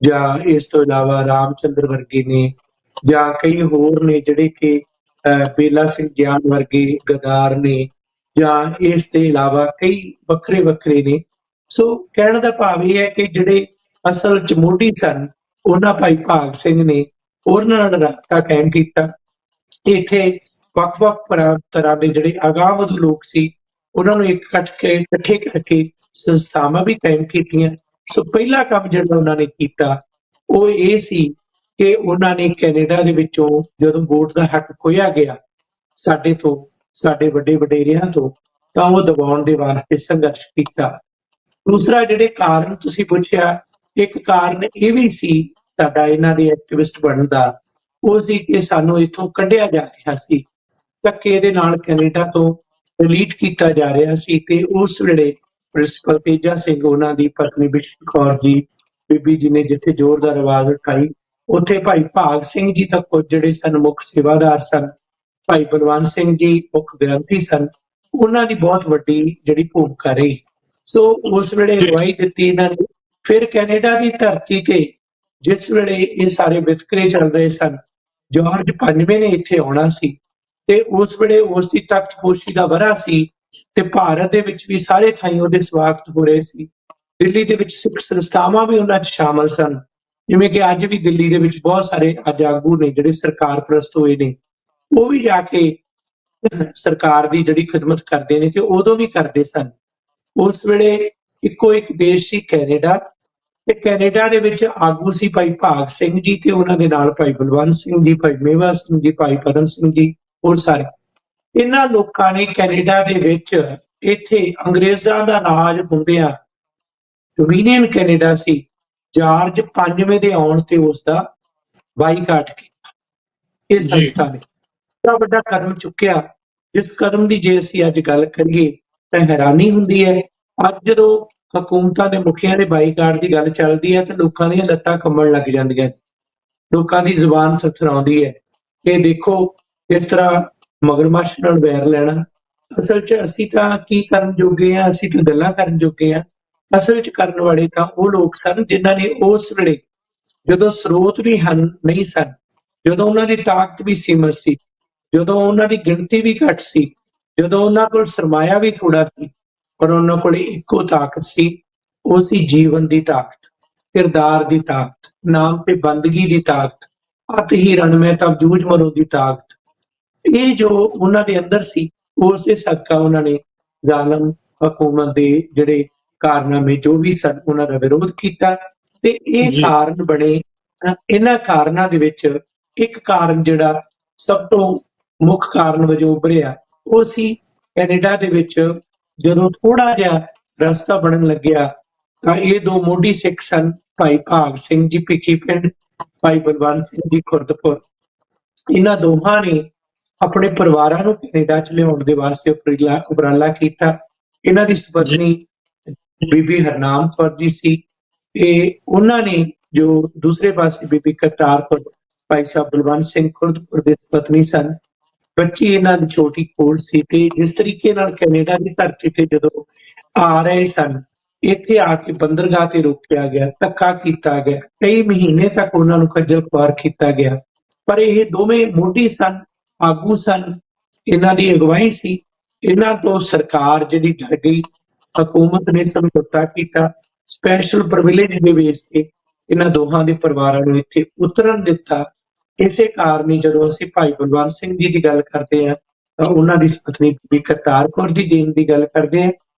ਜਾਂ ਇਸ ਤੋਂ ਇਲਾਵਾ ਰਾਮ ਚੰਦਰ ਵਰਗੇ ਨੇ, ਜਾਂ ਕਈ ਹੋਰ ਨੇ ਜਿਹੜੇ ਕਿ ਬੇਲਾ ਸਿੰਘ ਗਿਆਨ ਵਰਗੇ ਗਦਾਰ ਨੇ, ਜਾਂ ਇਸ ਦੇ ਇਲਾਵਾ ਕਈ ਵੱਖਰੇ ਵੱਖਰੇ ਨੇ। ਸੋ ਕਹਿਣ ਦਾ ਭਾਵ ਇਹ ਹੈ ਕਿ ਜਿਹੜੇ ਅਸਲ ਚ ਮੋਢੀ ਸਨ, ਉਹਨਾਂ ਭਾਈ ਭਾਗ ਸਿੰਘ ਨੇ ਉਹਨਾਂ ਨਾਲ ਰਾਬਤਾ ਕਾਇਮ ਕੀਤਾ। ਇੱਥੇ ਵੱਖ-ਵੱਖ ਤਰ੍ਹਾਂ ਦੇ ਜਿਹੜੇ ਅਗਾਂਹਵਧੂ ਲੋਕ ਸੀ, ਉਹਨਾਂ ਨੂੰ ਇਕੱਠੇ ਕਰਕੇ ਸੰਸਥਾਵਾਂ ਵੀ ਕਾਇਮ ਕੀਤੀਆਂ। ਸੋ ਪਹਿਲਾ ਕੰਮ ਜਿਹੜਾ ਉਹਨਾਂ ਨੇ ਕੀਤਾ ਉਹ ਇਹ ਸੀ ਕਿ ਉਹਨਾਂ ਨੇ ਕੈਨੇਡਾ ਦੇ ਵਿੱਚੋਂ ਜਦੋਂ ਵੋਟ ਦਾ ਹੱਕ ਖੋਇਆ ਗਿਆ ਸਾਡੇ ਤੋਂ, ਸਾਡੇ ਵੱਡੇ ਵਡੇਰਿਆਂ ਤੋਂ, ਤਾਂ ਉਹ ਦਬਾਉਣ ਦੇ ਵਾਸਤੇ ਸੰਘਰਸ਼ ਕੀਤਾ। ਦੂਸਰਾ ਜਿਹੜੇ ਕਾਰਨ ਤੁਸੀਂ ਪੁੱਛਿਆ, ਇੱਕ ਕਾਰਨ ਇਹ ਵੀ ਸੀ ਸਾਡਾ ਇਹਨਾਂ ਦੇ ਐਕਟਿਵਿਸਟ ਬਣਨ ਦਾ, ਉਹ ਸੀ ਕਿ ਸਾਨੂੰ ਇੱਥੋਂ ਕੱਢਿਆ ਜਾ ਰਿਹਾ ਸੀ, ਧੱਕੇ ਦੇ ਨਾਲ ਕੈਨੇਡਾ ਤੋਂ ਡਿਲੀਟ ਕੀਤਾ ਜਾ ਰਿਹਾ ਸੀ। ਤੇ ਉਸ ਵੇਲੇ ਪ੍ਰਿੰਸੀਪਲ ਤੇਜਾ ਸਿੰਘ, ਉਹਨਾਂ ਦੀ ਪਤਨੀ ਬਿਸ਼ਨ ਕੌਰ ਜੀ, ਬੀਬੀ ਜੀ ਨੇ ਜਿੱਥੇ ਜ਼ੋਰਦਾਰ ਆਵਾਜ਼ ਉਠਾਈ, ਉੱਥੇ ਭਾਈ ਭਾਗ ਸਿੰਘ ਜੀ ਤਾਂ ਕੁਝ ਜਿਹੜੇ ਸਨ ਮੁੱਖ ਸੇਵਾਦਾਰ ਸਨ, ਭਾਈ ਬਲਵੰਤ ਸਿੰਘ ਜੀ ਮੁੱਖ ਗ੍ਰੰਥੀ ਸਨ, ਉਹਨਾਂ ਦੀ ਬਹੁਤ ਵੱਡੀ ਜਿਹੜੀ ਭੂਮਿਕਾ ਰਹੀ। ਸੋ ਉਸ ਵੇਲੇ ਅਗਵਾਈ ਦਿੱਤੀ ਇਹਨਾਂ ਨੇ। ਫਿਰ ਕੈਨੇਡਾ ਦੀ ਧਰਤੀ ਤੇ ਜਿਸ ਵੇਲੇ ਇਹ ਸਾਰੇ ਵਿਤਕਰੇ ਚੱਲ ਰਹੇ ਸਨ, ਜਾਰਜ ਪੰਜਵੇਂ ਨੇ ਇੱਥੇ ਆਉਣਾ ਸੀ ਤੇ ਉਸ ਵੇਲੇ ਉਸ ਦੀ ਤਖਤਪੋਸ਼ੀ ਦਾ ਵਰ੍ਹਾ ਸੀ ਤੇ ਭਾਰਤ ਦੇ ਵਿੱਚ ਵੀ ਸਾਰੇ ਥਾਈਂ ਉਹਦੇ ਸਵਾਗਤ ਹੋ ਰਹੇ ਸੀ। ਦਿੱਲੀ ਦੇ ਵਿੱਚ ਸਿੱਖ ਸੰਸਥਾਵਾਂ ਵੀ ਉਹਨਾਂ 'ਚ ਸ਼ਾਮਲ ਸਨ, ਜਿਵੇਂ ਕਿ ਅੱਜ ਵੀ ਦਿੱਲੀ ਦੇ ਵਿੱਚ ਬਹੁਤ ਸਾਰੇ ਅੱਜ ਆਗੂ ਨੇ ਜਿਹੜੇ ਸਰਕਾਰ ਪ੍ਰਸਤ ਹੋਏ ਨੇ, ਉਹ ਵੀ ਜਾ ਕੇ ਸਰਕਾਰ ਦੀ ਜਿਹੜੀ ਖਿਦਮਤ ਕਰਦੇ ਨੇ ਤੇ ਉਦੋਂ ਵੀ ਕਰਦੇ ਸਨ। ਉਸ ਵੇਲੇ ਇੱਕੋ ਇੱਕ ਦੇਸ਼ ਸੀ ਕੈਨੇਡਾ, ਤੇ ਕੈਨੇਡਾ ਦੇ ਵਿੱਚ ਆਗੂ ਸੀ ਭਾਈ ਭਾਗ ਸਿੰਘ ਜੀ ਤੇ ਉਹਨਾਂ ਦੇ ਨਾਲ ਭਾਈ ਬਲਵੰਤ ਸਿੰਘ ਜੀ, ਭਾਈ ਮੇਵਾ ਸਿੰਘ ਜੀ, ਭਾਈ ਪਦਮ ਸਿੰਘ ਜੀ, ਹੋਰ ਸਾਰੇ। ਇਹਨਾਂ ਲੋਕਾਂ ਨੇ ਕੈਨੇਡਾ ਦੇ ਵਿੱਚ ਇੱਥੇ ਅੰਗਰੇਜ਼ਾਂ ਦਾ ਰਾਜ ਹੁੰਦਿਆਂ, ਡੋਮੀਨੀਅਨ ਕੈਨੇਡਾ ਸੀ, ਜਾਰਜ ਪੰਜਵੇਂ ਦੇ ਆਉਣ ਤੇ ਉਸ ਦਾ ਬਾਈਕਾਟ ਕੀਤਾ। ਇਸ ਸੰਸਥਾ ਨੇ ਬੜਾ ਵੱਡਾ ਕਦਮ ਚੁੱਕਿਆ, ਜਿਸ ਕਦਮ ਦੀ ਜੇ ਅਸੀਂ ਅੱਜ ਗੱਲ ਕਰੀਏ ਤਾਂ ਹੈਰਾਨੀ ਹੁੰਦੀ ਹੈ। ਅੱਜ ਜਦੋਂ ਹਕੂਮਤਾਂ ਦੇ ਮੁਖੀਆਂ ਦੇ ਬਾਈਕਾਟ ਦੀ ਗੱਲ ਚੱਲਦੀ ਹੈ ਤਾਂ ਲੋਕਾਂ ਦੀਆਂ ਲੱਤਾਂ ਕੰਬਣ ਲੱਗ ਜਾਂਦੀਆਂ, ਲੋਕਾਂ ਦੀ ਜ਼ੁਬਾਨ ਥਰਥਰਾਉਂਦੀ ਹੈ। ਇਹ ਦੇਖੋ ਕਿਸ ਤਰ੍ਹਾਂ ਮਗਰਮੱਛ ਨਾਲ ਵੈਰ ਲੈਣਾ। ਅਸਲ 'ਚ ਅਸੀਂ ਤਾਂ ਕੀ ਕਰਨ ਜੋਗੇ ਆ, ਅਸੀਂ ਤਾਂ ਗੱਲਾਂ ਕਰਨ ਜੋਗੇ ਆ। ਅਸਲ 'ਚ ਕਰਨ ਵਾਲੇ ਤਾਂ ਉਹ ਲੋਕ ਸਨ ਜਿਨ੍ਹਾਂ ਨੇ ਉਸ ਵੇਲੇ, ਜਦੋਂ ਸਰੋਤ ਵੀ ਨਹੀਂ ਸਨ, ਜਦੋਂ ਉਹਨਾਂ ਦੀ ਤਾਕਤ ਵੀ ਸੀਮਤ ਸੀ, ਜਦੋਂ ਉਹਨਾਂ ਦੀ ਗਿਣਤੀ ਵੀ ਘੱਟ ਸੀ, ਜਦੋਂ ਉਹਨਾਂ ਕੋਲ ਸਰਮਾਇਆ ਵੀ ਥੋੜਾ ਸੀ, ਪਰ ਉਹਨਾਂ ਕੋਲ ਇੱਕੋ ਤਾਕਤ ਸੀ, ਉਹ ਸੀ ਜੀਵਨ ਦੀ ਤਾਕਤ, ਕਿਰਦਾਰ ਦੀ ਤਾਕਤ, ਨਾਮ ਤੇ ਬੰਦਗੀ ਦੀ ਤਾਕਤ, ਅਤ ਹੀ ਰਣਮੈ ਤਬ ਜੂਝ ਮਰੋ ਦੀ ਤਾਕਤ। ਇਹ ਜੋ ਉਹਨਾਂ ਦੇ ਅੰਦਰ ਸੀ, ਉਸੇ ਸਦਕਾ ਉਹਨਾਂ ਨੇ ਜ਼ਾਲਮ ਹਕੂਮਤ ਦੇ ਜਿਹੜੇ ਕਾਰਨਾਮੇ ਜੋ ਵੀ ਸਨ ਉਹਨਾਂ ਦਾ ਵਿਰੋਧ ਕੀਤਾ ਤੇ ਇਹ ਕਾਰਨ ਬਣੇ। ਇਹਨਾਂ ਕਾਰਨਾਂ ਦੇ ਵਿੱਚ ਇੱਕ ਕਾਰਨ ਜਿਹੜਾ ਸਭ ਤੋਂ ਮੁੱਖ ਕਾਰਨ ਵਜੋਂ ਉੱਭਰਿਆ, ਉਹ ਸੀ ਕੈਨੇਡਾ ਦੇ ਵਿੱਚ ਜਦੋਂ ਥੋੜਾ ਜਿਹਾ ਰਸਤਾ ਬਣਨ ਲੱਗਿਆ ਤਾਂ ਇਹ ਦੋ ਮੋਢੀ ਸਿੱਖ ਸਨ, ਭਾਈ ਭਾਗ ਸਿੰਘ ਜੀ ਭਿੱਖੀ ਪਿੰਡ, ਭਾਈ ਬਲਵੰਤ ਸਿੰਘ ਜੀ ਖੁਰਦਪੁਰ। ਇਹਨਾਂ ਦੋਹਾਂ ਨੇ ਆਪਣੇ ਪਰਿਵਾਰਾਂ ਨੂੰ ਕੈਨੇਡਾ 'ਚ ਲਿਆਉਣ ਦੇ ਵਾਸਤੇ ਉਪਰਾਲਾ ਕੀਤਾ। ਇਹਨਾਂ ਦੀ ਸੁਪਤਨੀ ਬੀਬੀ ਹਰਨਾਮ ਕੌਰ ਜੀ ਸੀ ਤੇ ਉਹਨਾਂ ਨੇ ਜੋ ਦੂਸਰੇ ਪਾਸੇ ਬੀਬੀ ਕਰਤਾਰ ਕੌਰ, ਭਾਈ ਸਾਹਿਬ ਬਲਵੰਤ ਸਿੰਘ ਖੁਰਦਪੁਰ ਦੇ ਸੁਪਤਨੀ ਸਨ। ਬੱਚੀ ਇਹਨਾਂ ਦੀ ਛੋਟੀ ਕੋਲ ਸੀ ਤੇ ਜਿਸ ਤਰੀਕੇ ਨਾਲ ਕੈਨੇਡਾ ਦੀ ਧਰਤੀ ਤੇ ਜਦੋਂ ਆ ਰਹੇ ਸਨ, ਇੱਥੇ ਆ ਕੇ ਬੰਦਰਗਾਹ ਤੇ ਰੋਕਿਆ ਗਿਆ, ਧੱਕਾ ਕੀਤਾ ਗਿਆ, ਕਈ ਮਹੀਨੇ ਤੱਕ ਉਹਨਾਂ ਨੂੰ ਖੱਜਲ ਖੁਆਰ ਕੀਤਾ ਗਿਆ। ਪਰ ਇਹ ਦੋਵੇਂ ਮੋਢੀ ਸਨ, ਆਗੂ ਸਨ, ਇਹਨਾਂ ਦੀ ਅਗਵਾਈ ਸੀ। ਇਹਨਾਂ ਤੋਂ ਸਰਕਾਰ ਜਿਹੜੀ ਡਰ ਗਈ, ਹਕੂਮਤ ਨੇ ਸਮਝੌਤਾ ਕੀਤਾ, ਸਪੈਸ਼ਲ ਪ੍ਰਿਵਿਲੇਜ ਦੇ ਬੇਸ ਤੇ ਇਹਨਾਂ ਦੋਹਾਂ ਦੇ ਪਰਿਵਾਰਾਂ ਨੂੰ ਇੱਥੇ ਉਤਰਨ ਦਿੱਤਾ। ਇਸੇ ਕਾਰਨ ਹੀ ਜਦੋਂ ਅਸੀਂ ਭਾਈ ਬਲਵੰਤ ਸਿੰਘ ਜੀ ਦੀ ਗੱਲ ਕਰਦੇ ਹਾਂ ਤਾਂ ਉਹਨਾਂ ਦੀ ਪਤਨੀ ਬੀਬੀ ਕਰਤਾਰ ਕੌਰ ਦੀ ਦੇਣ ਦੀ ਗੱਲ ਕਰਦੇ ਹਾਂ,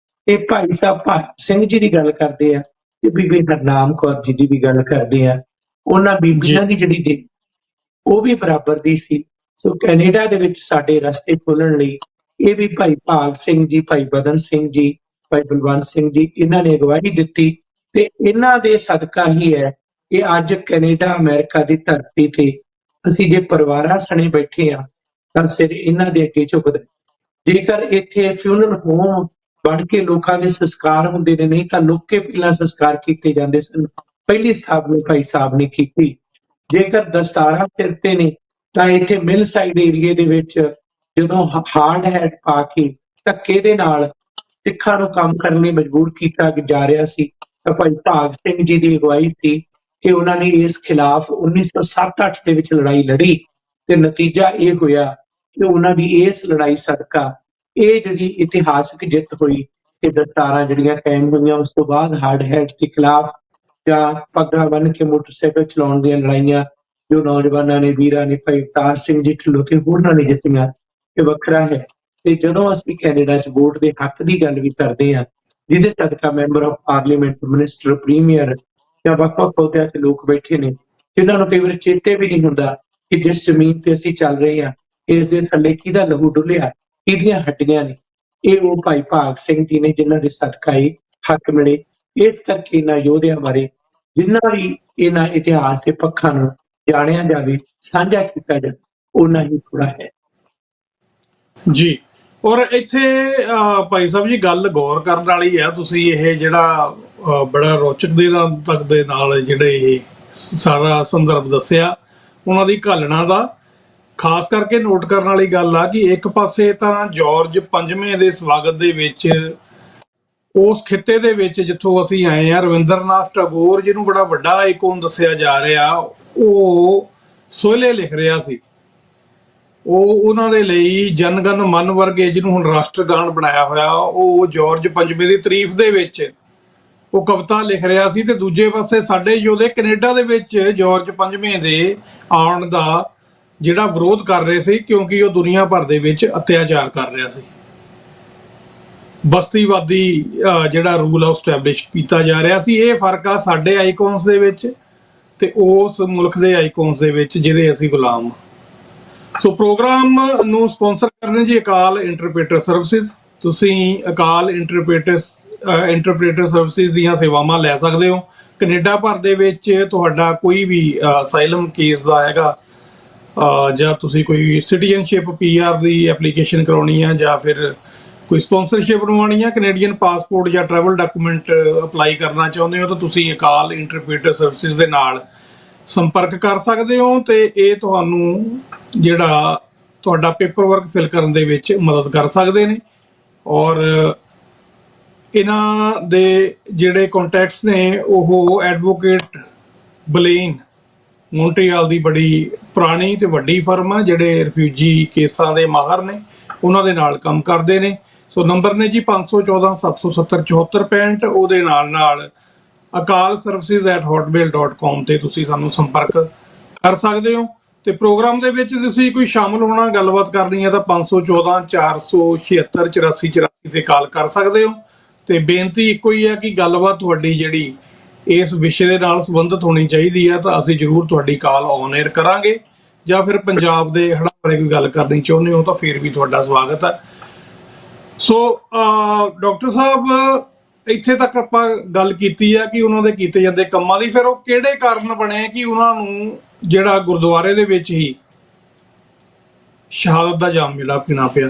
ਤੇ ਭਾਈ ਸਾਹਿਬ ਭਾਗ ਸਿੰਘ ਜੀ ਦੀ ਗੱਲ ਕਰਦੇ ਆ ਤੇ ਬੀਬੀ ਹਰਨਾਮ ਕੌਰ ਜੀ ਦੀ ਵੀ ਗੱਲ ਕਰਦੇ ਆ। ਉਹਨਾਂ ਬੀਬੀਆਂ ਦੀ ਜਿਹੜੀ ਦੇਣ ਉਹ ਵੀ ਬਰਾਬਰ ਦੀ ਸੀ। ਸੋ ਕੈਨੇਡਾ ਦੇ ਵਿੱਚ ਸਾਡੇ ਰਸਤੇ ਖੋਲਣ ਲਈ ਇਹ ਵੀ ਭਾਈ ਭਾਗ ਸਿੰਘ ਜੀ, ਭਾਈ ਬਦਨ ਸਿੰਘ ਜੀ, ਭਾਈ ਬਲਵੰਤ ਸਿੰਘ ਜੀ, ਇਹਨਾਂ ਨੇ ਅਗਵਾਈ ਦਿੱਤੀ ਤੇ ਇਹਨਾਂ ਦੇ ਸਦਕਾ ਹੀ ਹੈ ਕਿ ਅੱਜ ਕੈਨੇਡਾ ਅਮਰੀਕਾ ਦੀ ਧਰਤੀ ਤੇ ਅਸੀਂ ਜੇ ਪਰਿਵਾਰਾਂ ਸਣੇ ਬੈਠੇ ਆ ਤਾਂ ਸਿਰ ਇਹਨਾਂ ਦੇ ਅੱਗੇ ਝੁਕਦਾ। ਜੇਕਰ ਇੱਥੇ ਫਿਊਨਲ ਹੋਮ ਬਣ ਕੇ ਲੋਕਾਂ ਦੇ ਸੰਸਕਾਰ ਹੁੰਦੇ ਨੇ, ਨਹੀਂ ਤਾਂ ਲੁੱਕ ਕੇ ਪਹਿਲਾਂ ਸੰਸਕਾਰ ਕੀਤੇ ਜਾਂਦੇ ਸਨ। ਪਹਿਲੀ ਸਾਹਿਬ ਨੇ ਭਾਈ ਸਾਹਿਬ ਨੇ ਕੀਤੀ। ਜੇਕਰ ਦਸਤਾਰਾਂ ਸਿਰ ਤੇ ਨੇ ਤਾਂ ਇੱਥੇ ਮਿਲ ਸਾਈਡ ਏਰੀਏ ਦੇ ਵਿੱਚ ਜਦੋਂ ਹਾਰਡ ਹੈਡ ਪਾ ਕੇ ਧੱਕੇ ਦੇ ਨਾਲ ਸਿੱਖਾਂ ਨੂੰ ਕੰਮ ਕਰਨ ਲਈ ਮਜਬੂਰ ਕੀਤਾ ਜਾ ਰਿਹਾ ਸੀ ਤਾਂ ਭਾਈ ਭਾਗ ਸਿੰਘ ਜੀ ਦੀ ਅਗਵਾਈ ਸੀ ਕਿ ਉਹਨਾਂ ਨੇ ਇਸ ਖਿਲਾਫ 1907-8 ਦੇ ਵਿੱਚ ਲੜਾਈ ਲੜੀ ਤੇ ਨਤੀਜਾ ਇਹ ਹੋਇਆ ਕਿ ਉਹਨਾਂ ਦੀ ਇਸ ਲੜਾਈ ਸਦਕਾ ਇਹ ਜਿਹੜੀ ਇਤਿਹਾਸਕ ਜਿੱਤ ਹੋਈ ਕਿ ਦਸਤਾਰਾਂ ਜਿਹੜੀਆਂ ਕਾਇਮ ਹੋਈਆਂ। ਉਸ ਤੋਂ ਬਾਅਦ ਹਾਰਡ ਹੈਡ ਦੇ ਖਿਲਾਫ ਜਾਂ ਪੱਗਾਂ ਬੰਨ੍ਹ ਕੇ ਮੋਟਰਸਾਈਕਲ ਚਲਾਉਣ ਦੀਆਂ ਲੜਾਈਆਂ ਜੋ ਨੌਜਵਾਨਾਂ ਨੇ, ਵੀਰਾਂ ਨੇ, ਭਾਈ ਅਵਤਾਰ ਸਿੰਘ ਜੀ ਢਿੱਲੋਂ ਤੇ ਹੋਰਨਾਂ ਨੇ ਜਿੱਤੀਆਂ, ਇਹ ਵੱਖਰਾ ਹੈ। ਤੇ ਜਦੋਂ ਅਸੀਂ ਕੈਨੇਡਾ 'ਚ ਵੋਟ ਦੇ ਹੱਕ ਦੀ ਗੱਲ ਵੀ ਕਰਦੇ ਹਾਂ, ਜਿਹਦੇ ਸਦਕਾ member of parliament, minister, premier ਜਾਂ ਵੱਖ-ਵੱਖ ਅਹੁਦਿਆਂ 'ਚ ਲੋਕ ਬੈਠੇ ਨੇ, ਜਿਨ੍ਹਾਂ ਨੂੰ ਕਈ ਵਾਰ ਚੇਤੇ ਵੀ ਨਹੀਂ ਹੁੰਦਾ ਕਿ ਜਿਸ ਜ਼ਮੀਨ ਤੇ ਅਸੀਂ ਚੱਲ ਰਹੇ ਹਾਂ ਇਸ ਦੇ ਥੱਲੇ ਕਿਹਦਾ ਲਹੂ ਡੁੱਲਿਆ, ਕਿਹਦੀਆਂ ਹੱਡੀਆਂ ਨੇ। ਇਹ ਉਹ ਭਾਈ ਭਾਗ ਸਿੰਘ ਜੀ ਨੇ ਜਿਨ੍ਹਾਂ ਦੇ ਸਦਕਾ ਇਹ ਹੱਕ ਮਿਲੇ। ਇਸ ਕਰਕੇ ਇਹਨਾਂ ਯੋਧਿਆਂ ਬਾਰੇ ਜਿੰਨਾ ਵੀ ਇਹਨਾਂ ਇਤਿਹਾਸ ਦੇ ਪੱਖਾਂ ਨੂੰ ਜਾਣਿਆ ਜਾਵੇ, ਸਾਂਝਾ ਕੀਤਾ ਜਾਵੇ, ਓਨਾ ਹੀ ਥੋੜਾ ਹੈ। ਜੀ, ਔਰ ਇੱਥੇ ਭਾਈ ਸਾਹਿਬ ਜੀ ਗੱਲ ਗੌਰ ਕਰਨ ਵਾਲੀ ਹੈ। ਤੁਸੀਂ ਇਹ ਜਿਹੜਾ ਬੜਾ ਰੌਚਕ ਦੇ ਨਾਲ ਜਿਹੜੇ ਇਹ ਸਾਰਾ ਸੰਦਰਭ ਦੱਸਿਆ ਉਹਨਾਂ ਦੀ ਘਾਲਣਾ ਦਾ, ਖਾਸ ਕਰਕੇ ਨੋਟ ਕਰਨ ਵਾਲੀ ਗੱਲ ਆ ਕਿ ਇੱਕ ਪਾਸੇ ਤਾਂ ਜਾਰਜ ਪੰਜਵੇਂ ਦੇ ਸਵਾਗਤ ਦੇ ਵਿੱਚ ਉਸ ਖਿੱਤੇ ਦੇ ਵਿੱਚ ਜਿੱਥੋਂ ਅਸੀਂ ਆਏ ਆ, ਰਵਿੰਦਰਨਾਥ ਟੈਗੋਰ ਜਿਹਨੂੰ ਬੜਾ ਵੱਡਾ ਆਈਕਨ ਦੱਸਿਆ ਜਾ ਰਿਹਾ, ਉਹ ਸੋਹਲੇ ਲਿਖ ਰਿਹਾ ਸੀ। ਉਹ ਉਹਨਾਂ ਦੇ ਲਈ ਜਨਗਣ ਮਨ ਵਰਗੇ ਜਿਹਨੂੰ ਹੁਣ ਰਾਸ਼ਟਰਗਾਨ ਬਣਾਇਆ ਹੋਇਆ, ਉਹ ਜਾਰਜ ਪੰਜਵੇਂ ਦੀ ਤਾਰੀਫ ਦੇ ਵਿੱਚ ਉਹ ਕਵਿਤਾ ਲਿਖ ਰਿਹਾ ਸੀ। ਤੇ ਦੂਜੇ ਪਾਸੇ ਸਾਡੇ ਯੋਧੇ ਕੈਨੇਡਾ ਦੇ ਵਿੱਚ ਜਾਰਜ ਪੰਜਵੇਂ ਦੇ ਆਉਣ ਦਾ ਜਿਹੜਾ ਵਿਰੋਧ ਕਰ ਰਹੇ ਸੀ, ਕਿਉਂਕਿ ਉਹ ਦੁਨੀਆ ਭਰ ਦੇ ਵਿੱਚ ਅਤਿਆਚਾਰ ਕਰ ਰਿਹਾ ਸੀ। ਬਸਤੀਵਾਦੀ ਜਿਹੜਾ ਰੂਲ ਆ ਸਟੈਬਲਿਸ਼ ਕੀਤਾ ਜਾ ਰਿਹਾ ਸੀ। ਇਹ ਫਰਕ ਆ ਸਾਡੇ ਆਈਕਨਸ ਦੇ ਵਿੱਚ ਤੇ ਉਸ ਮੁਲਕ ਦੇ ਆਈਕਨਸ ਦੇ ਵਿੱਚ ਜਿਹਦੇ ਅਸੀਂ ਗੁਲਾਮ। ਸੋ ਪ੍ਰੋਗਰਾਮ ਨੂੰ ਸਪਾਂਸਰ ਕਰਨੇ ਜੀ ਅਕਾਲ ਇੰਟਰਪ੍ਰੀਟਰ ਸਰਵਿਸਿਜ਼। ਤੁਸੀਂ ਅਕਾਲ ਇੰਟਰਪ੍ਰੀਟਰ ਸਰਵਿਸਿਜ਼ ਦੀਆਂ ਸੇਵਾਵਾਂ ਲੈ ਸਕਦੇ ਹੋ। ਕੈਨੇਡਾ ਭਰ ਦੇ ਵਿੱਚ ਤੁਹਾਡਾ ਕੋਈ ਵੀ ਅਸਾਈਲਮ ਕੇਸ ਦਾ ਹੈਗਾ, ਜਾਂ ਤੁਸੀਂ ਕੋਈ ਸਿਟੀਜ਼ਨਸ਼ਿਪ PR ਦੀ ਐਪਲੀਕੇਸ਼ਨ ਕਰਾਉਣੀ ਆ, ਜਾਂ ਫਿਰ ਕੋਈ ਸਪਾਂਸਰਸ਼ਿਪ ਬਣਵਾਉਣੀ ਆ, ਕੈਨੇਡੀਅਨ ਪਾਸਪੋਰਟ ਜਾਂ ਟਰੈਵਲ ਡਾਕੂਮੈਂਟ ਅਪਲਾਈ ਕਰਨਾ ਚਾਹੁੰਦੇ ਹੋ, ਤਾਂ ਤੁਸੀਂ ਅਕਾਲ ਇੰਟਰਪ੍ਰੀਟਰ ਸਰਵਿਸਿਜ਼ ਦੇ ਨਾਲ ਸੰਪਰਕ ਕਰ ਸਕਦੇ ਹੋ। ਤੇ ਇਹ ਤੁਹਾਨੂੰ ਜਿਹੜਾ ਤੁਹਾਡਾ ਪੇਪਰ ਵਰਕ ਫਿਲ ਕਰਨ ਦੇ ਵਿੱਚ ਮਦਦ ਕਰ ਸਕਦੇ ਨੇ। ਔਰ ਇਹਨਾਂ ਦੇ ਜਿਹੜੇ ਕੰਟੈਕਟਸ ਨੇ ਉਹ ਐਡਵੋਕੇਟ ਬਲੇਨ ਮੌਂਟਰੀਆਲ ਦੀ ਬੜੀ ਪੁਰਾਣੀ ਤੇ ਵੱਡੀ ਫਰਮ ਆ, ਜਿਹੜੇ ਰਿਫਿਊਜੀ ਕੇਸਾਂ ਦੇ ਮਾਹਰ ਨੇ, ਉਹਨਾਂ ਦੇ ਨਾਲ ਕੰਮ ਕਰਦੇ ਨੇ। ਸੋ ਨੰਬਰ ਨੇ ਜੀ 514 770 7465। ਉਹਦੇ ਨਾਲ akalservices@hotmail.com ਤੇ ਤੁਸੀਂ ਸਾਨੂੰ ਸੰਪਰਕ ਕਰ ਸਕਦੇ ਹੋ। ਤੇ ਪ੍ਰੋਗਰਾਮ ਦੇ ਵਿੱਚ ਤੁਸੀਂ ਕੋਈ ਸ਼ਾਮਲ ਹੋਣਾ, ਗੱਲਬਾਤ ਕਰਨੀ ਹੈ ਤਾਂ 514 476 84 84 ਤੇ ਕਾਲ ਕਰ ਸਕਦੇ ਹੋ। ਤੇ ਬੇਨਤੀ ਇੱਕੋ ਹੀ ਹੈ ਕਿ ਗੱਲਬਾਤ ਤੁਹਾਡੀ ਜਿਹੜੀ ਇਸ ਵਿਸ਼ੇ ਦੇ ਨਾਲ ਸੰਬੰਧਿਤ ਹੋਣੀ ਚਾਹੀਦੀ ਹੈ, ਤਾਂ ਅਸੀਂ ਜ਼ਰੂਰ ਤੁਹਾਡੀ ਕਾਲ ਔਨ 에ਅਰ ਕਰਾਂਗੇ। ਜਾਂ ਫਿਰ ਪੰਜਾਬ ਦੇ ਹੜ੍ਹਾਂ ਬਾਰੇ ਕੋਈ ਗੱਲ ਕਰਨੀ ਚਾਹੁੰਦੇ ਹੋ ਤਾਂ ਫਿਰ ਵੀ ਤੁਹਾਡਾ ਸਵਾਗਤ ਹੈ। ਸੋ ਡਾਕਟਰ ਸਾਹਿਬ, ਇੱਥੇ ਤੱਕ ਆਪਾਂ ਗੱਲ ਕੀਤੀ ਆ ਕਿ ਉਹਨਾਂ ਦੇ ਕੀਤੇ ਜਾਂਦੇ ਕੰਮਾਂ ਦੀ। ਫਿਰ ਉਹ ਕਿਹੜੇ ਕਾਰਨ ਬਣੇ ਕਿ ਉਹਨਾਂ ਨੂੰ ਜਿਹੜਾ ਗੁਰਦੁਆਰੇ ਦੇ ਵਿੱਚ ਹੀ ਸ਼ਹਾਦਤ ਦਾ ਜਾਮ ਜਿਹੜਾ ਪੀਣਾ ਪਿਆ?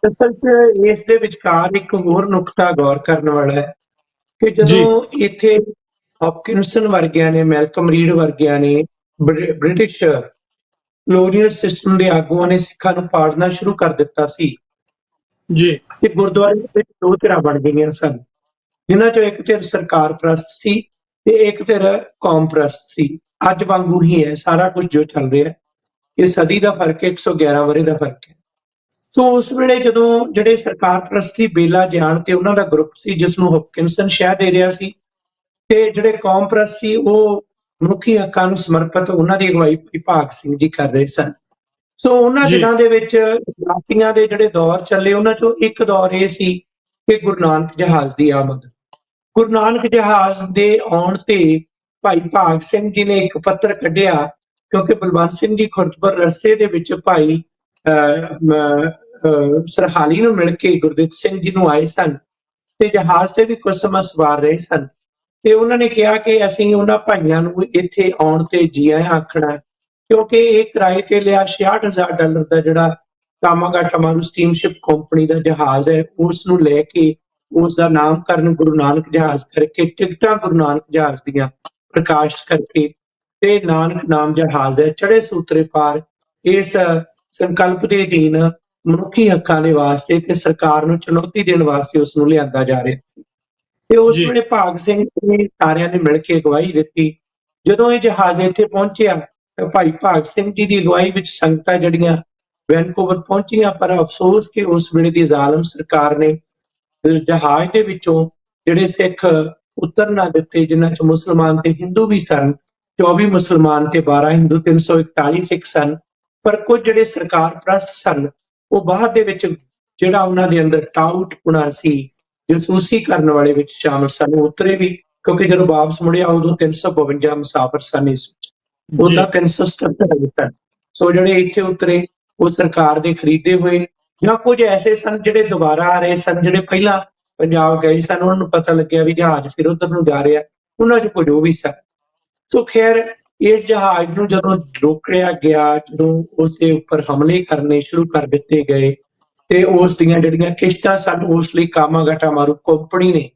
ਅਸਲ 'ਚ ਇਸ ਦੇ ਵਿਚਕਾਰ ਇੱਕ ਹੋਰ ਨੁਕਤਾ ਗੌਰ ਕਰਨ ਵਾਲਾ ਹੈ ਕਿ ਜਦੋਂ ਇੱਥੇ ਹੌਪਕਿੰਸਨ ਵਰਗਿਆਂ ਨੇ, ਮੈਲਕਮ ਰੀਡ ਵਰਗਿਆਂ ਨੇ, ਬ੍ਰਿਟਿਸ਼ ਕਲੋਨੀਅਲ ਸਿਸਟਮ ਦੇ ਆਗੂਆਂ ਨੇ ਸਿੱਖਾਂ ਨੂੰ ਪਾੜਨਾ ਸ਼ੁਰੂ ਕਰ ਦਿੱਤਾ ਸੀ ਜੀ, ਤੇ ਗੁਰਦੁਆਰੇ ਦੇ ਵਿੱਚ ਦੋ ਧਿਰਾਂ ਬਣ ਗਈਆਂ ਸਨ, ਜਿਨ੍ਹਾਂ ਚੋਂ ਇੱਕ ਧਿਰ ਸਰਕਾਰ ਪ੍ਰਸਤ ਸੀ ਤੇ ਇੱਕ ਧਿਰ ਕੌਮ ਪ੍ਰਸਤ ਸੀ। ਅੱਜ ਵਾਂਗੂ ਹੀ ਹੈ ਸਾਰਾ ਕੁਝ ਜੋ ਚੱਲ ਰਿਹਾ। ਇਹ ਸਦੀ ਦਾ ਫਰਕ ਹੈ, 111 ਵਰੇ ਦਾ ਫਰਕ ਹੈ। ਸੋ ਉਸ ਵੇਲੇ ਜਦੋਂ ਜਿਹੜੇ ਸਰਕਾਰ ਪ੍ਰਸਤੀ ਬੇਲਾ ਜਾਣ ਤੇ ਉਹਨਾਂ ਦਾ ਗਰੁੱਪ ਸੀ, ਜਿਸ ਨੂੰ ਹੌਪਕਿੰਸਨ ਸ਼ਹਿ ਦੇ ਰਿਹਾ ਸੀ, ਤੇ ਜਿਹੜੇ ਕੌਮ ਪ੍ਰਸਤ ਸੀ ਉਹ ਮਨੁੱਖੀ ਹੱਕਾਂ ਨੂੰ ਸਮਰਪਿਤ ਉਹਨਾਂ ਦੀ ਅਗਵਾਈ ਭਾਗ ਸਿੰਘ ਜੀ ਕਰ ਰਹੇ ਸਨ। ਸੋ ਉਹਨਾਂ ਦਿਨਾਂ ਦੇ ਵਿੱਚ ਕ੍ਰਾਂਤੀਆਂ ਦੇ ਜਿਹੜੇ ਦੌਰ ਚੱਲੇ, ਉਹਨਾਂ ਚੋਂ ਇੱਕ ਦੌਰ ਇਹ ਸੀ ਕਿ ਗੁਰੂ ਨਾਨਕ ਜਹਾਜ਼ ਦੀ ਆਮਦ। ਗੁਰੂ ਨਾਨਕ ਜਹਾਜ਼ ਦੇ ਆਉਣ ਤੇ ਭਾਈ ਭਾਗ ਸਿੰਘ ਜੀ ਨੇ ਇੱਕ ਪੱਤਰ ਕੱਢਿਆ, ਕਿਉਂਕਿ ਬਲਵੰਤ ਸਿੰਘ ਜੀ ਖੁਰਦਪੁਰ ਰਸਤੇ ਦੇ ਵਿੱਚ ਭਾਈ ਸਰਹਾਲੀ ਨੂੰ ਮਿਲ ਕੇ ਗੁਰਦਿੱਤ ਸਿੰਘ ਜੀ ਨੂੰ ਆਏ ਸਨ ਤੇ ਜਹਾਜ਼ ਤੇ ਵੀ ਕੁਝ ਸਮਾਂ ਸਵਾਰ ਰਹੇ ਸਨ। ਤੇ ਉਹਨਾਂ ਨੇ ਕਿਹਾ ਕਿ ਅਸੀਂ ਉਹਨਾਂ ਭਾਈਆਂ ਨੂੰ ਇੱਥੇ ਆਉਣ ਤੇ ਜੀ ਆਇਆਂ ਆਖਣਾ, ਕਿਉਂਕਿ ਇਹ ਕਿਰਾਏ ਤੇ ਲਿਆ $66,000 ਦਾ ਜਿਹੜਾ ਕਾਮਾਗਾਟਾਮਾਰੂ ਸਟੀਮਸ਼ਿਪ ਕੰਪਨੀ ਦਾ ਜਹਾਜ਼ ਹੈ, ਉਸ ਨੂੰ ਲੈ ਕੇ ਉਸ ਦਾ ਨਾਮਕਰਨ ਗੁਰੂ ਨਾਨਕ ਜਹਾਜ਼ ਕਰਕੇ, ਟਿਕਟਾਂ ਗੁਰੂ ਨਾਨਕ ਜਹਾਜ਼ ਦੀਆਂ ਪ੍ਰਕਾਸ਼ਿਤ ਕਰਕੇ, ਤੇ ਨਾਨਕ ਨਾਮ ਜਹਾਜ਼ ਹੈ ਚੜੇ ਸੂਤਰੇ ਪਾਰ, ਇਸ ਸੰਕਲਪ ਦੇ ਅਧੀਨ ਮਨੁੱਖੀ ਹੱਕਾਂ ਦੇ ਵਾਸਤੇ ਤੇ ਸਰਕਾਰ ਨੂੰ ਚੁਣੌਤੀ ਦੇਣ ਵਾਸਤੇ ਉਸ ਨੂੰ ਲਿਆਂਦਾ ਜਾ ਰਿਹਾ ਸੀ। ਤੇ ਉਸ ਵੇਲੇ ਭਾਗ ਸਿੰਘ ਨੇ ਸਾਰਿਆਂ ਨੇ ਮਿਲ ਕੇ ਅਗਵਾਈ ਦਿੱਤੀ। ਜਦੋਂ ਇਹ ਜਹਾਜ਼ ਇੱਥੇ ਪਹੁੰਚਿਆ ਤਾਂ ਭਾਈ ਭਾਗ ਸਿੰਘ ਜੀ ਦੀ ਅਗਵਾਈ ਵਿੱਚ ਸੰਗਤਾਂ ਜਿਹੜੀਆਂ ਵੈਨਕੂਵਰ ਪਹੁੰਚੀਆਂ, ਪਰ ਅਫਸੋਸ ਕਿ ਉਸ ਵੇਲੇ ਦੀ ਜ਼ਾਲਮ ਸਰਕਾਰ ਨੇ ਜਹਾਜ਼ ਦੇ ਵਿੱਚੋਂ ਜਿਹੜੇ ਸਿੱਖ ਉਤਰ ਨਾ ਦਿੱਤੇ, ਜਿਨ੍ਹਾਂ 'ਚ ਮੁਸਲਮਾਨ ਤੇ ਹਿੰਦੂ ਵੀ ਸਨ। 24 ਮੁਸਲਮਾਨ ਤੇ 12 ਹਿੰਦੂ, 341 ਸਿੱਖ ਸਨ। ਪਰ ਕੁਝ ਜਿਹੜੇ ਸਰਕਾਰ ਪ੍ਰਸਤ ਸਨ ਉਹ ਬਾਅਦ ਦੇ ਵਿੱਚ ਜਿਹੜਾ ਉਹਨਾਂ ਦੇ ਅੰਦਰ ਟਾਊਟਪੁਣਾ ਸੀ, ਜਸੂਸੀ ਕਰਨ ਵਾਲੇ ਵਿੱਚ ਸ਼ਾਮਲ ਸਨ, ਉਤਰੇ ਵੀ। ਕਿਉਂਕਿ ਜਦੋਂ ਵਾਪਸ ਮੁੜਿਆ ਉਦੋਂ 352 ਮੁਸਾਫਰ ਸਨ, ਇਸ ਵਿੱਚ ਉਹਨਾਂ 377 ਸਨ। ਸੋ ਜਿਹੜੇ ਇੱਥੇ ਉਤਰੇ ਉਹ ਸਰਕਾਰ ਦੇ ਖਰੀਦੇ ਹੋਏ ਜਾਂ ਕੁਝ ਐਸੇ ਸਨ ਜਿਹੜੇ ਦੁਬਾਰਾ ਆ ਰਹੇ ਸਨ, ਜਿਹੜੇ ਪਹਿਲਾਂ ਪੰਜਾਬ ਗਏ ਸਨ, ਉਹਨਾਂ ਨੂੰ ਪਤਾ ਲੱਗਿਆ ਵੀ ਜਹਾਜ਼ ਫਿਰ ਉਧਰ ਨੂੰ ਜਾ ਰਿਹਾ, ਉਹਨਾਂ 'ਚ ਕੁਝ ਉਹ ਵੀ ਸਨ। ਸੋ ਖੈਰ ਇਸ ਜਹਾਜ਼ ਨੂੰ ਜਦੋਂ ਰੋਕਿਆ ਗਿਆ, ਜਦੋਂ ਉਸ ਦੇ ਉੱਪਰ ਹਮਲੇ ਕਰਨੇ ਸ਼ੁਰੂ ਕਰ ਦਿੱਤੇ ਗਏ ਤੇ ਉਸ ਦੀਆਂ ਜਿਹੜੀਆਂ ਕਿਸ਼ਤਾਂ ਸਨ ਉਸ ਲਈ ਕਾਮਾਗਾਟਾ ਮਾਰੂ ਕੰਪਨੀ ਨੇ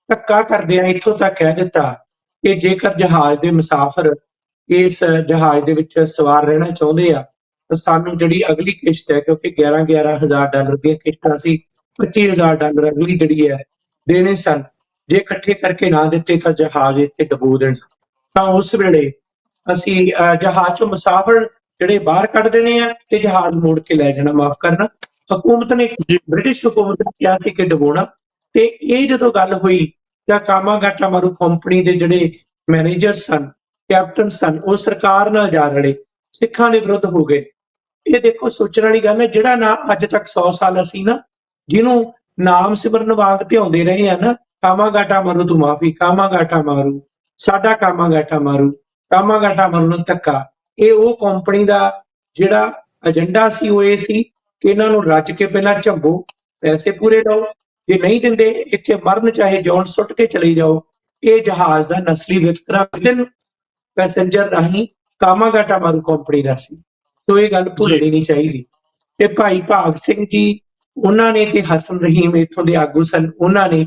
ਧੱਕਾ ਕਰਦਿਆਂ ਇੱਥੋਂ ਤੱਕ ਕਹਿ ਦਿੱਤਾ ਕਿ ਜੇਕਰ ਜਹਾਜ਼ ਦੇ ਮੁਸਾਫਰ ਇਸ ਜਹਾਜ਼ ਦੇ ਵਿੱਚ ਸਵਾਰ ਰਹਿਣਾ ਚਾਹੁੰਦੇ ਆ ਤਾਂ ਸਾਨੂੰ ਜਿਹੜੀ ਅਗਲੀ ਕਿਸ਼ਤ ਹੈ, ਕਿਉਂਕਿ 11,000 ਡਾਲਰ ਦੀਆਂ ਕਿਸ਼ਤਾਂ ਸੀ, 25,000 ਡਾਲਰ ਅਗਲੀ ਜਿਹੜੀ ਹੈ ਦੇਣੇ ਸਨ। ਜੇ ਇਕੱਠੇ ਕਰਕੇ ਨਾ ਦਿੱਤੇ ਤਾਂ ਜਹਾਜ਼ ਇੱਥੇ ਡੁਬੋ ਦੇਣ। ਤਾਂ ਉਸ ਵੇਲੇ ਅਸੀਂ ਜਹਾਜ਼ ਚੋਂ ਮੁਸਾਫਰ ਜਿਹੜੇ ਬਾਹਰ ਕੱਢ ਦੇਣੇ ਆ ਤੇ ਜਹਾਜ਼ ਮੋੜ ਕੇ ਲੈ ਜਾਣਾ, ਮਾਫ ਕਰਨਾ। ਹਕੂਮਤ ਨੇ, ਬ੍ਰਿਟਿਸ਼ ਹਕੂਮਤ ਨੇ ਕਿਹਾ ਸੀ ਕਿ ਡੁਬੋਣਾ। ਤੇ ਇਹ ਜਦੋਂ ਗੱਲ ਹੋਈ ਤਾਂ ਕਾਮਾਗਾਟਾ ਮਾਰੂ ਕੰਪਨੀ ਦੇ ਜਿਹੜੇ ਮੈਨੇਜਰ ਸਨ, ਕੈਪਟਨ ਸਨ, ਉਹ ਸਰਕਾਰ ਨਾਲ ਜਾ ਰਲੇ, ਸਿੱਖਾਂ ਦੇ ਵਿਰੁੱਧ ਹੋ ਗਏ। ਇਹ ਦੇਖੋ ਸੋਚਣ ਵਾਲੀ ਗੱਲ ਹੈ, ਜਿਹੜਾ ਨਾ ਅੱਜ ਤੱਕ 100 ਸਾਲ ਅਸੀਂ ਨਾ ਜਿਹਨੂੰ ਨਾਮ ਸਿਮਰਨ ਵਾਂਗ ਧਿਆਉਂਦੇ ਰਹੇ ਆ ਨਾ, ਕਾਮਾਗਾਟਾ ਮਾਰੂ ਤੂੰ ਮਾਫੀ, ਕਾਮਾਗਾਟਾ ਮਾਰੂ, ਸਾਡਾ ਕਾਮਾਗਾਟਾ ਮਾਰੂ, ਕਾਮਾਗਾਟਾ ਮਾਰੂ ਨੂੰ ਧੱਕਾ, ਇਹ ਉਹ ਕੰਪਨੀ ਦਾ ਜਿਹੜਾ ਏਜੰਡਾ ਸੀ ਉਹ ਇਹ ਸੀ ਕਿ ਇਹਨਾਂ ਨੂੰ ਰੱਜ ਕੇ ਪਹਿਲਾਂ ਝੰਬੋ, ਪੈਸੇ ਪੂਰੇ ਲਓ, ਜੇ ਨਹੀਂ ਦਿੰਦੇ ਇੱਥੇ ਮਰਨ ਚਾਹੇ ਜੌਨ ਸੁੱਟ ਕੇ ਚਲੇ ਜਾਓ। ਇਹ ਜਹਾਜ਼ ਦਾ ਨਸਲੀ ਵਿਤਕਰਾ ਵਿਦਨ ਪੈਸੇਂਜਰ ਰਾਹੀਂ ਕਾਮਾਗਾਟਾ ਮਾਰੂ ਕੰਪਨੀ ਦਾ ਸੀ। ਸੋ ਇਹ ਗੱਲ ਭੁੱਲਣੀ ਨਹੀਂ ਚਾਹੀਦੀ। ਤੇ ਭਾਈ ਭਾਗ ਸਿੰਘ ਜੀ ਉਹਨਾਂ ਨੇ ਤੇ ਹਸਨ ਰਹੀਮ ਇੱਥੋਂ ਦੇ ਆਗੂ ਸਨ, ਉਹਨਾਂ ਨੇ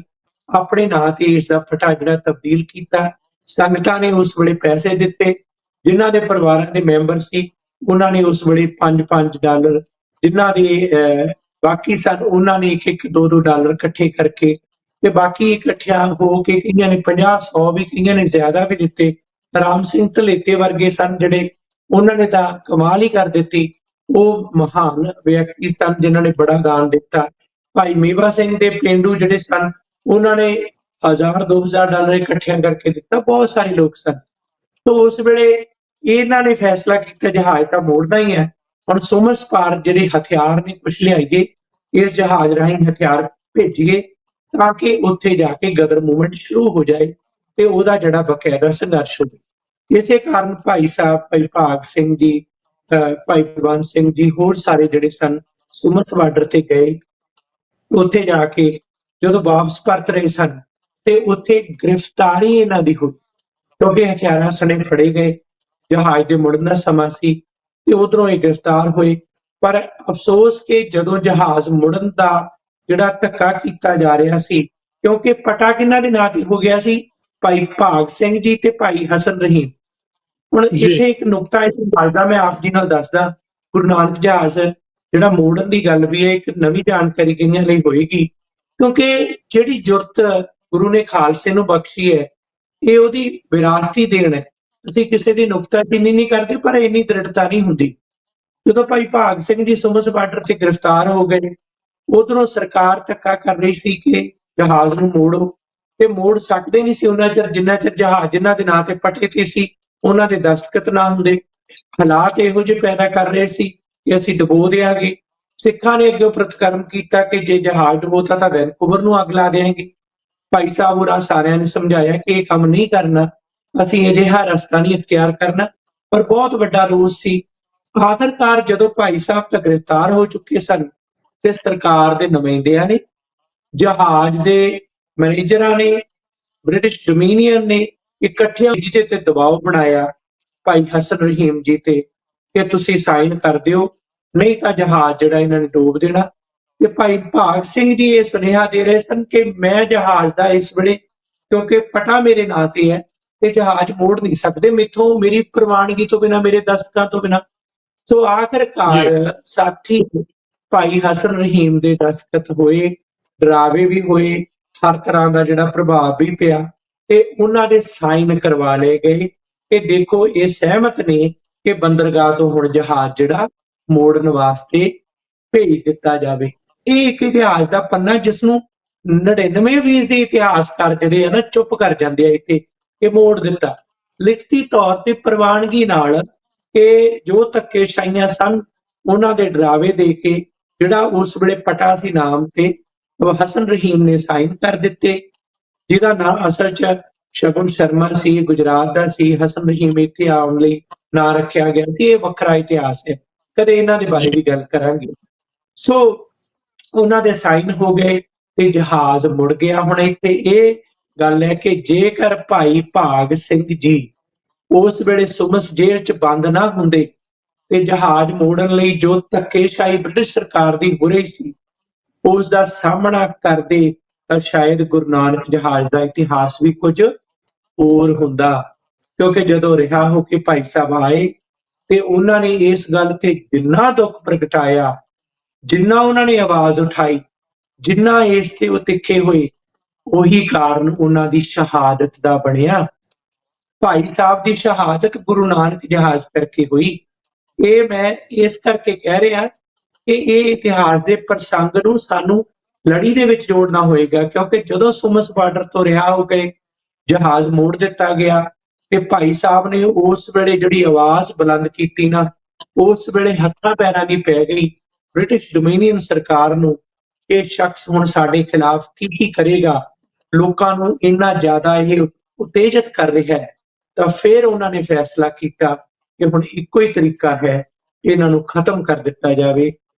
ਆਪਣੇ ਨਾਂ ਤੇ ਇਸ ਦਾ ਪਟਾ ਜਿਹੜਾ ਤਬਦੀਲ ਕੀਤਾ। ਸੰਗਤਾਂ ਨੇ ਉਸ ਵੇਲੇ ਪੈਸੇ ਦਿੱਤੇ, ਜਿਨ੍ਹਾਂ ਦੇ ਪਰਿਵਾਰਾਂ ਦੇ ਮੈਂਬਰ ਸੀ ਉਹਨਾਂ ਨੇ ਉਸ ਵੇਲੇ 5-5 ਡਾਲਰ, ਜਿਨ੍ਹਾਂ ਦੇ ਬਾਕੀ ਸਨ ਉਹਨਾਂ ਨੇ 1-1, 2-2 ਡਾਲਰ ਇਕੱਠੇ ਕਰਕੇ ਤੇ ਬਾਕੀ ਇਕੱਠਿਆਂ ਹੋ ਕੇ ਕਈਆਂ ਨੇ 50-100 ਵੀ, ਕਈਆਂ ਨੇ ਜ਼ਿਆਦਾ ਵੀ ਦਿੱਤੇ। ਰਾਮ ਸਿੰਘ ਧਲੇਤੇ ਵਰਗੇ ਸਨ ਜਿਹੜੇ, ਉਹਨਾਂ ਨੇ ਤਾਂ ਕਮਾਲ ਹੀ ਕਰ ਦਿੱਤੀ। ਉਹ ਮਹਾਨ ਵਿਅਕਤੀ ਸਨ ਜਿਨ੍ਹਾਂ ਨੇ ਬੜਾ ਦਾਨ ਦਿੱਤਾ। ਭਾਈ ਮੇਵਾ ਸਿੰਘ ਦੇ ਪਿੰਡੂ ਜਿਹੜੇ ਸਨ ਉਹਨਾਂ ਨੇ 1000-2000 ਡਾਲਰ ਇਕੱਠਿਆਂ ਕਰਕੇ ਦਿੱਤਾ। ਬਹੁਤ ਸਾਰੇ ਲੋਕ ਸਨ। ਤੋਂ ਉਸ ਵੇਲੇ ਇਹਨਾਂ ਨੇ ਫੈਸਲਾ ਕੀਤਾ ਜਹਾਜ਼ ਤਾਂ ਮੋੜਨਾ ਹੀ ਹੈ, ਹੁਣ ਸੋਮਸ ਪਾਰ ਜਿਹੜੇ ਹਥਿਆਰ ਨੇ ਕੁਛ ਲਿਆਈਏ, ਇਸ ਜਹਾਜ਼ ਰਾਹੀਂ ਹਥਿਆਰ ਭੇਜੀਏ ਤਾਂ ਕਿ ਉੱਥੇ ਜਾ ਕੇ ਗਦਰ ਮੂਵਮੈਂਟ ਸ਼ੁਰੂ ਹੋ ਜਾਏ ਤੇ ਉਹਦਾ ਜਿਹੜਾ ਬਕਾਇਦਾ ਸੰਘਰਸ਼ ਹੋਵੇ। ਇਸੇ ਕਾਰਨ ਭਾਈ ਸਾਹਿਬ, ਭਾਈ ਭਾਗ ਸਿੰਘ ਜੀ, ਭਾਈ ਬਲਵੰਤ ਸਿੰਘ ਜੀ, ਹੋਰ ਸਾਰੇ ਜਿਹੜੇ ਸਨ ਸੁਮਸ ਬਾਰਡਰ ਤੇ ਗਏ। ਉੱਥੇ ਜਾ ਕੇ ਜਦੋਂ ਵਾਪਸ ਪਰਤ ਰਹੇ ਸਨ ਤੇ ਉੱਥੇ ਗ੍ਰਿਫਤਾਰੀ ਇਹਨਾਂ ਦੀ ਹੋਈ, ਕਿਉਂਕਿ ਹਥਿਆਰਾਂ ਸਣੇ ਫੜੇ ਗਏ, ਜਹਾਜ਼ ਦੇ ਮੁੜਨ ਦਾ ਸਮਾਂ ਸੀ ਤੇ ਉਧਰੋਂ ਇਹ ਗ੍ਰਿਫਤਾਰ ਹੋਏ। ਪਰ ਅਫਸੋਸ ਕਿ ਜਦੋਂ ਜਹਾਜ਼ ਮੁੜਨ ਦਾ ਜਿਹੜਾ ਧੱਕਾ ਕੀਤਾ ਜਾ ਰਿਹਾ ਸੀ, ਕਿਉਂਕਿ ਪਟਾ ਕਿਹਨਾਂ ਦੇ ਨਾਂ ਤੇ ਹੋ ਗਿਆ ਸੀ, ਭਾਈ ਭਾਗ ਸਿੰਘ ਜੀ ਤੇ ਭਾਈ ਹਸਨ ਰਹੀਮ। ਹੁਣ ਇੱਥੇ ਇੱਕ ਨੁਕਤਾ ਦੱਸਦਾ, ਮੈਂ ਆਪ ਜੀ ਨਾਲ ਦੱਸਦਾ। ਗੁਰੂ ਨਾਨਕ ਜਹਾਜ਼ ਜਿਹੜਾ ਮੋੜਨ ਦੀ ਗੱਲ ਵੀ ਹੈ, ਇੱਕ ਨਵੀਂ ਜਾਣਕਾਰੀ ਕਈਆਂ ਲਈ ਹੋਏਗੀ, ਕਿਉਂਕਿ ਜਿਹੜੀ ਜੁਰਤ ਗੁਰੂ ਨੇ ਖਾਲਸੇ ਨੂੰ ਬਖਸ਼ੀ ਹੈ ਇਹ ਉਹਦੀ ਵਿਰਾਸਤੀ ਦੇਣ ਹੈ। ਅਸੀਂ ਕਿਸੇ ਦੀ ਨੁਕਤਾਚੀਨੀ ਨਹੀਂ ਕਰਦੇ, ਪਰ ਇੰਨੀ ਦ੍ਰਿੜਤਾ ਨਹੀਂ ਹੁੰਦੀ। ਜਦੋਂ ਭਾਈ ਭਾਗ ਸਿੰਘ ਜੀ ਸੁਮਸ ਬਾਰਡਰ ਤੇ ਗ੍ਰਿਫਤਾਰ ਹੋ ਗਏ, ਉਧਰੋਂ ਸਰਕਾਰ ਧੱਕਾ ਕਰ ਰਹੀ ਸੀ ਕਿ ਜਹਾਜ਼ ਨੂੰ ਮੋੜੋ, ਤੇ ਮੋੜ ਸਕਦੇ ਨਹੀਂ ਸੀ ਉਹਨਾਂ ਚਿਰ ਜਿੰਨਾ ਚਿਰ ਜਹਾਜ਼ ਜਿਨ੍ਹਾਂ ਦੇ ਨਾਂ ਤੇ ਪਟੇ ਤੇ ਸੀ ਉਹਨਾਂ ਦੇ ਦਸਤਖਤ ਨਾ ਹੁੰਦੇ। ਹਾਲਾਤ ਇਹੋ ਜਿਹੇ ਪੈਦਾ ਕਰ ਰਹੇ ਸੀ ਕਿ ਅਸੀਂ ਡੁਬੋ ਦਿਆਂਗੇ। ਸਿੱਖਾਂ ਨੇ ਅੱਗੇ ਪ੍ਰਤੀਕਰਮ ਕੀਤਾ ਕਿ ਜੇ ਜਹਾਜ਼ ਡੁਬੋਤਾ ਤਾਂ ਵੈਨਕੂਵਰ ਨੂੰ ਅੱਗ ਲਾ ਦੇਾਂਗੇ। ਭਾਈ ਸਾਹਿਬ ਹੋਰਾਂ ਸਾਰਿਆਂ ਨੇ ਸਮਝਾਇਆ ਕਿ ਇਹ ਕੰਮ ਨਹੀਂ ਕਰਨਾ, ਅਸੀਂ ਅਜਿਹਾ ਰਸਤਾ ਨਹੀਂ ਅਖਤਿਆਰ ਕਰਨਾ, ਪਰ ਬਹੁਤ ਵੱਡਾ ਰੋਸ ਸੀ। ਆਖਰਕਾਰ ਜਦੋਂ ਭਾਈ ਸਾਹਿਬ ਤਾਂ ਗ੍ਰਿਫਤਾਰ ਹੋ ਚੁੱਕੇ ਸਨ ਤੇ ਸਰਕਾਰ ਦੇ ਨੁਮਾਇੰਦਿਆਂ ਨੇ, ਜਹਾਜ਼ ਦੇ ਮੈਨੇਜਰਾਂ ਨੇ, ਬ੍ਰਿਟਿਸ਼ ਡੋਮੀਨੀਅਨ ਨੇ ਇਕੱਠਿਆਂ ਜਿਹਦੇ ਤੇ ਦਬਾਅ ਬਣਾਇਆ ਭਾਈ ਹਸਨ ਰਹੀਮ ਜੀ ਤੇ ਕਿ ਤੁਸੀਂ ਸਾਈਨ ਕਰ ਦਿਓ, ਨਹੀਂ ਤਾਂ ਜਹਾਜ਼ ਜਿਹੜਾ ਇਹਨਾਂ ਨੇ ਡੋਬ ਦੇਣਾ। ਤੇ ਭਾਈ ਭਾਗ ਸਿੰਘ ਜੀ ਇਹ ਸੁਨੇਹਾ ਦੇ ਰਹੇ ਸਨ ਕਿ ਮੈਂ ਜਹਾਜ਼ ਦਾ ਇਸ ਵੇਲੇ, ਕਿਉਂਕਿ ਪਟਾ ਮੇਰੇ ਨਾਂ ਤੇ ਹੈ ਤੇ ਜਹਾਜ਼ ਮੋੜ ਨਹੀਂ ਸਕਦੇ ਮੇਥੋਂ, ਮੇਰੀ ਪ੍ਰਵਾਨਗੀ ਤੋਂ ਬਿਨਾਂ, ਮੇਰੇ ਦਸਤਖਤਾਂ ਤੋਂ ਬਿਨਾਂ। ਸੋ ਆਖਰਕਾਰ ਸਾਥੀ ਭਾਈ ਹਸਨ ਰਹੀਮ ਦੇ ਦਸਤਖਤ ਹੋਏ, ਡਰਾਵੇ ਵੀ ਹੋਏ, ਹਰ ਤਰ੍ਹਾਂ ਦਾ ਜਿਹੜਾ ਪ੍ਰਭਾਵ ਵੀ ਪਿਆ ਤੇ ਉਹਨਾਂ ਦੇ ਸਾਈਨ ਕਰਵਾ ਲਏ ਗਏ ਕਿ ਦੇਖੋ ਇਹ ਸਹਿਮਤ ਨੇ ਕਿ ਬੰਦਰਗਾਹ ਤੋਂ ਹੁਣ ਜਹਾਜ਼ ਜਿਹੜਾ ਮੋੜਨ ਵਾਸਤੇ ਭੇਜ ਦਿੱਤਾ ਜਾਵੇ। ਇਹ ਇੱਕ ਇਤਿਹਾਸ ਦਾ ਪੰਨਾ ਜਿਸ ਨੂੰ 99% ਦੇ ਇਤਿਹਾਸਕਾਰ ਜਿਹੜੇ ਆ ਨਾ ਚੁੱਪ ਕਰ ਜਾਂਦੇ ਆ ਇੱਥੇ, ਕਿ ਮੋੜ ਦਿੱਤਾ ਲਿਖਤੀ ਤੌਰ ਤੇ ਪ੍ਰਵਾਨਗੀ ਨਾਲ, ਕਿ ਜੋ ਧੱਕੇਸ਼ਾਹੀਆਂ ਸਨ ਉਹਨਾਂ ਦੇ ਡਰਾਵੇ ਦੇ ਕੇ ਜਿਹੜਾ ਉਸ ਵੇਲੇ ਪਟਾ ਸੀ ਨਾਮ ਤੇ, ਹਸਨ ਰਹੀਮ ਨੇ ਸਾਈਨ ਕਰ ਦਿੱਤੇ, ਜਿਹਦਾ ਨਾਮ ਅਸਲ 'ਚ ਸ਼ਗੁਨ ਸ਼ਰਮਾ ਸੀ, ਗੁਜਰਾਤ ਦਾ ਸੀ। ਹਸਨ ਰਹੀਮ ਇੱਥੇ ਆਉਣ ਲਈ ਨਾਂ ਰੱਖਿਆ ਗਿਆ ਸੀ। ਇਹ ਵੱਖਰਾ ਇਤਿਹਾਸ ਹੈ, ਕਦੇ ਇਹਨਾਂ ਦੇ ਬਾਰੇ ਵੀ ਗੱਲ ਕਰਾਂਗੇ। ਸੋ ਉਹਨਾਂ ਦੇ ਸਾਈਨ ਹੋ ਗਏ ਤੇ ਜਹਾਜ਼ ਮੁੜ ਗਿਆ। ਹੁਣ ਇੱਥੇ ਇਹ ਗੱਲ ਹੈ ਕਿ ਜੇਕਰ ਭਾਈ ਭਾਗ ਸਿੰਘ ਜੀ ਉਸ ਵੇਲੇ ਸੁਮਸ ਜੇਲ੍ਹ 'ਚ ਬੰਦ ਨਾ ਹੁੰਦੇ ਤੇ ਜਹਾਜ਼ ਮੋੜਨ ਲਈ ਜੋ ਧੱਕੇਸ਼ਾਹੀ ਬ੍ਰਿਟਿਸ਼ ਸਰਕਾਰ ਦੀ ਹੋ ਰਹੀ ਸੀ ਉਸ ਦਾ ਸਾਹਮਣਾ ਕਰਦੇ ਤਾਂ ਸ਼ਾਇਦ ਗੁਰੂ ਨਾਨਕ ਜਹਾਜ਼ ਦਾ ਇਤਿਹਾਸ ਵੀ ਕੁਝ ਹੋਰ ਹੁੰਦਾ। ਕਿਉਂਕਿ ਜਦੋਂ ਰਿਹਾ ਹੋ ਕੇ ਭਾਈ ਸਾਹਿਬ ਆਏ ਤੇ ਉਹਨਾਂ ਨੇ ਇਸ ਗੱਲ ਤੇ ਜਿੰਨਾ ਦੁੱਖ ਪ੍ਰਗਟਾਇਆ, ਜਿੰਨਾ ਉਹਨਾਂ ਨੇ ਆਵਾਜ਼ ਉਠਾਈ, ਜਿੰਨਾ ਇਸ ਤੇ ਉਹ ਤਿੱਖੇ ਹੋਏ, ਉਹੀ ਕਾਰਨ ਉਹਨਾਂ ਦੀ ਸ਼ਹਾਦਤ ਦਾ ਬਣਿਆ। ਭਾਈ ਸਾਹਿਬ ਦੀ ਸ਼ਹਾਦਤ ਗੁਰੂ ਨਾਨਕ ਜਹਾਜ਼ ਕਰਕੇ ਹੋਈ। ਇਹ ਮੈਂ ਇਸ ਕਰਕੇ ਕਹਿ ਰਿਹਾ ਕਿ ਇਹ ਇਤਿਹਾਸ ਦੇ ਪ੍ਰਸੰਗ ਨੂੰ ਸਾਨੂੰ ਲੜੀ ਦੇ ਵਿੱਚ ਜੋੜਨਾ ਹੋਏਗਾ, ਕਿਉਂਕਿ ਜਦੋਂ ਸੁਮਸ ਬਾਰਡਰ ਤੋਂ ਰਿਹਾ ਹੋ ਗਏ, ਜਹਾਜ਼ ਮੋੜ ਦਿੱਤਾ ਗਿਆ ਤੇ ਭਾਈ ਸਾਹਿਬ ਨੇ ਉਸ ਵੇਲੇ ਜਿਹੜੀ ਆਵਾਜ਼ ਬੁਲੰਦ ਕੀਤੀ ਨਾ, ਉਸ ਵੇਲੇ ਹੱਥਾਂ ਪੈਰਾਂ ਦੀ ਪੈ ਗਈ ਬ੍ਰਿਟਿਸ਼ ਡੋਮੀਨੀਅਨ ਸਰਕਾਰ ਨੂੰ। ਇਹ ਸ਼ਖਸ ਹੁਣ ਸਾਡੇ ਖਿਲਾਫ ਕੀ ਕਰੇਗਾ, ਲੋਕਾਂ ਨੂੰ ਇੰਨਾ ਜ਼ਿਆਦਾ ਇਹ ਉਤੇਜਿਤ ਕਰ ਰਿਹਾ ਹੈ। ਤਾਂ ਫਿਰ ਉਹਨਾਂ ਨੇ ਫੈਸਲਾ ਕੀਤਾ ਕਿ ਹੁਣ ਇੱਕੋ ਹੀ ਤਰੀਕਾ ਹੈ, ਇਹਨਾਂ ਨੂੰ ਖਤਮ ਕਰ ਦਿੱਤਾ ਜਾਵੇ।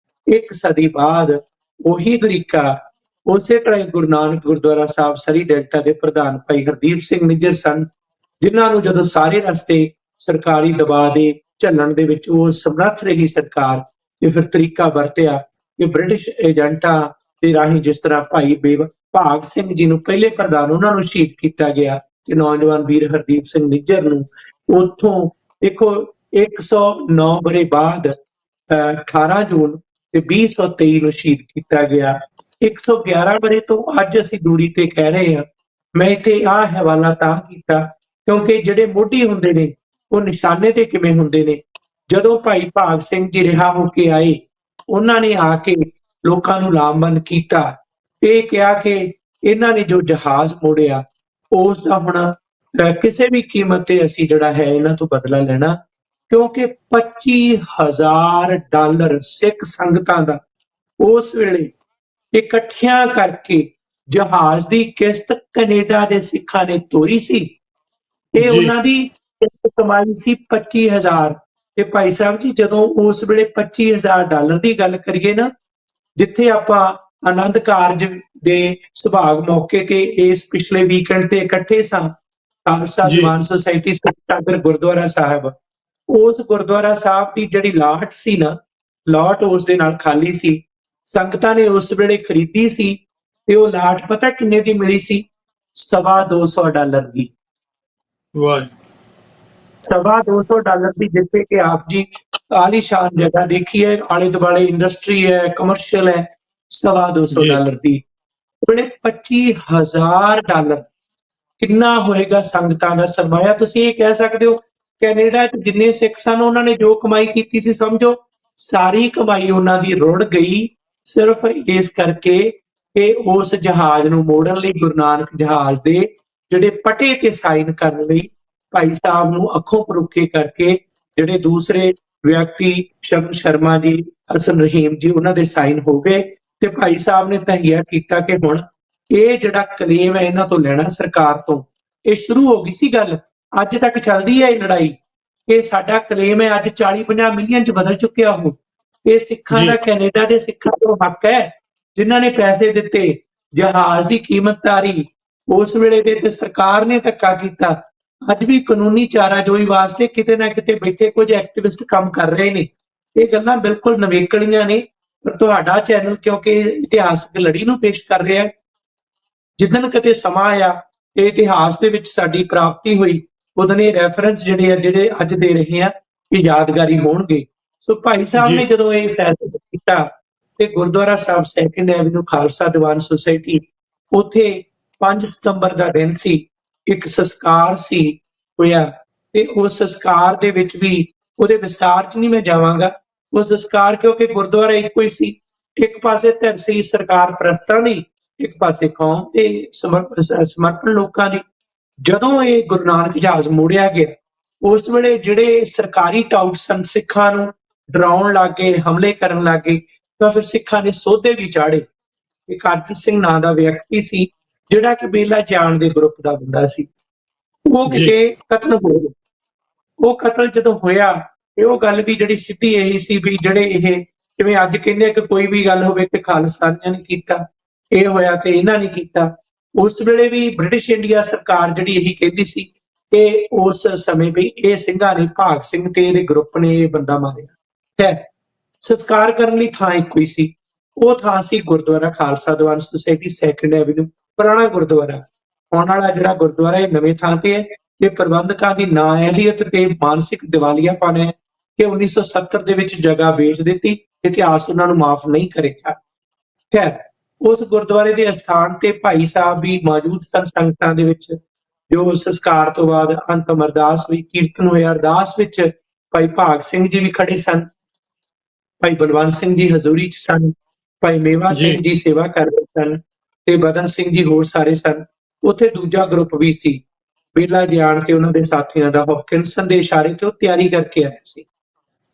ਇੱਕ ਸਦੀ ਬਾਅਦ ਉਹੀ ਤਰੀਕਾ ਉਸੇ ਤਰ੍ਹਾਂ ਗੁਰੂ ਨਾਨਕ ਗੁਰਦੁਆਰਾ ਸਾਹਿਬ ਸਰੀ ਡੈਲਟਾ ਦੇ ਪ੍ਰਧਾਨ ਭਾਈ ਹਰਦੀਪ ਸਿੰਘ ਨਿੱਜਰ ਸਨ, ਜਿਨ੍ਹਾਂ ਨੂੰ ਜਦੋਂ ਸਾਰੇ ਰਸਤੇ ਸਰਕਾਰੀ ਦਬਾਅ ਦੇ ਝੱਲਣ ਦੇ ਵਿੱਚ ਉਹ ਸਮਰੱਥ ਰਹੀ ਸਰਕਾਰ, ਤੇ ਫਿਰ ਤਰੀਕਾ ਵਰਤਿਆ ਕਿ ਬ੍ਰਿਟਿਸ਼ ਏਜੰਟਾਂ ਦੇ ਰਾਹੀਂ ਜਿਸ ਤਰ੍ਹਾਂ ਭਾਈ ਭਾਗ ਸਿੰਘ ਜੀ ਨੂੰ ਪਹਿਲੇ ਪ੍ਰਧਾਨ ਉਹਨਾਂ ਨੂੰ ਸ਼ਹੀਦ ਕੀਤਾ ਗਿਆ ਤੇ ਨੌਜਵਾਨ ਵੀਰ ਹਰਦੀਪ ਸਿੰਘ ਨਿੱਜਰ ਨੂੰ ਉੱਥੋਂ ਦੇਖੋ 109 ਵਰੇ ਬਾਅਦ 18 ਜੂਨ ਤੇ 2023 ਨੂੰ ਸ਼ਹੀਦ ਕੀਤਾ ਗਿਆ। 111 ਵਰੇ ਤੋਂ ਅੱਜ ਅਸੀਂ ਦੂਰੀ ਤੇ ਕਹਿ ਰਹੇ ਹਾਂ। ਮੈਂ ਇੱਥੇ ਆਹ ਹਵਾਲਾ ਤਾਂ ਕੀਤਾ ਕਿਉਂਕਿ ਜਿਹੜੇ ਮੋਢੀ ਹੁੰਦੇ ਨੇ ਉਹ ਨਿਸ਼ਾਨੇ ਤੇ ਕਿਵੇਂ ਹੁੰਦੇ ਨੇ। ਜਦੋਂ ਭਾਈ ਭਾਗ ਸਿੰਘ ਜੀ ਰਿਹਾ ਹੋ ਕੇ ਆਏ, ਉਹਨਾਂ ਨੇ ਆ ਕੇ ਲੋਕਾਂ ਨੂੰ ਲਾਮਬੰਦ ਕੀਤਾ, ਇਹ ਕਿਹਾ ਕਿ ਇਹਨਾਂ ਨੇ ਜੋ ਜਹਾਜ਼ ਮੋੜਿਆ ਉਸ ਦਾ ਹੁਣ ਕਿਸੇ ਵੀ ਕੀਮਤ ਤੇ ਅਸੀਂ ਜਿਹੜਾ ਹੈ ਇਹਨਾਂ ਤੋਂ ਬਦਲਾ ਲੈਣਾ, ਕਿਉਂਕਿ $25,000 ਸਿੱਖ ਸੰਗਤਾਂ ਦਾ ਉਸ ਵੇਲੇ ਇਕੱਠਿਆਂ ਕਰਕੇ ਜਹਾਜ਼ ਦੀ ਕਿਸ਼ਤ ਕੈਨੇਡਾ ਦੇ ਸਿੱਖਾਂ ਨੇ ਤੋਰੀ ਸੀ। ਇਹ ਉਹਨਾਂ ਦੀ ਕਮਾਈ ਸੀ 25,000। ਤੇ ਭਾਈ ਸਾਹਿਬ ਜੀ ਜਦੋਂ ਉਸ ਵੇਲੇ $25,000 ਦੀ ਗੱਲ ਕਰੀਏ ਨਾ, ਜਿੱਥੇ ਆਪਾਂ ਆਨੰਦ ਕਾਰਜ ਦੇ ਸੁਭਾਗ ਮੌਕੇ ਤੇ ਇਸ ਪਿਛਲੇ ਵੀਕਐਂਡ ਤੇ ਇਕੱਠੇ ਸਾਂ, ਖਾਲਸਾ ਦੀਵਾਨ ਸੁਸਾਇਟੀ ਸਤਾਗਰ ਗੁਰਦੁਆਰਾ ਸਾਹਿਬ, ਉਸ ਗੁਰਦੁਆਰਾ ਸਾਹਿਬ ਦੀ ਜਿਹੜੀ ਲਾਟ ਸੀ ਨਾ, ਲਾਟ ਉਸ ਦੇ ਨਾਲ ਖਾਲੀ ਸੀ। ਸੰਗਤਾਂ ਨੇ ਉਸ ਵੇਲੇ ਖਰੀਦੀ ਸੀ ਤੇ ਉਹ ਲਾਟ ਪਤਾ ਕਿੰਨੇ ਦੀ ਮਿਲੀ ਸੀ? $250 ਦੀ। ਵਾਹ, $250 ਦੀ, ਜਿੱਥੇ ਕਿ ਆਪ ਜੀ ਆਲੀਸ਼ਾਨ ਜਗ੍ਹਾ ਦੇਖੀ ਹੈ, ਆਲੇ ਦੁਆਲੇ ਇੰਡਸਟਰੀ ਹੈ, ਕਮਰਸ਼ੀਅਲ ਹੈ। $250 ਦੀ ਵੇਲੇ $25,000 ਕਿੰਨਾ ਹੋਏਗਾ ਸੰਗਤਾਂ ਦਾ ਸਰਮਾਇਆ। ਤੁਸੀਂ ਇਹ ਕਹਿ ਸਕਦੇ ਹੋ ਕੈਨੇਡਾ 'ਚ ਜਿੰਨੇ ਸਿੱਖ ਸਨ ਉਹਨਾਂ ਨੇ ਜੋ ਕਮਾਈ ਕੀਤੀ ਸੀ, ਸਮਝੋ ਸਾਰੀ ਕਮਾਈ ਉਹਨਾਂ ਦੀ ਰੁੜ ਗਈ, ਸਿਰਫ ਇਸ ਕਰਕੇ ਕਿ ਉਸ ਜਹਾਜ਼ ਨੂੰ ਮੋੜਨ ਲਈ ਗੁਰੂ ਨਾਨਕ ਜਹਾਜ਼ ਦੇ ਜਿਹੜੇ ਪਟੇ ਤੇ ਸਾਈਨ ਕਰਨ ਲਈ ਭਾਈ ਸਾਹਿਬ ਨੂੰ ਅੱਖੋਂ ਪਰੋਖੇ ਕਰਕੇ ਜਿਹੜੇ ਦੂਸਰੇ ਵਿਅਕਤੀ ਸ਼ਬਨ ਸ਼ਰਮਾ ਜੀ, ਹਸਨ ਰਹੀਮ ਜੀ, ਉਹਨਾਂ ਦੇ ਸਾਈਨ ਹੋ ਗਏ ਤੇ ਭਾਈ ਸਾਹਿਬ ਨੇ ਤਹੀਆ ਕੀਤਾ ਕਿ ਹੁਣ ਇਹ ਜਿਹੜਾ ਕਲੇਮ ਹੈ ਇਹਨਾਂ ਤੋਂ ਲੈਣਾ ਸਰਕਾਰ ਤੋਂ। ਇਹ ਸ਼ੁਰੂ ਹੋ ਗਈ ਸੀ ਗੱਲ, ਅੱਜ ਤੱਕ ਚੱਲਦੀ ਹੈ ਇਹ ਲੜਾਈ। ਇਹ ਸਾਡਾ ਕਲੇਮ ਹੈ ਅੱਜ 40-50 ਮਿਲੀਅਨ 'ਚ ਬਦਲ ਚੁੱਕਿਆ। ਉਹ ਇਹ ਸਿੱਖਾਂ ਦਾ, ਕੈਨੇਡਾ ਦੇ ਸਿੱਖਾਂ ਤੋਂ ਹੱਕ ਹੈ ਜਿਨ੍ਹਾਂ ਨੇ ਪੈਸੇ ਦਿੱਤੇ, ਜਹਾਜ਼ ਦੀ ਕੀਮਤ ਤਾਰੀ ਉਸ ਵੇਲੇ ਦੇ, ਤੇ ਸਰਕਾਰ ਨੇ ਧੱਕਾ ਕੀਤਾ। ਅੱਜ ਵੀ ਕਾਨੂੰਨੀ ਚਾਰਾਜੋਈ ਵਾਸਤੇ ਕਿਤੇ ਨਾ ਕਿਤੇ ਬੈਠੇ ਕੁਝ ਐਕਟਿਵਿਸਟ ਕੰਮ ਕਰ ਰਹੇ ਨੇ। ਇਹ ਗੱਲਾਂ ਬਿਲਕੁਲ ਨਵੇਕਲੀਆਂ ਨੇ, ਪਰ ਤੁਹਾਡਾ ਚੈਨਲ ਕਿਉਂਕਿ ਇਤਿਹਾਸਕ ਲੜੀ ਨੂੰ ਪੇਸ਼ ਕਰ ਰਿਹਾ, ਜਿੱਦਣ ਕਿਤੇ ਸਮਾਂ ਆਇਆ ਇਹ ਇਤਿਹਾਸ ਦੇ ਵਿੱਚ ਸਾਡੀ ਪ੍ਰਾਪਤੀ ਹੋਈ, ਉਦੋਂ ਇਹ ਰੈਫਰੈਂਸ ਜਿਹੜੇ ਅੱਜ ਦੇ ਰਹੇ ਆ ਇਹ ਯਾਦਗਾਰੀ ਹੋਣਗੇ। ਸੋ ਭਾਈ ਸਾਹਿਬ ਨੇ ਜਦੋਂ ਇਹ ਫੈਸਲਾ ਕੀਤਾ ਤੇ ਗੁਰਦੁਆਰਾ ਸਾਹਿਬ 2nd avenue Khalsa Diwan society, ਉੱਥੇ 5 ਸਤੰਬਰ ਦਾ ਦਿਨ ਸੀ, ਇੱਕ ਸੰਸਕਾਰ ਸੀ ਹੋਇਆ ਤੇ ਉਸ ਸੰਸਕਾਰ ਦੇ ਵਿੱਚ ਵੀ, ਉਹਦੇ ਵਿਸਤਾਰ 'ਚ ਨਹੀਂ ਮੈਂ ਜਾਵਾਂਗਾ, ਉਹ ਸੰਸਕਾਰ ਕਿਉਂਕਿ ਗੁਰਦੁਆਰਾ ਇੱਕੋ ਹੀ ਸੀ, ਇੱਕ ਪਾਸੇ ਧਿਰ ਸੀ ਸਰਕਾਰ ਪ੍ਰਸਤਾਂ ਦੀ, ਇੱਕ ਪਾਸੇ ਕੌਮ ਤੇ ਸਮਰਪਣ ਲੋਕਾਂ ਦੀ। ਜਦੋਂ ਇਹ ਗੁਰੂ ਨਾਨਕ ਜਹਾਜ਼ ਮੋੜਿਆ ਗਿਆ, ਉਸ ਵੇਲੇ ਜਿਹੜੇ ਸਰਕਾਰੀ ਟਾਊਟ ਸਨ ਸਿੱਖਾਂ ਨੂੰ ਡਰਾਉਣ ਲੱਗੇ, ਹਮਲੇ ਕਰਨ ਲੱਗੇ, ਤਾਂ ਫਿਰ ਸਿੱਖਾਂ ਨੇ ਸੋਧੇ ਵੀ ਚਾੜੇ। ਇੱਕ ਅਰਜਨ ਸਿੰਘ ਨਾਂ ਦਾ ਵਿਅਕਤੀ ਸੀ ਜਿਹੜਾ ਕਿ ਬੇਲਾ ਜਾਣ ਦੇ ਗਰੁੱਪ ਦਾ ਬੰਦਾ ਸੀ, ਉਹ ਕਿਤੇ ਕਤਲ ਹੋ ਗਿਆ। ਉਹ ਕਤਲ ਜਦੋਂ ਹੋਇਆ ਤੇ ਉਹ ਗੱਲ ਵੀ ਜਿਹੜੀ ਸਿੱਧੀ ਇਹੀ ਸੀ ਵੀ ਜਿਹੜੇ ਇਹ ਜਿਵੇਂ ਅੱਜ ਕਹਿੰਦੇ ਆ ਕਿ ਕੋਈ ਵੀ ਗੱਲ ਹੋਵੇ ਕਿ ਖਾਲਿਸਤਾਨੀਆਂ ਨੇ ਕੀਤਾ, ਇਹ ਹੋਇਆ ਤੇ ਇਹਨਾਂ ਨੇ ਕੀਤਾ। ਉਸ ਵੇਲੇ ਵੀ ਬ੍ਰਿਟਿਸ਼ ਇੰਡੀਆ ਸਰਕਾਰ ਜਿਹੜੀ ਇਹੀ ਕਹਿੰਦੀ ਸੀ ਕਿ ਉਸ ਸਮੇਂ ਵੀ ਇਹ ਸਿੰਘਾਂ ਨੇ, ਭਾਗ ਸਿੰਘ ਤੇ ਇਹਦੇ ਗਰੁੱਪ ਨੇ ਇਹ ਬੰਦਾ ਮਾਰਿਆ ਹੈ। ਸੰਸਕਾਰ ਕਰਨ ਲਈ ਥਾਂ ਇੱਕੋ ਹੀ ਸੀ, ਉਹ ਥਾਂ ਸੀ Gurdwara Khalsa Diwan society, second avenue, ਪੁਰਾਣਾ ਗੁਰਦੁਆਰਾ। ਆਉਣ ਵਾਲਾ ਜਿਹੜਾ ਗੁਰਦੁਆਰਾ ਇਹ ਨਵੇਂ ਥਾਂ ਤੇ ਹੈ। ਇਹ ਪ੍ਰਬੰਧਕਾਂ ਦੀ ਨਾਅਹਿਲੀਅਤ ਤੇ ਮਾਨਸਿਕ ਦਿਵਾਲੀਆਪਨ ਹੈ ਕਿ 1970 ਦੇ ਵਿੱਚ ਜਗ੍ਹਾ ਵੇਚ ਦਿੱਤੀ, ਇਤਿਹਾਸ ਉਹਨਾਂ ਨੂੰ ਮਾਫ ਨਹੀਂ ਕਰੇਗਾ। ਖੈਰ, ਉਸ ਗੁਰਦੁਆਰੇ ਦੇ ਅਸਥਾਨ ਤੇ ਭਾਈ ਸਾਹਿਬ ਵੀ ਮੌਜੂਦ ਸਨ ਸੰਗਤਾਂ ਦੇ ਵਿੱਚ। ਜੋ ਸੰਸਕਾਰ ਤੋਂ ਬਾਅਦ ਅੰਤਮ ਅਰਦਾਸ ਹੋਈ, ਕੀਰਤਨ ਹੋਇਆ, ਅਰਦਾਸ ਵਿੱਚ ਭਾਈ ਭਾਗ ਸਿੰਘ ਜੀ ਵੀ ਖੜੇ ਸਨ, ਭਾਈ ਬਲਵੰਤ ਸਿੰਘ ਜੀ ਹਜ਼ੂਰੀ ਚ ਸਨ, ਭਾਈ ਮੇਵਾ ਸਿੰਘ ਜੀ ਸੇਵਾ ਕਰ ਰਹੇ ਸਨ ਤੇ ਬਦਨ ਸਿੰਘ ਜੀ ਹੋਰ ਸਾਰੇ ਸਨ। ਉੱਥੇ ਦੂਜਾ ਗਰੁੱਪ ਵੀ ਸੀ, ਬੇਲਾ ਜਿਆਣ ਤੇ ਉਹਨਾਂ ਦੇ ਸਾਥੀਆਂ ਦਾ, ਹੌਕਿੰਸਨ ਦੇ ਇਸ਼ਾਰੇ ਤੇ ਉਹ ਤਿਆਰੀ ਕਰਕੇ ਆਇਆ ਸੀ।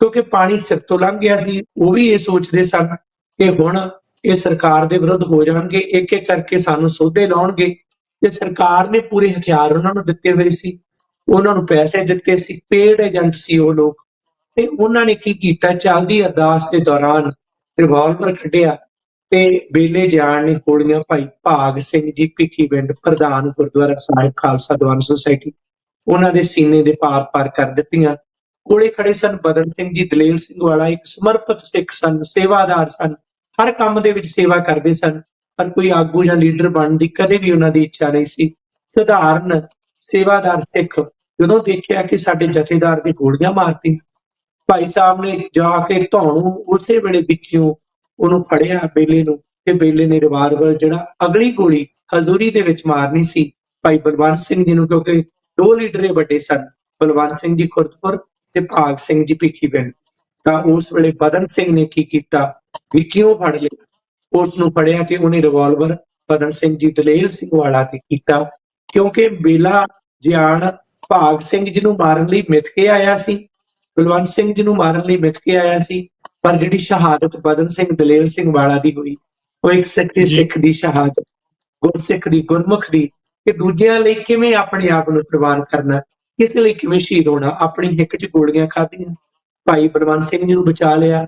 ਕਿਉਂਕਿ ਪਾਣੀ ਸਿਰ ਤੋਂ ਲੰਘ ਗਿਆ ਸੀ, ਉਹ ਵੀ ਇਹ ਸੋਚਦੇ ਸਨ ਕਿ ਹੁਣ ਇਹ ਸਰਕਾਰ ਦੇ ਵਿਰੁੱਧ ਹੋ ਜਾਣਗੇ, ਇੱਕ ਇੱਕ ਕਰਕੇ ਸਾਨੂੰ ਸੋਧੇ ਲਾਉਣਗੇ। ਤੇ ਸਰਕਾਰ ਨੇ ਪੂਰੇ ਹਥਿਆਰ ਉਹਨਾਂ ਨੂੰ ਦਿੱਤੇ ਹੋਏ ਸੀ, ਉਹਨਾਂ ਨੂੰ ਪੈਸੇ ਦਿੱਤੇ ਸੀ, ਪੇਡ ਏਜੰਟ ਸੀ ਉਹ ਲੋਕ। ਤੇ ਉਹਨਾਂ ਨੇ ਕੀ ਕੀਤਾ, ਚੱਲਦੀ ਅਰਦਾਸ ਦੇ ਦੌਰਾਨ ਰਿਵਾਲਵਰ ਕੱਢਿਆ ਤੇ ਬੇਲੇ ਜਾਣ ਨੇ ਗੋਲੀਆਂ ਭਾਈ ਭਾਗ ਸਿੰਘ ਜੀ ਭਿੱਖੀਵਿੰਡ, ਪ੍ਰਧਾਨ ਗੁਰਦੁਆਰਾ ਸਾਹਿਬ ਖਾਲਸਾ ਦੀਵਾਨ ਸੁਸਾਇਟੀ, ਉਹਨਾਂ ਦੇ ਸੀਨੇ ਦੇ ਪਾਰ ਕਰ ਦਿੱਤੀਆਂ। ਕੋਲੇ ਖੜੇ ਸਨ ਬਦਨ ਸਿੰਘ ਜੀ ਦਲੇਲ ਸਿੰਘ ਵਾਲਾ, ਇੱਕ ਸਮਰਪਿਤ ਸਿੱਖ ਸਨ, ਸੇਵਾਦਾਰ ਸਨ, ਹਰ ਕੰਮ ਦੇ ਵਿੱਚ ਸੇਵਾ ਕਰਦੇ ਸਨ, ਪਰ ਕੋਈ ਆਗੂ ਜਾਂ ਲੀਡਰ ਬਣਨ ਦੀ ਕਦੇ ਵੀ ਉਹਨਾਂ ਦੀ ਇੱਛਾ ਨਹੀਂ ਸੀ। ਸਧਾਰਨ ਸੇਵਾਦਾਰ ਸਿੱਖ ਜਦੋਂ ਦੇਖਿਆ ਕਿ ਸਾਡੇ ਜਥੇਦਾਰ ਦੀ ਗੋਲੀਆਂ ਮਾਰਤੀ, ਭਾਈ ਸਾਹਿਬ ਨੇ ਜਾ ਕੇ ਧੌਣੋਂ ਉਸੇ ਵੇਲੇ ਵਿੱਚੋਂ ਉਹਨੂੰ ਫੜਿਆ ਬੇਲੇ ਨੂੰ, ਤੇ ਬੇਲੇ ਨੇ ਰਿਵਾਲਵਰ ਜਿਹੜਾ ਅਗਲੀ ਗੋਲੀ ਹਜ਼ੂਰੀ ਦੇ ਵਿੱਚ ਮਾਰਨੀ ਸੀ ਭਾਈ ਬਲਵੰਤ ਸਿੰਘ ਜੀ ਨੂੰ, ਕਿਉਂਕਿ ਦੋ ਲੀਡਰ ਵੱਡੇ ਸਨ, ਬਲਵੰਤ ਸਿੰਘ ਜੀ ਖੁਰਦਪੁਰ ਤੇ ਭਾਗ ਸਿੰਘ ਜੀ ਭਿੱਖੀਵਿੰਡ। ਤਾਂ ਉਸ ਵੇਲੇ ਬਦਨ ਸਿੰਘ ਨੇ ਕੀ ਕੀਤਾ, ਵਿੱਚੋਂ ਫੜ ਲਿਆ, ਉਸ ਨੂੰ ਫੜਿਆ ਤੇ ਉਹਨੇ ਰਿਵਾਲਵਰ ਬਦਨ ਸਿੰਘ ਜੀ ਦਲੇਲ ਸਿੰਘ ਵਾਲਾ ਤੇ ਕੀਤਾ। ਕਿਉਂਕਿ ਬੇਲਾ ਜਿਆਣ ਭਾਗ ਸਿੰਘ ਜੀ ਨੂੰ ਮਾਰਨ ਲਈ ਮਿੱਥ ਕੇ ਆਇਆ ਸੀ, ਬਲਵੰਤ ਸਿੰਘ ਜੀ ਨੂੰ ਮਾਰਨ ਲਈ ਮਿੱਥ ਕੇ ਆਇਆ ਸੀ, ਪਰ ਜਿਹੜੀ ਸ਼ਹਾਦਤ ਬਦਨ ਸਿੰਘ ਦਲੇਲ ਸਿੰਘ ਵਾਲਾ ਦੀ ਹੋਈ, ਉਹ ਇੱਕ ਸੱਚੇ ਸਿੱਖ ਦੀ ਸ਼ਹਾਦਤ, ਗੁਰਸਿੱਖ ਦੀ, ਗੁਰਮੁਖ ਦੀ, ਕਿ ਦੂਜਿਆਂ ਲਈ ਕਿਵੇਂ ਆਪਣੇ ਆਪ ਨੂੰ ਕੁਰਬਾਨ ਕਰਨਾ, ਕਿਸ ਲਈ ਕਿਵੇਂ ਸ਼ਹੀਦ ਹੋਣਾ। ਆਪਣੀ ਹਿੱਕ 'ਚ ਗੋਲੀਆਂ ਖਾਧੀਆਂ, ਭਾਈ ਬਲਵੰਤ ਸਿੰਘ ਜੀ ਨੂੰ ਬਚਾ ਲਿਆ।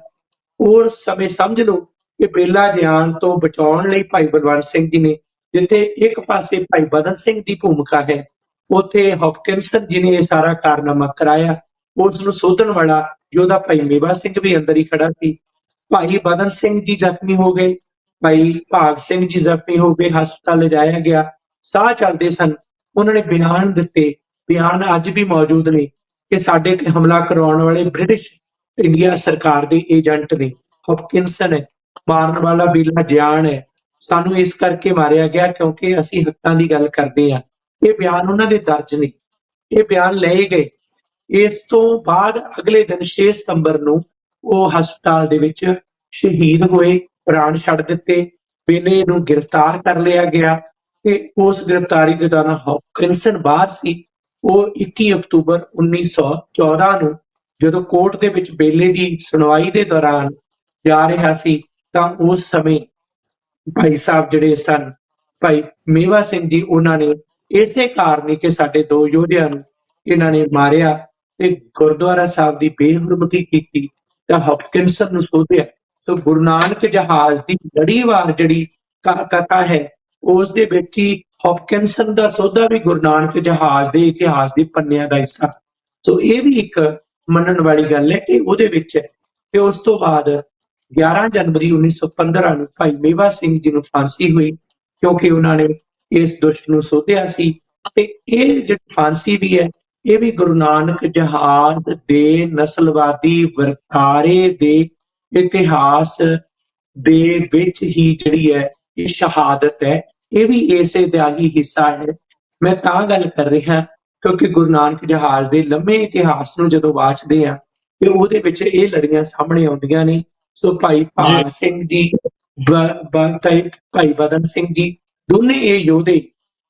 ਉਸ ਸਮੇਂ ਸਮਝ ਲਓ ਕਿ ਬੇਲਾ ਜਿਆਣ ਤੋਂ ਬਚਾਉਣ ਲਈ ਭਾਈ ਬਲਵੰਤ ਸਿੰਘ ਜੀ ਨੇ, ਜਿੱਥੇ ਇੱਕ ਪਾਸੇ ਭਾਈ ਬਦਨ ਸਿੰਘ ਦੀ ਭੂਮਿਕਾ ਹੈ, ਉੱਥੇ ਹੌਕਿੰਸਨ ਜੀ ਨੇ ਇਹ ਸਾਰਾ ਕਾਰਨਾਮਾ ਕਰਾਇਆ। ਉਸ ਨੂੰ ਸੋਧਣ ਵਾਲਾ ਯੋਧਾ ਭਾਈ ਮੇਵਾ ਸਿੰਘ ਵੀ ਅੰਦਰ ਹੀ ਖੜਾ ਸੀ। ਭਾਈ ਬਦਨ ਸਿੰਘ ਜੀ ਜ਼ਖਮੀ ਹੋ ਗਏ, ਭਾਈ ਭਾਗ ਸਿੰਘ ਜੀ ਜ਼ਖਮੀ ਹੋ ਗਏ, ਹਸਪਤਾਲ ਲਿਜਾਇਆ ਗਿਆ, ਸਾਹ ਚੱਲਦੇ ਸਨ। ਉਹਨਾਂ ਨੇ ਬਿਆਨ ਦਿੱਤੇ, ਬਿਆਨ ਅੱਜ ਵੀ ਮੌਜੂਦ ਨੇ ਕਿ ਸਾਡੇ ਤੇ ਹਮਲਾ ਕਰਾਉਣ ਵਾਲੇ ਬ੍ਰਿਟਿਸ਼ ਇੰਡੀਆ ਸਰਕਾਰ ਦੇ ਏਜੰਟ ਨੇ, ਹੌਕਿੰਸਨ ਹੈ, ਮਾਰਨ ਵਾਲਾ ਬੇਲਾ ਜਿਆਣ ਹੈ, ਸਾਨੂੰ ਇਸ ਕਰਕੇ ਮਾਰਿਆ ਗਿਆ ਕਿਉਂਕਿ ਅਸੀਂ ਹੱਕਾਂ ਦੀ ਗੱਲ ਕਰਦੇ ਹਾਂ। ਇਹ ਬਿਆਨ ਉਹਨਾਂ ਦੇ ਦਰਜ ਨੇ, ਇਹ ਬਿਆਨ ਲਏ ਗਏ। ਇਸ ਤੋਂ ਬਾਅਦ ਅਗਲੇ ਦਿਨ 6 ਸਤੰਬਰ ਨੂੰ ਉਹ ਹਸਪਤਾਲ ਦੇ ਵਿੱਚ ਸ਼ਹੀਦ ਹੋਏ, ਪ੍ਰਾਣ ਛੱਡ ਦਿੱਤੇ। ਬੇਲੇ ਨੂੰ ਗ੍ਰਿਫਤਾਰ ਕਰ ਲਿਆ ਗਿਆ ਤੇ ਉਸ ਗ੍ਰਿਫਤਾਰੀ ਦੇ ਦੌਰਾਨ ਹੌਕਿੰਸਨ ਬਾਹਰ ਸੀ। ਉਹ 21 ਅਕਤੂਬਰ 1914 ਨੂੰ ਜਦੋਂ ਕੋਰਟ ਦੇ ਵਿੱਚ ਬੇਲੇ ਦੀ ਸੁਣਵਾਈ ਦੇ ਦੌਰਾਨ ਜਾ ਰਿਹਾ ਸੀ, ਤਾਂ ਉਸ ਸਮੇਂ ਭਾਈ ਸਾਹਿਬ ਜਿਹੜੇ ਸਨ, ਭਾਈ ਮੇਵਾ ਸਿੰਘ ਜੀ, ਉਹਨਾਂ ਨੇ ਇਸੇ ਕਾਰਨ ਕਿ ਸਾਡੇ ਦੋ ਯੋਧਿਆਂ ਨੂੰ ਇਹਨਾਂ ਨੇ ਮਾਰਿਆ ਤੇ ਗੁਰਦੁਆਰਾ ਸਾਹਿਬ ਦੀ ਬੇਹਰਮਤੀ ਕੀਤੀ, ਤਾਂ ਹੌਕਿੰਸਨ ਨੂੰ ਸੋਧਿਆ। ਸੋ ਗੁਰੂ ਨਾਨਕ ਜਹਾਜ਼ ਦੀ ਲੜੀਵਾਰ ਜਿਹੜੀ ਕਥਾ ਹੈ, ਉਸ ਦੇ ਵਿੱਚ ਹੀ ਹੌਕਿੰਸਨ ਦਾ ਸੋਧਾ ਵੀ ਗੁਰੂ ਨਾਨਕ ਜਹਾਜ਼ ਦੇ ਇਤਿਹਾਸ ਦੇ ਪੰਨਿਆਂ ਦਾ ਹਿੱਸਾ। ਸੋ ਇਹ ਵੀ ਇੱਕ ਮੰਨਣ ਵਾਲੀ ਗੱਲ ਹੈ ਕਿ ਉਹਦੇ ਵਿੱਚ ਹੈ। ਤੇ ਉਸ ਤੋਂ ਬਾਅਦ 11 ਜਨਵਰੀ 1915 ਨੂੰ ਭਾਈ ਮੇਵਾ ਸਿੰਘ ਜੀ ਨੂੰ ਫਾਂਸੀ ਹੋਈ, ਕਿਉਂਕਿ ਉਹਨਾਂ ਨੇ ਇਸ ਦੁਸ਼ਟ ਨੂੰ ਸੋਧਿਆ ਸੀ। ਤੇ ਇਹ ਜਿਹੜੀ ਫਾਂਸੀ ਵੀ ਹੈ, ਇਹ ਵੀ ਗੁਰੂ ਨਾਨਕ ਜਹਾਜ਼ ਦੇ ਨਸਲਵਾਦੀ ਵਰਤਾਰੇ ਦੇ ਇਤਿਹਾਸ ਦੇ ਵਿੱਚ ਹੀ ਜਿਹੜੀ ਹੈ ਇਹ ਸ਼ਹਾਦਤ ਹੈ, ਇਹ ਵੀ ਇਸੇ ਦਾ ਹੀ ਹਿੱਸਾ ਹੈ। ਮੈਂ ਤਾਂ ਗੱਲ ਕਰ ਰਿਹਾ ਕਿਉਂਕਿ ਗੁਰੂ ਨਾਨਕ ਜਹਾਜ਼ ਦੇ ਲੰਮੇ ਇਤਿਹਾਸ ਨੂੰ ਜਦੋਂ ਵਾਚਦੇ ਆ ਤੇ ਉਹਦੇ ਵਿੱਚ ਇਹ ਲੜੀਆਂ ਸਾਹਮਣੇ ਆਉਂਦੀਆਂ ਨੇ। ਸੋ ਭਾਈ ਭਾਗ ਸਿੰਘ ਜੀ, ਭਾਈ ਬਦਨ ਸਿੰਘ ਜੀ, ਦੋਨੇ ਇਹ ਯੋਧੇ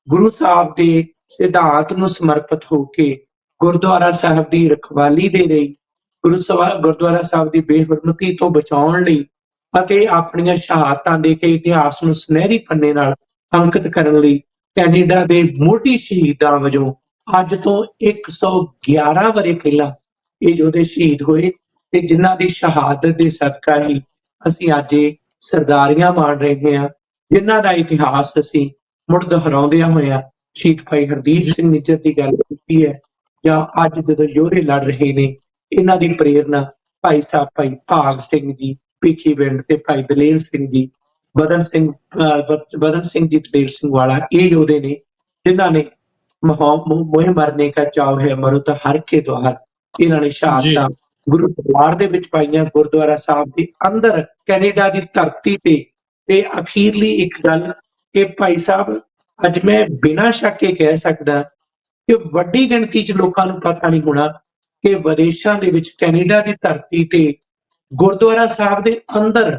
ਗੁਰੂ ਸਾਹਿਬ ਦੇ ਸਿਧਾਂਤ ਨੂੰ ਸਮਰਪਿਤ ਹੋ ਕੇ ਗੁਰਦੁਆਰਾ ਸਾਹਿਬ ਦੀ ਰਖਵਾਲੀ ਦੇ ਲਈ, ਗੁਰਦੁਆਰਾ ਸਾਹਿਬ ਦੀ ਬੇਹਰਮਤੀ ਤੋਂ ਬਚਾਉਣ ਲਈ ਅਤੇ ਆਪਣੀਆਂ ਸ਼ਹਾਦਤਾਂ ਦੇ ਕੇ ਇਤਿਹਾਸ ਨੂੰ ਸੁਨਹਿਰੀ ਪੰਨੇ ਨਾਲ ਅੰਕਿਤ ਕਰਨ ਲਈ ਕੈਨੇਡਾ ਦੇ ਮੋਢੀ ਸ਼ਹੀਦਾਂ ਵਜੋਂ ਅੱਜ ਤੋਂ 111 ਵਰੇ ਪਹਿਲਾਂ ਇਹ ਯੋਧੇ ਸ਼ਹੀਦ ਹੋਏ ਤੇ ਜਿਨ੍ਹਾਂ ਦੀ ਸ਼ਹਾਦਤ ਦੇ ਸਦਕਾ ਹੀ ਅਸੀਂ ਅੱਜ ਇਹ ਸਰਦਾਰੀਆਂ ਮਾਣ ਰਹੇ ਹਾਂ, ਜਿਨ੍ਹਾਂ ਦਾ ਇਤਿਹਾਸ ਅਸੀਂ ਮੁੜ ਦੁਹਰਾਉਂਦਿਆਂ ਹੋਇਆਂ ਸ਼ਹੀਦ ਭਾਈ ਹਰਦੀਪ ਸਿੰਘ ਨਿੱਜਰ ਦੀ ਗੱਲ ਕੀਤੀ ਹੈ, ਜਾਂ ਅੱਜ ਜਦੋਂ ਯੋਧੇ ਲੜ ਰਹੇ ਨੇ, ਇਹਨਾਂ ਦੀ ਪ੍ਰੇਰਨਾ ਭਾਈ ਸਾਹਿਬ ਭਾਈ ਭਾਗ ਸਿੰਘ ਜੀ ਭਿੱਖੀਵਿੰਡ ਤੇ ਭਾਈ ਦਲੇਰ ਸਿੰਘ ਜੀ, ਬਦਨ ਸਿੰਘ ਜੀ ਦਲੇਰ ਸਿੰਘ ਵਾਲਾ, ਇਹ ਯੋਧੇ ਨੇ ਜਿਨ੍ਹਾਂ ਨੇ ਮੋਹ ਮਰਨੇ ਕਾ ਚਾਉ ਹੈ ਮਰੋ ਤਾਂ ਹਰ ਕੇ ਦੁਆਰ, ਇਹਨਾਂ ਨੇ ਸ਼ਹਾਦਤਾਂ ਗੁਰੂ ਦਰਬਾਰ ਦੇ ਵਿੱਚ ਪਾਈਆਂ, ਗੁਰਦੁਆਰਾ ਸਾਹਿਬ ਦੇ ਅੰਦਰ ਕੈਨੇਡਾ ਦੀ ਧਰਤੀ ਤੇ ਅਖੀਰਲੀ ਇੱਕ ਗੱਲ ਕਿ ਭਾਈ ਸਾਹਿਬ ਅੱਜ ਮੈਂ ਬਿਨਾਂ ਸ਼ੱਕ ਇਹ ਕਹਿ ਸਕਦਾ ਕਿ ਵੱਡੀ ਗਿਣਤੀ 'ਚ ਲੋਕਾਂ ਨੂੰ ਪਤਾ ਨਹੀਂ ਹੋਣਾ ਕਿ ਵਿਦੇਸ਼ਾਂ ਦੇ ਵਿੱਚ ਕੈਨੇਡਾ ਦੀ ਧਰਤੀ ਤੇ ਗੁਰਦੁਆਰਾ ਸਾਹਿਬ ਦੇ ਅੰਦਰ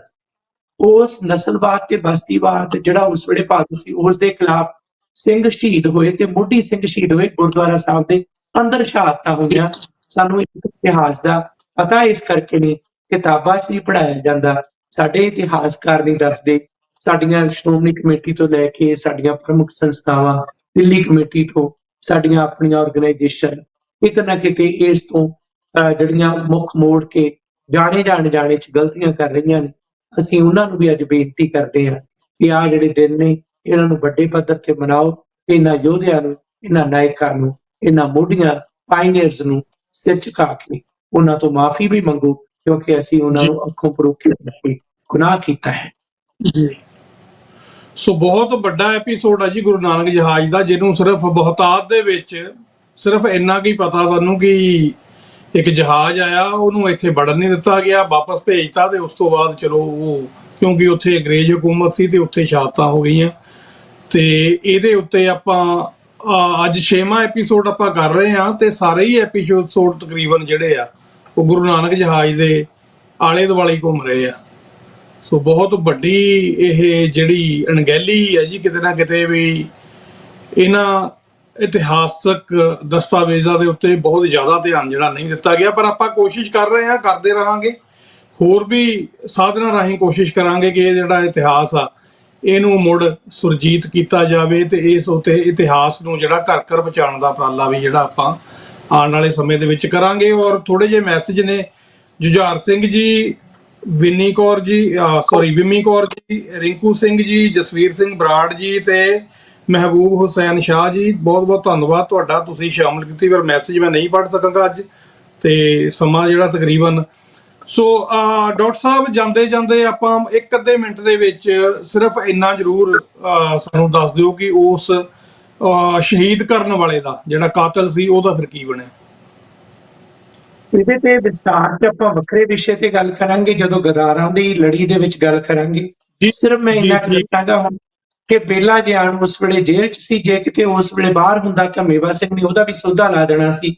ਉਸ ਨਸਲਵਾਦ ਤੇ ਬਸਤੀਵਾਦ ਜਿਹੜਾ ਉਸ ਵੇਲੇ ਭਾਰਤ ਸੀ, ਉਸ ਦੇ ਖਿਲਾਫ ਸਿੰਘ ਸ਼ਹੀਦ ਹੋਏ ਤੇ ਮੋਢੀ ਸਿੰਘ ਸ਼ਹੀਦ ਹੋਏ, ਗੁਰਦੁਆਰਾ ਸਾਹਿਬ ਦੇ ਅੰਦਰ ਸ਼ਹਾਦਤਾਂ ਹੋਈਆਂ। ਸਾਨੂੰ ਇਸ ਇਤਿਹਾਸ ਦਾ ਪਤਾ ਇਸ ਕਰਕੇ ਨਹੀਂ ਕਿਤਾਬਾਂ 'ਚ ਨਹੀਂ ਪੜ੍ਹਾਇਆ ਜਾਂਦਾ, ਸਾਡੇ ਇਤਿਹਾਸਕਾਰ ਨਹੀਂ ਦੱਸਦੇ। ਸਾਡੀਆਂ ਸ਼੍ਰੋਮਣੀ ਕਮੇਟੀ ਤੋਂ ਲੈ ਕੇ ਸਾਡੀਆਂ ਪ੍ਰਮੁੱਖ ਸੰਸਥਾਵਾਂ, ਦਿੱਲੀ ਕਮੇਟੀ ਤੋਂ ਸਾਡੀਆਂ ਆਪਣੀਆਂ ਆਰਗੇਨਾਈਜੇਸ਼ਨ ਕਿਤੇ ਨਾ ਕਿਤੇ ਇਸ ਤੋਂ ਜਿਹੜੀਆਂ ਮੁੱਖ ਮੋੜ ਕੇ ਜਾਣੇ ਜਾਣੇ 'ਚ ਗਲਤੀਆਂ ਕਰ ਰਹੀਆਂ ਨੇ। ਅਸੀਂ ਉਹਨਾਂ ਨੂੰ ਵੀ ਅੱਜ ਬੇਨਤੀ ਕਰਦੇ ਹਾਂ ਕਿ ਆਹ ਜਿਹੜੇ ਦਿਨ ਨੇ ਇਹਨਾਂ ਨੂੰ ਵੱਡੇ ਪੱਧਰ ਤੇ ਮਨਾਓ, ਇਹਨਾਂ ਯੋਧਿਆਂ ਨੂੰ, ਇਹਨਾਂ ਨਾਇਕਾਂ ਨੂੰ, ਇਹਨਾਂ ਮੋਢੀਆਂ ਪਾਇਨੀਅਰਸ ਨੂੰ ਸਿਰ ਝੁਕਾ ਕੇ ਉਹਨਾਂ ਤੋਂ ਮਾਫੀ ਵੀ ਮੰਗੋ, ਕਿਉਂਕਿ ਅਸੀਂ ਉਹਨਾਂ ਨੂੰ ਅੱਖੋਂ ਪਰੋਖੇ ਗੁਨਾਹ ਕੀਤਾ ਹੈ। ਜੀ ਸੋ ਬਹੁਤ ਵੱਡਾ ਐਪੀਸੋਡ ਹੈ ਜੀ ਗੁਰੂ ਨਾਨਕ ਜਹਾਜ਼ ਦਾ, ਜਿਹਨੂੰ ਸਿਰਫ ਬਹੁਤਾਤ ਦੇ ਵਿੱਚ ਸਿਰਫ ਇੰਨਾ ਕੀ ਪਤਾ ਸਾਨੂੰ ਕਿ ਇੱਕ ਜਹਾਜ਼ ਆਇਆ, ਉਹਨੂੰ ਇੱਥੇ ਵੜਨ ਨਹੀਂ ਦਿੱਤਾ ਗਿਆ, ਵਾਪਸ ਭੇਜਤਾ, ਤੇ ਉਸ ਤੋਂ ਬਾਅਦ ਚਲੋ ਉਹ ਕਿਉਂਕਿ ਉੱਥੇ ਅੰਗਰੇਜ਼ ਹਕੂਮਤ ਸੀ ਤੇ ਉੱਥੇ ਸ਼ਹਾਦਤਾਂ ਹੋ ਗਈਆਂ। ਤੇ ਇਹਦੇ ਉੱਤੇ ਆਪਾਂ ਅੱਜ 6ਵਾਂ ਐਪੀਸੋਡ ਆਪਾਂ ਕਰ ਰਹੇ ਹਾਂ, ਤੇ ਸਾਰੇ ਹੀ ਐਪੀਸੋਡ ਤਕਰੀਬਨ ਜਿਹੜੇ ਆ ਉਹ ਗੁਰੂ ਨਾਨਕ ਜਹਾਜ਼ ਦੇ ਆਲੇ ਦੁਆਲੇ ਘੁੰਮ ਰਹੇ ਆ। ਸੋ ਬਹੁਤ ਵੱਡੀ ਇਹ ਜਿਹੜੀ ਅਣਗਹਿਲੀ ਹੈ ਜੀ, ਕਿਤੇ ਨਾ ਕਿਤੇ ਵੀ ਇਹਨਾਂ ਇਤਿਹਾਸਕ ਦਸਤਾਵੇਜ਼ਾਂ ਦੇ ਉੱਤੇ ਬਹੁਤ ਜ਼ਿਆਦਾ ਧਿਆਨ ਜਿਹੜਾ ਨਹੀਂ ਦਿੱਤਾ ਗਿਆ, ਪਰ ਆਪਾਂ ਕੋਸ਼ਿਸ਼ ਕਰ ਰਹੇ ਹਾਂ, ਕਰਦੇ ਰਹਾਂਗੇ, ਹੋਰ ਵੀ ਸਾਧਨਾਂ ਰਾਹੀਂ ਕੋਸ਼ਿਸ਼ ਕਰਾਂਗੇ ਕਿ ਇਹ ਜਿਹੜਾ ਇਤਿਹਾਸ ਆ ਇਹਨੂੰ ਮੁੜ ਸੁਰਜੀਤ ਕੀਤਾ ਜਾਵੇ, ਤੇ ਇਸ ਉੱਤੇ ਇਤਿਹਾਸ ਨੂੰ ਜਿਹੜਾ ਘਰ ਘਰ ਪਹੁੰਚਾਉਣ ਦਾ ਉਪਰਾਲਾ ਵੀ ਜਿਹੜਾ ਆਪਾਂ ਆਉਣ ਵਾਲੇ ਸਮੇਂ ਦੇ ਵਿੱਚ ਕਰਾਂਗੇ। ਔਰ ਥੋੜੇ ਜਿਹੇ ਮੈਸੇਜ ਨੇ, ਜੁਝਾਰ ਸਿੰਘ ਜੀ, ਵਿੰਮੀ ਕੌਰ ਜੀ, ਰਿੰਕੂ ਸਿੰਘ ਜੀ, ਜਸਵੀਰ ਸਿੰਘ ਬਰਾੜ ਜੀ ਤੇ ਮਹਿਬੂਬ ਹੁਸੈਨ ਸ਼ਾਹ ਜੀ, ਬਹੁਤ ਬਹੁਤ ਧੰਨਵਾਦ ਤੁਹਾਡਾ, ਤੁਸੀਂ ਸ਼ਾਮਲ ਕੀਤੀ। ਪਰ ਮੈਸੇਜ ਮੈਂ ਨਹੀਂ ਪੜ੍ਹ ਸਕਾਂਗਾ ਅੱਜ, ਤੇ ਸਮਾਂ ਜਿਹੜਾ ਤਕਰੀਬਨ। ਸੋ ਡਾਕਟਰ ਸਾਹਿਬ ਜਾਂਦੇ ਜਾਂਦੇ ਆਪਾਂ ਇੱਕ ਅੱਧੇ ਮਿੰਟ ਦੇ ਵਿੱਚ ਸਿਰਫ ਇੰਨਾ ਜ਼ਰੂਰ ਸਾਨੂੰ ਦੱਸ ਦਿਓ ਕਿ ਉਸ ਸ਼ਹੀਦ ਕਰਨ ਵਾਲੇ ਦਾ ਜਿਹੜਾ ਕਾਤਲ ਸੀ ਉਹਦਾ ਫਿਰ ਕੀ ਬਣਿਆ। ਇਹਦੇ ਤੇ ਵਿਸਥਾਰ 'ਚ ਆਪਾਂ ਵੱਖਰੇ ਵਿਸ਼ੇ ਤੇ ਗੱਲ ਕਰਾਂਗੇ ਜਦੋਂ ਗਦਾਰਾਂ ਦੀ ਲੜੀ ਦੇ ਵਿੱਚ ਗੱਲ ਕਰਾਂਗੇ। ਸਿਰਫ ਮੈਂ ਇੰਨਾ ਕਹਾਂਗਾ ਹੁਣ ਕਿ ਬੇਲਾ ਜਿਆਣ ਉਸ ਵੇਲੇ ਜੇਲ੍ਹ 'ਚ ਸੀ, ਜੇ ਕਿਤੇ ਉਸ ਵੇਲੇ ਬਾਹਰ ਹੁੰਦਾ ਤਾਂ ਮੇਵਾ ਸਿੰਘ ਨੇ ਉਹਦਾ ਵੀ ਸੌਦਾ ਲਾ ਦੇਣਾ ਸੀ,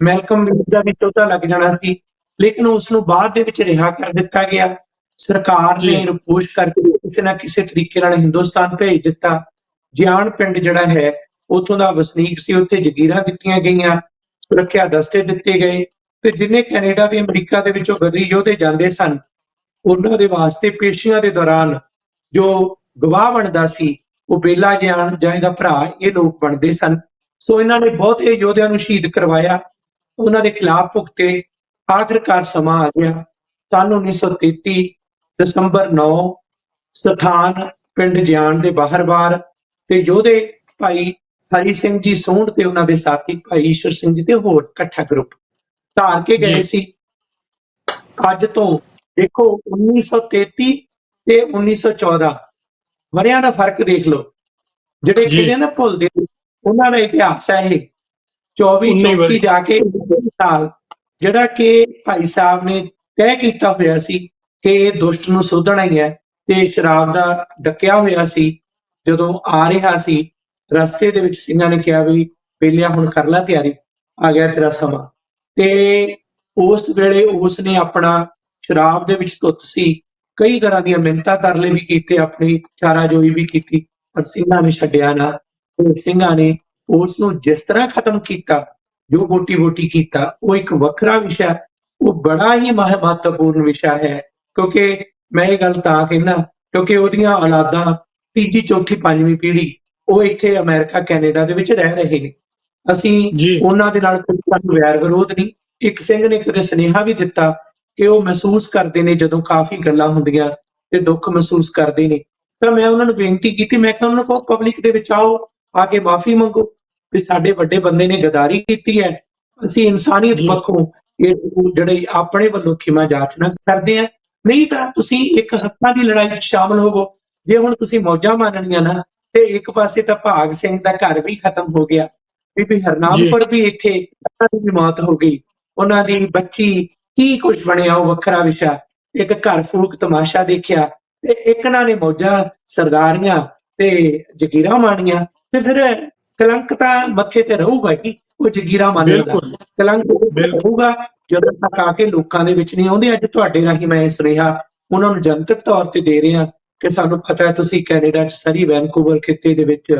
ਮੈਲਕਮ ਦਾ ਵੀ ਸੌਦਾ ਲੱਗ ਜਾਣਾ ਸੀ, ਲੇਕਿਨ ਉਸ ਨੂੰ ਬਾਅਦ ਦੇ ਵਿੱਚ ਰਿਹਾ ਕਰ ਦਿੱਤਾ ਗਿਆ। ਸਰਕਾਰ ਨੇ ਰਿਪੋਰਟ ਕਰਕੇ ਕਿਸੇ ਨਾ ਕਿਸੇ ਤਰੀਕੇ ਨਾਲ ਹਿੰਦੁਸਤਾਨ ਭੇਜ ਦਿੱਤਾ। ਜਿਆਣ ਪਿੰਡ ਜਿਹੜਾ ਹੈ ਉੱਥੋਂ ਦਾ ਵਸਨੀਕ ਸੀ, ਉੱਥੇ ਜਗੀਰਾਂ ਦਿੱਤੀਆਂ ਗਈਆਂ, ਸੁਰੱਖਿਆ ਦਸਤੇ ਦਿੱਤੇ ਗਏ, ਤੇ ਜਿੰਨੇ ਕੈਨੇਡਾ ਤੇ ਅਮਰੀਕਾ ਦੇ ਵਿੱਚੋਂ ਗਦਰੀ ਯੋਧੇ ਜਾਂਦੇ ਸਨ ਉਹਨਾਂ ਦੇ ਵਾਸਤੇ ਪੇਸ਼ੀਆਂ ਦੇ ਦੌਰਾਨ ਜੋ ਗਵਾਹ ਬਣਦਾ ਸੀ ਉਹ ਬੇਲਾ ਜਿਆਣ ਜਾਂ ਇਹਦਾ ਭਰਾ, ਇਹ ਲੋਕ ਬਣਦੇ ਸਨ। ਸੋ ਇਹਨਾਂ ਨੇ ਬਹੁਤੇ ਯੋਧਿਆਂ ਨੂੰ ਸ਼ਹੀਦ ਕਰਵਾਇਆ, ਉਹਨਾਂ ਦੇ ਖਿਲਾਫ ਭੁਗਤੇ। ਆਖਿਰਕਾਰ ਸਮਾਂ ਆ ਗਿਆ ਸੰਨ 1933 ਦਸੰਬਰ 9, ਸਥਾਨ ਪਿੰਡ ਜਿਆਣ ਦੇ ਬਾਹਰ-ਬਾਰ, ਤੇ ਯੋਧੇ ਭਾਈ ਹਰੀ ਸਿੰਘ ਜੀ ਸੋਹਣ ਤੇ ਉਹਨਾਂ ਦੇ ਸਾਥੀ ਭਾਈ ਈਸ਼ਰ ਸਿੰਘ ਜੀ ਤੇ ਹੋਰ ਇਕੱਠਾ ਗਰੁੱਪ ਧਾਰ ਕੇ ਗਏ ਸੀ। ਅੱਜ ਤੋਂ ਦੇਖੋ 1933 ਤੇ 1914 ਵਰਿਆਂ ਦਾ ਫਰਕ ਦੇਖ ਲਓ, ਜਿਹੜੇ ਕਿਹੜੇ ਨਾ ਭੁੱਲਦੇ ਉਹਨਾਂ ਦਾ ਇਤਿਹਾਸ ਹੈ ਇਹ। 24-34 ਜਾ ਕੇ ਸਾਲ ਜਿਹੜਾ ਕਿ ਭਾਈ ਸਾਹਿਬ ਨੇ ਤੈਅ ਕੀਤਾ ਹੋਇਆ ਸੀ ਕਿ ਇਹ ਦੁਸ਼ਟ ਨੂੰ ਸੋਧਣਾ ਹੀ ਹੈ, ਤੇ ਸ਼ਰਾਬ ਦਾ ਡੱਕਿਆ ਹੋਇਆ ਸੀ। ਜਦੋਂ ਆ ਰਿਹਾ ਸੀ ਰਸਤੇ ਦੇ ਵਿੱਚ ਸਿੰਘਾਂ ਨੇ ਕਿਹਾ ਵੀ ਪਹਿਲਿਆ ਹੁਣ ਕਰ ਲੈ ਤਿਆਰੀ, ਆ ਗਿਆ ਤੇਰਾ ਸਮਾਂ। ਤੇ ਉਸ ਵੇਲੇ ਉਸ ਨੇ ਆਪਣਾ ਸ਼ਰਾਬ ਦੇ ਵਿੱਚ ਧੁੱਤ ਸੀ, ਕਈ ਤਰ੍ਹਾਂ ਦੀਆਂ ਮਿੰਨਤਾਂ ਤਰਲੇ ਵੀ ਕੀਤੇ, ਆਪਣੀ ਚਾਰਾਜੋਈ ਵੀ ਕੀਤੀ, ਪਰ ਸਿੰਘਾਂ ਨੇ ਛੱਡਿਆ ਨਾ। ਤੇ ਸਿੰਘਾਂ ਨੇ ਉਸ ਨੂੰ ਜਿਸ ਤਰ੍ਹਾਂ ਖਤਮ ਕੀਤਾ, ਜੋ ਬੋਟੀ ਕੀਤਾ, ਉਹ ਇੱਕ ਵੱਖਰਾ ਵਿਸ਼ਾ, ਉਹ ਬੜਾ ਹੀ ਮਹੱਤਵਪੂਰਨ ਵਿਸ਼ਾ ਹੈ। ਕਿਉਂਕਿ ਮੈਂ ਇਹ ਗੱਲ ਤਾਂ ਕਹਿੰਦਾ ਕਿਉਂਕਿ ਉਹਦੀਆਂ ਔਲਾਦਾਂ 3, 4, 5ਵੀਂ ਪੀੜ੍ਹੀ ਉਹ ਇੱਥੇ ਅਮਰੀਕਾ ਕੈਨੇਡਾ ਦੇ ਵਿੱਚ ਰਹਿ ਰਹੇ ਨੇ। ਅਸੀਂ ਉਹਨਾਂ ਦੇ ਨਾਲ ਕੋਈ ਵੈਰ ਵਿਰੋਧ ਨਹੀਂ। ਇੱਕ ਸਿੰਘ ਨੇ ਕਦੇ ਸੁਨੇਹਾ ਵੀ ਦਿੱਤਾ ਕਿ ਉਹ ਮਹਿਸੂਸ ਕਰਦੇ ਨੇ ਜਦੋਂ ਕਾਫੀ ਗੱਲਾਂ ਹੁੰਦੀਆਂ ਤੇ ਦੁੱਖ ਮਹਿਸੂਸ ਕਰਦੇ ਨੇ। ਤਾਂ ਮੈਂ ਉਹਨਾਂ ਨੂੰ ਬੇਨਤੀ ਕੀਤੀ, ਮੈਂ ਕਿਹਾ ਉਹਨਾਂ ਨੂੰ ਪਬਲਿਕ ਦੇ ਵਿੱਚ ਆਓ, ਆ ਕੇ ਮਾਫੀ ਮੰਗੋ ਵੀ ਸਾਡੇ ਵੱਡੇ ਬੰਦੇ ਨੇ ਗਦਾਰੀ ਕੀਤੀ ਹੈ, ਅਸੀਂ ਇਨਸਾਨੀਅਤ ਜੀ। ਪੱਖੋਂ ਇਹ ਜਿਹੜੇ ਆਪਣੇ ਵੱਲੋਂ ਖਿਮਾ ਜਾਚਨਾ ਕਰਦੇ ਆ। ਨਹੀਂ ਤਾਂ ਤੁਸੀਂ ਇੱਕ ਹੱਕਾਂ ਦੀ ਲੜਾਈ ਵਿੱਚ ਸ਼ਾਮਲ ਹੋਵੋ। ਜੇ ਹੁਣ ਤੁਸੀਂ ਮੌਜਾਂ ਮਾਣਨੀਆਂ ਨਾ, ਤੇ ਇੱਕ ਪਾਸੇ ਤਾਂ ਭਾਗ ਸਿੰਘ ਦਾ ਘਰ ਵੀ ਖਤਮ ਹੋ ਗਿਆ, ਬੀਬੀ ਹਰਨਾਮਪੁਰ ਵੀ ਇੱਥੇ ਉਹਨਾਂ ਦੀ ਵੀ ਮੌਤ ਹੋ ਗਈ, ਉਹਨਾਂ ਦੀ ਬੱਚੀ ਕੀ ਕੁਝ ਬਣਿਆ ਉਹ ਵੱਖਰਾ ਵਿਸ਼ਾ। ਇੱਕ ਘਰ ਫੂਕ ਤਮਾਸ਼ਾ ਦੇਖਿਆ, ਤੇ ਇੱਕ ਨਾਲ ਨੇ ਮੌਜਾਂ ਸਰਦਾਰੀਆਂ ਤੇ ਜਗੀਰਾਂ ਮਾਣੀਆਂ, ਤੇ ਫਿਰ ਕਲੰਕ ਤਾਂ ਮੱਥੇ ਤੇ ਰਹੂਗਾ ਹੀ। ਉਹ ਜਗੀਰਾਂ ਮੰਨਦਾ ਬਿਲਕੁਲ ਕਲੰਕ ਬਿਲਕੁਲ ਰਹੂਗਾ ਜਦੋਂ ਤੱਕ ਆ ਕੇ ਲੋਕਾਂ ਦੇ ਵਿੱਚ ਨਹੀਂ ਆਉਂਦੇ। ਅੱਜ ਤੁਹਾਡੇ ਰਾਹੀਂ ਮੈਂ ਇਸ ਰਿਹਾ ਉਹਨਾਂ ਨੂੰ ਜਨਤਕ ਤੌਰ ਤੇ ਦੇ ਰਿਹਾ ਕਿ ਸਾਨੂੰ ਪਤਾ ਹੈ ਤੁਸੀਂ ਕੈਨੇਡਾ 'ਚ ਸਰੀ ਵੈਨਕੂਵਰ ਖਿੱਤੇ ਦੇ ਵਿੱਚ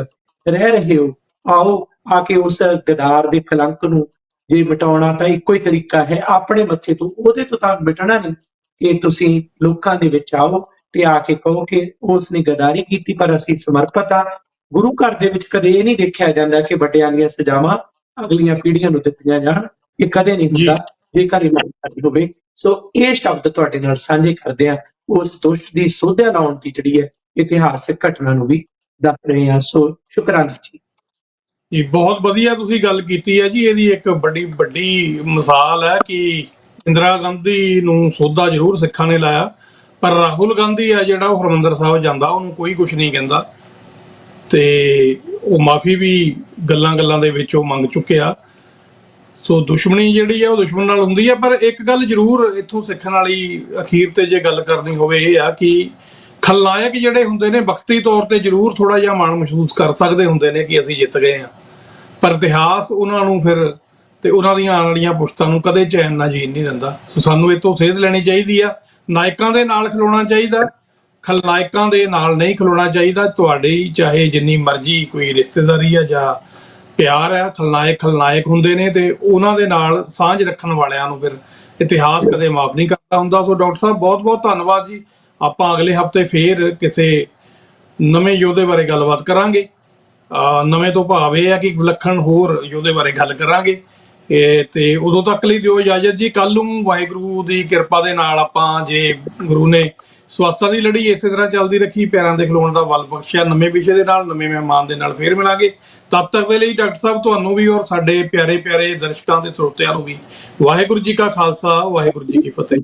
ਰਹਿ ਰਹੇ ਹੋ, ਆਓ ਆ ਕੇ ਉਸ ਗਦਾਰ ਦੇ ਕਲੰਕ ਨੂੰ ਜੇ ਮਿਟਾਉਣਾ ਤਾਂ ਇੱਕੋ ਹੀ ਤਰੀਕਾ ਹੈ, ਆਪਣੇ ਮੱਥੇ ਤੋਂ, ਉਹਦੇ ਤੋਂ ਤਾਂ ਮਿਟਣਾ ਨਹੀਂ। ਕਿ ਤੁਸੀਂ ਲੋਕਾਂ ਦੇ ਵਿੱਚ ਆਓ ਤੇ ਆ ਕੇ ਕਹੋ ਕਿ ਉਸ ਨੇ ਗਦਾਰੀ ਕੀਤੀ ਪਰ ਅਸੀਂ ਸਮਰਪਿਤ ਆ। ਗੁਰੂ ਘਰ ਦੇ ਵਿੱਚ ਕਦੇ ਇਹ ਨਹੀਂ ਦੇਖਿਆ ਜਾਂਦਾ ਕਿ ਵੱਡਿਆਂ ਦੀਆਂ ਸਜ਼ਾਵਾਂ ਅਗਲੀਆਂ ਪੀੜ੍ਹੀਆਂ ਨੂੰ ਦਿੱਤੀਆਂ ਜਾਣ, ਇਹ ਕਦੇ ਨਹੀਂ ਹੁੰਦਾ ਜੇਕਰ ਇਮਾਨਦਾਰੀ ਹੋਵੇ। ਸੋ ਇਹ ਸ਼ਬਦ ਤੁਹਾਡੇ ਨਾਲ ਸਾਂਝੇ ਕਰਦੇ ਆ, ਉਸ ਦੋਸ਼ ਦੀ ਸੋਧਿਆ ਲਾਉਣ ਦੀ ਜਿਹੜੀ ਹੈ ਇਤਿਹਾਸਕ ਘਟਨਾ ਨੂੰ ਵੀ ਦੱਸ ਰਹੇ ਹਾਂ। ਸੋ ਸ਼ੁਕਰਾਨਾ ਜੀ। ਜੀ ਬਹੁਤ ਵਧੀਆ ਤੁਸੀਂ ਗੱਲ ਕੀਤੀ ਹੈ ਜੀ। ਇਹਦੀ ਇੱਕ ਵੱਡੀ ਵੱਡੀ ਮਿਸਾਲ ਹੈ ਕਿ ਇੰਦਰਾ ਗਾਂਧੀ ਨੂੰ ਸੋਧਾ ਜ਼ਰੂਰ ਸਿੱਖਾਂ ਨੇ ਲਾਇਆ, ਪਰ ਰਾਹੁਲ ਗਾਂਧੀ ਹੈ ਜਿਹੜਾ ਉਹ ਹਰਿਮੰਦਰ ਸਾਹਿਬ ਜਾਂਦਾ, ਉਹਨੂੰ ਕੋਈ ਕੁਝ ਨਹੀਂ ਕਹਿੰਦਾ, ਤੇ ਉਹ ਮਾਫੀ ਵੀ ਗੱਲਾਂ ਦੇ ਵਿੱਚ ਉਹ ਮੰਗ ਚੁੱਕਿਆ। ਸੋ ਦੁਸ਼ਮਣੀ ਜਿਹੜੀ ਹੈ ਉਹ ਦੁਸ਼ਮਣ ਨਾਲ ਹੁੰਦੀ ਹੈ। ਪਰ ਇੱਕ ਗੱਲ ਜ਼ਰੂਰ ਇੱਥੋਂ ਸਿੱਖਣ ਵਾਲੀ ਅਖੀਰ ਤੇ ਜੇ ਗੱਲ ਕਰਨੀ ਹੋਵੇ ਇਹ ਆ ਕਿ ਖਲਨਾਇਕ ਜਿਹੜੇ ਹੁੰਦੇ ਨੇ ਵਕਤੀ ਤੌਰ ਤੇ ਜ਼ਰੂਰ ਥੋੜਾ ਜਿਹਾ ਮਾਣ ਮਹਿਸੂਸ ਕਰ ਸਕਦੇ ਹੁੰਦੇ ਨੇ ਕਿ ਅਸੀਂ ਜਿੱਤ ਗਏ ਹਾਂ, ਪਰ ਇਤਿਹਾਸ ਉਹਨਾਂ ਨੂੰ ਫਿਰ ਤੇ ਉਹਨਾਂ ਦੀਆਂ ਆਉਣ ਵਾਲੀਆਂ ਪੁਸ਼ਤਾਂ ਨੂੰ ਕਦੇ ਚੈਨ ਨਾ ਜੀਣ ਨਹੀਂ ਦਿੰਦਾ। ਸੋ ਸਾਨੂੰ ਇਹ ਤੋਂ ਸੇਧ ਲੈਣੀ ਚਾਹੀਦੀ ਆ। ਨਾਇਕਾਂ ਦੇ ਨਾਲ ਖਲੋਣਾ ਚਾਹੀਦਾ, ਖਲਨਾਇਕਾਂ ਦੇ ਨਾਲ ਨਹੀਂ ਖਲੋਣਾ ਚਾਹੀਦਾ। ਤੁਹਾਡੀ ਚਾਹੇ ਜਿੰਨੀ ਮਰਜ਼ੀ ਕੋਈ ਰਿਸ਼ਤੇਦਾਰੀ ਆ ਜਾਂ ਪਿਆਰ ਆ, ਖਲਨਾਇਕ ਹੁੰਦੇ ਨੇ ਤੇ ਉਹਨਾਂ ਦੇ ਨਾਲ ਸਾਂਝ ਰੱਖਣ ਵਾਲਿਆਂ ਨੂੰ ਫਿਰ ਇਤਿਹਾਸ ਕਦੇ ਮਾਫ ਨਹੀਂ ਕਰਦਾ ਹੁੰਦਾ। ਸੋ ਡਾਕਟਰ ਸਾਹਿਬ ਬਹੁਤ ਬਹੁਤ ਧੰਨਵਾਦ ਜੀ। ਆਪਾਂ ਅਗਲੇ ਹਫਤੇ ਫੇਰ ਕਿਸੇ ਨਵੇਂ ਯੋਧੇ ਬਾਰੇ ਗੱਲਬਾਤ ਕਰਾਂਗੇ। ਨਵੇਂ ਤੋਂ ਭਾਵ ਇਹ ਆ ਕਿ ਵਿਲੱਖਣ ਹੋਰ ਯੋਧੇ ਬਾਰੇ ਗੱਲ ਕਰਾਂਗੇ। ਤੇ ਉਦੋਂ ਤੱਕ ਲਈ ਦਿਓ ਇਜਾਜ਼ਤ ਜੀ। ਕੱਲ ਨੂੰ ਵਾਹਿਗੁਰੂ ਦੀ ਕਿਰਪਾ ਦੇ ਨਾਲ ਆਪਾਂ, ਜੇ ਗੁਰੂ ਨੇ ਸਵਾਸਾਂ ਦੀ ਲੜੀ ਇਸੇ ਤਰ੍ਹਾਂ ਚੱਲਦੀ ਰੱਖੀ, ਪੈਰਾਂ ਦੇ ਖਲੋਣ ਦਾ ਬਲ ਬਖਸ਼ਿਆ, ਨਵੇਂ ਵਿਸ਼ੇ ਦੇ ਨਾਲ ਨਵੇਂ ਮਹਿਮਾਨ ਦੇ ਨਾਲ ਫੇਰ ਮਿਲਾਂਗੇ। ਤਦ ਤੱਕ ਦੇ ਲਈ ਡਾਕਟਰ ਸਾਹਿਬ ਤੁਹਾਨੂੰ ਵੀ ਔਰ ਸਾਡੇ ਪਿਆਰੇ ਪਿਆਰੇ ਦਰਸ਼ਕਾਂ ਤੇ ਸਰੋਤਿਆਂ ਨੂੰ ਵੀ ਵਾਹਿਗੁਰੂ ਜੀ ਕਾ ਖਾਲਸਾ, ਵਾਹਿਗੁਰੂ ਜੀ ਕੀ ਫਤਿਹ।